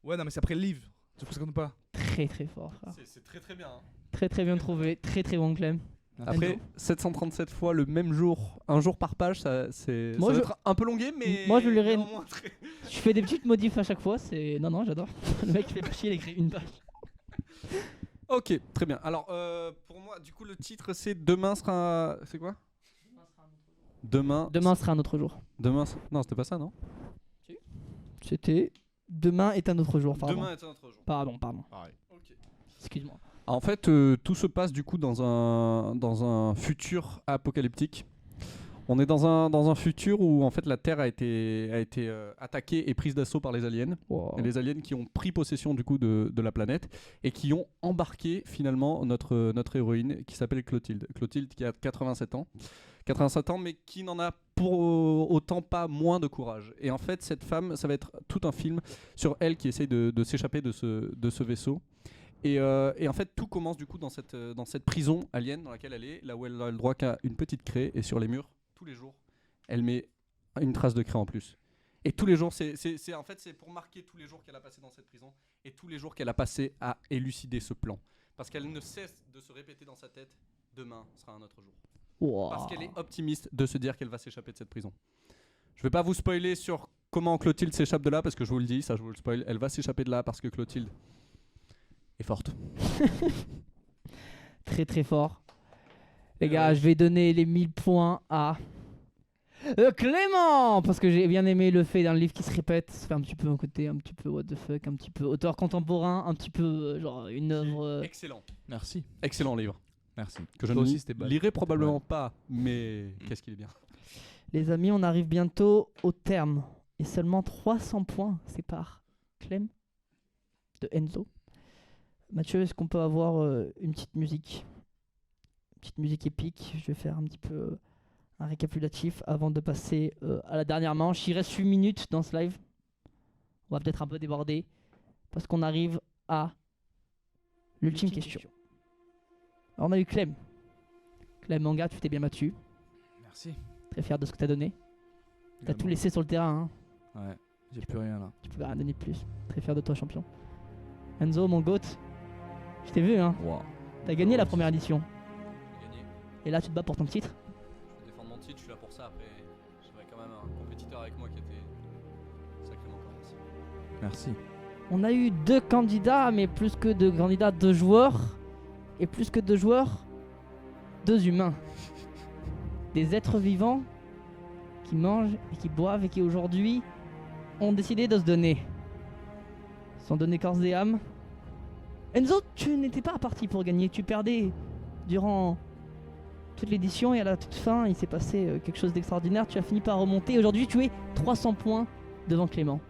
Ouais, non, mais c'est après le livre. Du coup, ça compte pas. Très très fort. Frère. C'est très très bien. Hein. Très très bien trouvé. Très très bon Clem. Après, 737 fois le même jour, un jour par page, ça va être un peu longué, mais. Moi, je lui très... Je fais des petites modifs à chaque fois. C'est non, j'adore. Le mec il fait pas chier, il écrit une page. Ok, très bien. Alors, pour moi, du coup, le titre c'est Demain sera. C'est quoi? Demain sera un autre jour. Non, c'était pas ça, non? C'était Demain est un autre jour. Pardon. Demain est un autre jour. Pardon. Pareil. Ok. Excuse-moi. En fait, tout se passe du coup dans un futur apocalyptique. On est dans un futur où en fait la Terre a été attaquée et prise d'assaut par les aliens. Wow. Et les aliens qui ont pris possession du coup de la planète et qui ont embarqué finalement notre héroïne qui s'appelle Clotilde. Clotilde qui a 87 ans. 87 ans, mais qui n'en a pour autant pas moins de courage. Et en fait, cette femme, ça va être tout un film sur elle qui essaye de s'échapper de ce vaisseau. Et en fait, tout commence du coup dans cette prison alien dans laquelle elle est, là où elle a le droit qu'à une petite craie, et sur les murs, tous les jours, elle met une trace de craie en plus. Et tous les jours, c'est pour marquer tous les jours qu'elle a passé dans cette prison, et tous les jours qu'elle a passé à élucider ce plan. Parce qu'elle ne cesse de se répéter dans sa tête, demain sera un autre jour. Wow. Parce qu'elle est optimiste de se dire qu'elle va s'échapper de cette prison. Je vais pas vous spoiler sur comment Clotilde s'échappe de là, parce que je vous le dis, ça je vous le spoil, elle va s'échapper de là parce que Clotilde est forte. Très très fort. Les gars, je vais donner les 1000 points à Clément, parce que j'ai bien aimé le fait d'un livre qui se répète. Ça fait un petit peu un côté un petit peu what the fuck, un petit peu auteur contemporain, un petit peu genre une œuvre. Excellent. Merci. Excellent livre. Merci. Que je Toi aussi, ne c'était bon. lirai probablement pas, mais qu'est-ce qu'il est bien. Les amis, on arrive bientôt au terme. Et seulement 300 points séparent Clem de Enzo. Mathieu, est-ce qu'on peut avoir une petite musique? Une petite musique épique. Je vais faire un petit peu un récapitulatif avant de passer à la dernière manche. Il reste 8 minutes dans ce live. On va peut-être un peu déborder parce qu'on arrive à l'ultime question. Alors on a eu Clem. Clem, mon gars, tu t'es bien battu. Merci. Très fier de ce que t'as donné. T'as tout laissé sur le terrain. Hein. Ouais, j'ai plus rien là. Tu pouvais rien donner de plus. Très fier de toi, champion. Enzo, mon goat. Je t'ai vu, hein. Wow. T'as gagné la première édition. J'ai gagné. Et là, tu te bats pour ton titre. Je vais défendre mon titre, je suis là pour ça. Après, j'avais quand même un compétiteur avec moi qui était sacrément correct. Merci. On a eu 2 candidats, mais plus que 2 candidats, 2 joueurs. Et plus que 2 joueurs, 2 humains. Des êtres vivants qui mangent et qui boivent et qui aujourd'hui ont décidé de se donner. Ils se sont donnés corps et âme. Enzo, tu n'étais pas parti pour gagner, tu perdais durant toute l'édition et à la toute fin, il s'est passé quelque chose d'extraordinaire. Tu as fini par remonter. Aujourd'hui, tu es 300 points devant Clément.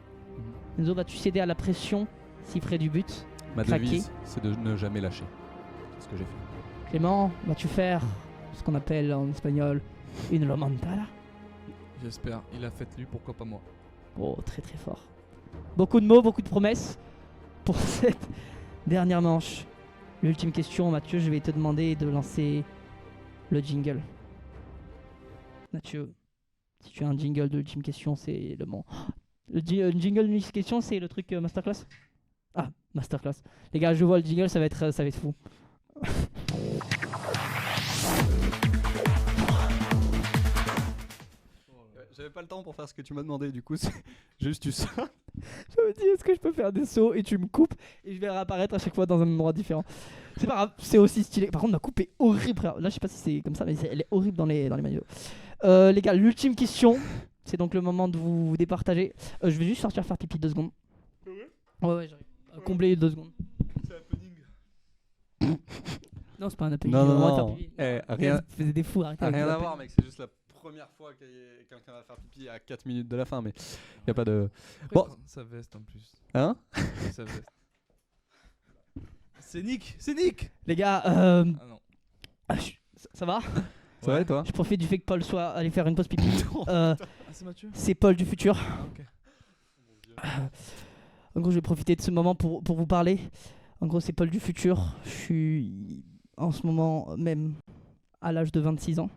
Enzo, vas-tu céder à la pression si près du but? Ma Craquer. devise, c'est de ne jamais lâcher. C'est ce que j'ai fait. Clément, vas-tu faire ce qu'on appelle en espagnol une remontada? J'espère. Il a fait lui, pourquoi pas moi? Oh, très très fort. Beaucoup de mots, beaucoup de promesses pour cette dernière manche. L'ultime question, Mathieu, je vais te demander de lancer le jingle. Mathieu, si tu as un jingle de l'ultime question, c'est le moment. Le jingle de l'ultime question, c'est le truc masterclass. Ah, masterclass. Les gars, je vois le jingle, ça va être fou. J'avais pas le temps pour faire ce que tu m'as demandé, du coup, c'est juste tu ça. Je me dis, est-ce que je peux faire des sauts et tu me coupes et je vais réapparaître à chaque fois dans un endroit différent. C'est pas grave, c'est aussi stylé. Par contre, ma coupe est horrible, frère. Là, je sais pas si c'est comme ça, mais elle est horrible dans les manuels. Les gars, l'ultime question, c'est donc le moment de vous départager. Je vais juste sortir faire pipi 2 secondes. Ouais, j'arrive. Combler 2 secondes. C'est happening. Non, c'est pas un appel. Non. Rien Faisait des fous, arrêtez. avec à les voir, mec, c'est juste la première fois que quelqu'un va faire pipi à 4 minutes de la fin, mais y a pas de. Bon. Sa veste en plus. Hein? Sa veste. C'est Nick. Les gars, Ah non. ça va? Ça va et toi? Je profite du fait que Paul soit allé faire une pause pipi. Ah, c'est Mathieu. C'est Paul du futur. Ah, ok. En gros, je vais profiter de ce moment pour vous parler. En gros, c'est Paul du futur. Je suis en ce moment même à l'âge de 26 ans.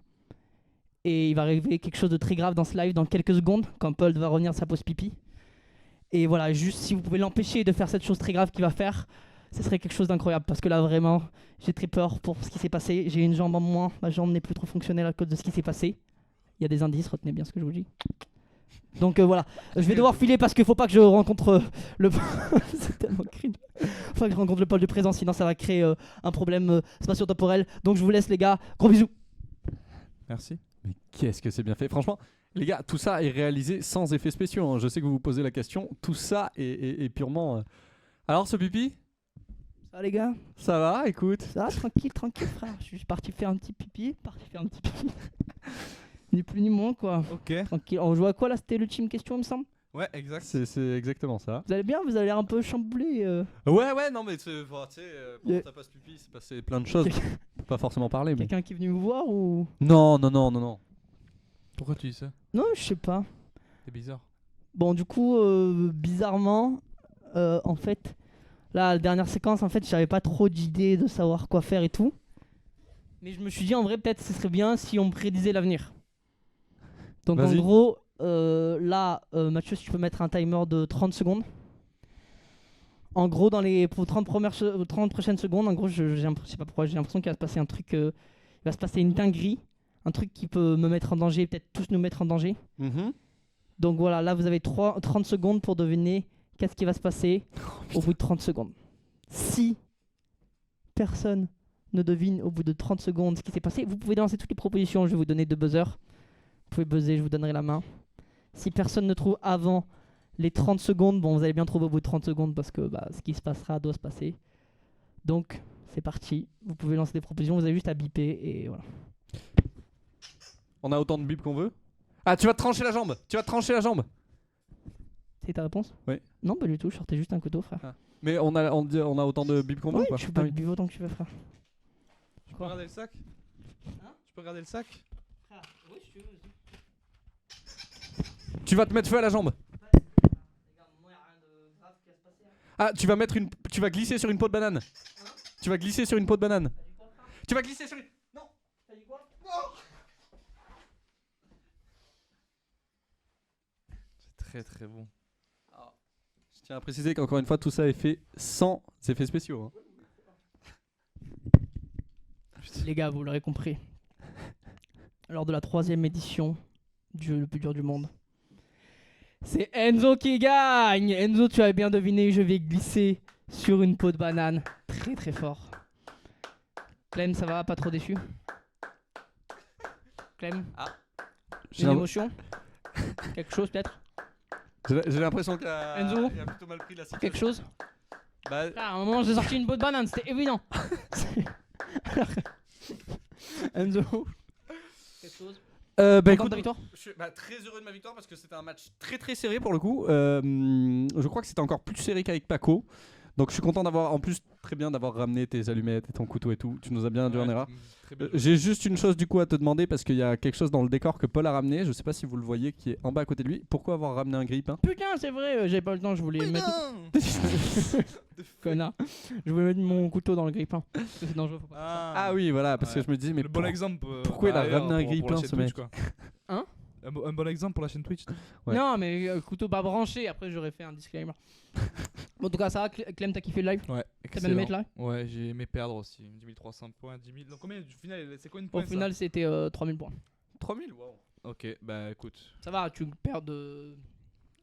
Et il va arriver quelque chose de très grave dans ce live dans quelques secondes, quand Paul va revenir de sa pause pipi. Et voilà, juste si vous pouvez l'empêcher de faire cette chose très grave qu'il va faire, ce serait quelque chose d'incroyable. Parce que là, vraiment, j'ai très peur pour ce qui s'est passé. J'ai une jambe en moins, ma jambe n'est plus trop fonctionnelle à cause de ce qui s'est passé. Il y a des indices, retenez bien ce que je vous dis. Donc voilà, je vais devoir filer parce qu'il faut pas que je rencontre le... C'est tellement cringe. Faut pas que je rencontre le Paul du présent, sinon ça va créer un problème spatio-temporel. Donc je vous laisse les gars, gros bisous. Merci. Mais qu'est-ce que c'est bien fait. Franchement, les gars, tout ça est réalisé sans effets spéciaux, hein. Je sais que vous vous posez la question. Tout ça est purement... Alors, ce pipi? Ça va les gars? Ça va, écoute. Ça va, tranquille frère. Je suis parti faire un petit pipi, Ni plus ni moins quoi. Ok. Tranquille. On joue à quoi là? C'était l'ultime question il me semble. Ouais, exact. C'est exactement ça. Vous allez bien? Vous avez l'air un peu chamboulé. Ouais, non, mais tu sais, pendant ta passe pipi, c'est passé plein de choses. On peut pas forcément parler, mais... Quelqu'un qui est venu me voir ou... Non. Pourquoi tu dis ça? Non, je sais pas. C'est bizarre. Bon, du coup, bizarrement, en fait, là, la dernière séquence, en fait, j'avais pas trop d'idées de savoir quoi faire et tout. Mais je me suis dit, en vrai, peut-être ce serait bien si on prédisait l'avenir. Donc, en Vas-y. gros, là, Mathieu, si tu peux mettre un timer de 30 secondes. En gros, dans les 30 prochaines secondes, en gros, je sais pas pourquoi, j'ai l'impression qu'il va se passer un truc, il va se passer une dinguerie. Un truc qui peut me mettre en danger, peut-être tous nous mettre en danger. Donc voilà, là vous avez 30 secondes pour deviner qu'est-ce qui va se passer au bout de 30 secondes. Si personne ne devine au bout de 30 secondes ce qui s'est passé, vous pouvez lancer toutes les propositions, je vais vous donner 2 buzzers. Vous pouvez buzzer, je vous donnerai la main. Si personne ne trouve avant les 30 secondes, bon vous allez bien trouver au bout de 30 secondes parce que ce qui se passera doit se passer. Donc c'est parti, vous pouvez lancer des propositions, vous avez juste à biper et voilà. On a autant de bips qu'on veut. Ah, tu vas te trancher la jambe. C'est ta réponse? Oui. Non, pas du tout, je sortais juste un couteau, frère. Ah. Mais on a autant de bips qu'on veut Oui, ou pas? tu peux buvre autant que tu veux, frère. Tu peux regarder le sac? Tu peux regarder le sac? Oui, si tu veux, vas-y. Tu vas te mettre feu à la jambe. Ah, tu vas glisser sur une peau de banane. Tu vas glisser sur une peau de banane. Tu vas glisser sur une... Non. T'as dit quoi? C'est très très bon. Je tiens à préciser qu'encore une fois, tout ça est fait sans effets spéciaux, hein. Les gars, vous l'aurez compris. Lors de la 3e édition du jeu le plus dur du monde, c'est Enzo qui gagne. Enzo, tu avais bien deviné, je vais glisser sur une peau de banane. Très très fort. Clem, ça va? Pas trop déçu? Clem? Une émotion? Quelque chose peut-être? J'ai l'impression qu'il a Enzo? il a plutôt mal pris la situation. Quelque chose? Bah, Ah, à un moment, j'ai sorti une peau de banane, c'était évident. Enzo? Quelque chose? Écoute, ta victoire? je suis très heureux de ma victoire parce que c'était un match très très serré pour le coup. Je crois que c'était encore plus serré qu'avec Paco. Donc je suis content d'avoir, en plus très bien d'avoir ramené tes allumettes et ton couteau et tout. Tu nous as bien induit en erreur. Très bien. J'ai juste une chose du coup à te demander parce qu'il y a quelque chose dans le décor que Paul a ramené. Je sais pas si vous le voyez qui est en bas à côté de lui. Pourquoi avoir ramené un grille-pain? Putain, c'est vrai, j'avais pas le temps, je voulais mettre. Connard. Je voulais mettre mon couteau dans le grille-pain. Parce que c'est dangereux, faut pas. Ah oui, voilà, parce que je me disais, mais le bon exemple. pourquoi il a ailleurs, ramené un pour la grille-pain chaîne ce Twitch, mec? quoi. Hein? Un bon exemple pour la chaîne Twitch. Ouais. Non, mais couteau pas branché, après j'aurais fait un disclaimer. Bon, en tout cas, ça va, Clem, t'as kiffé le live? Ouais, T'as bien aimé être là? Ouais, j'ai aimé perdre aussi. 10 300 points, 10 000. Donc combien au final? C'est quoi une Au pointe final, c'était 3000 points. 3000, wow. Ok, bah écoute. Ça va, tu perds de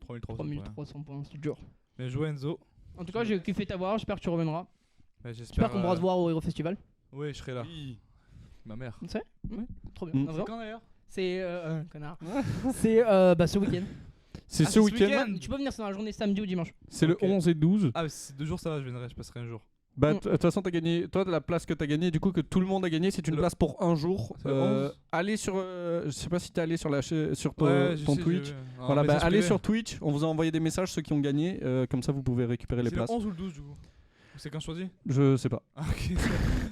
3300 points. 3300 points, c'est dur. Bien joué Enzo. En tout cas, j'ai kiffé t'avoir, j'espère que tu reviendras. Bah, J'espère qu'on pourra se voir au Hero Festival. Ouais, je serai là. Ma mère. Tu sais? Oui. Trop bien. Mm. Ah, C'est vraiment quand d'ailleurs? C'est connard. C'est ce week-end. C'est Ah, ce c'est ce week-end. week-end. Tu peux venir, c'est dans la journée samedi ou dimanche. C'est Ok. le 11 et 12. Ah, c'est 2 jours, ça va, je viendrai, je passerai un jour. Bah, Mm. de toute façon, t'as gagné. Toi, la place que t'as gagnée, du coup, que tout le monde a gagné, c'est une Le- place pour un jour. C'est le 11. Allez sur. Je sais pas si t'es allé sur, sur ton, Ouais, je ton sais, j'ai Twitch. vu. Un Voilà, bah, message allez privé. sur Twitch. On vous a envoyé des messages, ceux qui ont gagné. Comme ça, vous pouvez récupérer les C'est places. le 11 ou le 12 du coup? C'est quand choisi? Je sais pas. Ah, ok.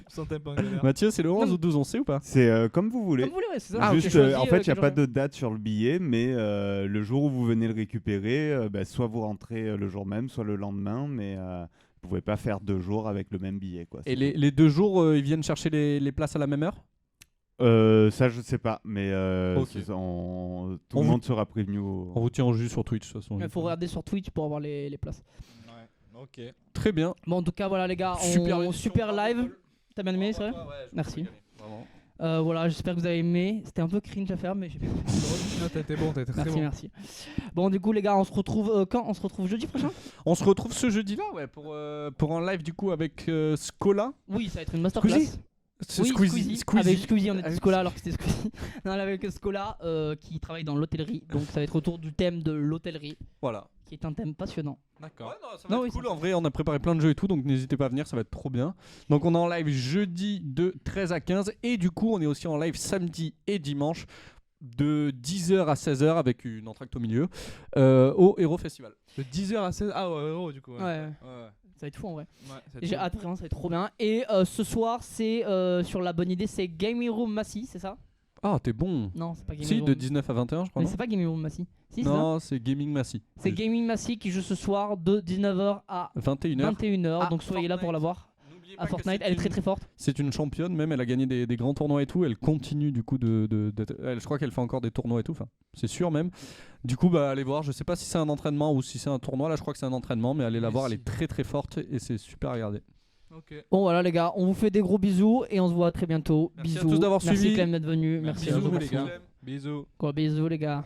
Je sentais un peu en galère. Mathieu, c'est le 11 Non. ou 12, on sait ou pas? C'est comme vous voulez. Comme vous voulez, ouais, c'est ça. Ah, J'ai Juste, choisi, en fait, il n'y a quel pas jour. de date sur le billet, mais le jour où vous venez le récupérer, soit vous rentrez le jour même, soit le lendemain, mais vous pouvez pas faire 2 jours avec le même billet. Quoi. Et les 2 jours, ils viennent chercher les places à la même heure? Ça, je sais pas, mais Ok. tout On le vous- monde sera prévenu. On vous tient au jus sur Twitch, de toute façon. Il faut regarder sur Twitch pour avoir les places. Ouais, ok. Très bien. Bon, en tout cas, voilà les gars, super live. T'as bien aimé, c'est vrai? Merci. Voilà, j'espère que vous avez aimé. C'était un peu cringe à faire, mais j'ai bien aimé. Non, t'as été bon, t'as été très Merci, bon. merci. Bon, du coup, les gars, on se retrouve quand? On se retrouve jeudi prochain? On se retrouve ce jeudi-là, ouais, pour un live du coup avec Scola. Oui, ça va être une masterclass. C'est Oui, Squeezie. Avec Squeezie, on était Avec- Scola alors que c'était Squeezie. Non, là, avec Scola qui travaille dans l'hôtellerie. Donc ça va être autour du thème de l'hôtellerie, Voilà. qui est un thème passionnant. D'accord. Ça va Non, être oui, cool. En vrai, on a préparé plein de jeux et tout, donc n'hésitez pas à venir, ça va être trop bien. Donc on est en live jeudi de 13 à 15 et du coup on est aussi en live samedi et dimanche de 10h à 16h avec une entracte au milieu au Hero Festival. De 10h à 16h. Ah ouais, ouais, du coup. Ouais, Ouais. ça va être fou en vrai. Ouais, ça va être J'ai cool. hâte, vraiment, ça va être trop bien. Et ce soir, c'est sur la bonne idée, c'est Gaming Room Massy, c'est ça? Ah, t'es bon. Non, c'est pas Gaming Si, Room. de 19 à 21, je crois. Mais non c'est pas Gaming Room Massy. Si, c'est ça. Non, c'est Gaming Massy. C'est Gaming Massy qui joue ce soir de 19h à 21h. 21h. Ah, donc soyez là pour la voir. À Fortnite, elle est très très forte. C'est une championne, même elle a gagné des grands tournois et tout. Elle continue du coup je crois qu'elle fait encore des tournois et tout. Enfin, c'est sûr même. Du coup, bah allez voir. Je sais pas si c'est un entraînement ou si c'est un tournoi. Là, je crois que c'est un entraînement, mais allez la Mais voir. si. Elle est très très forte et c'est super à regarder. Ok. Bon voilà les gars, on vous fait des gros bisous et on se voit très bientôt. Merci à bisous. tous d'avoir suivi. Merci Clem d'être venu. Merci à Bisous vous les pour gars. tout. Bisous. Gros bisous les gars.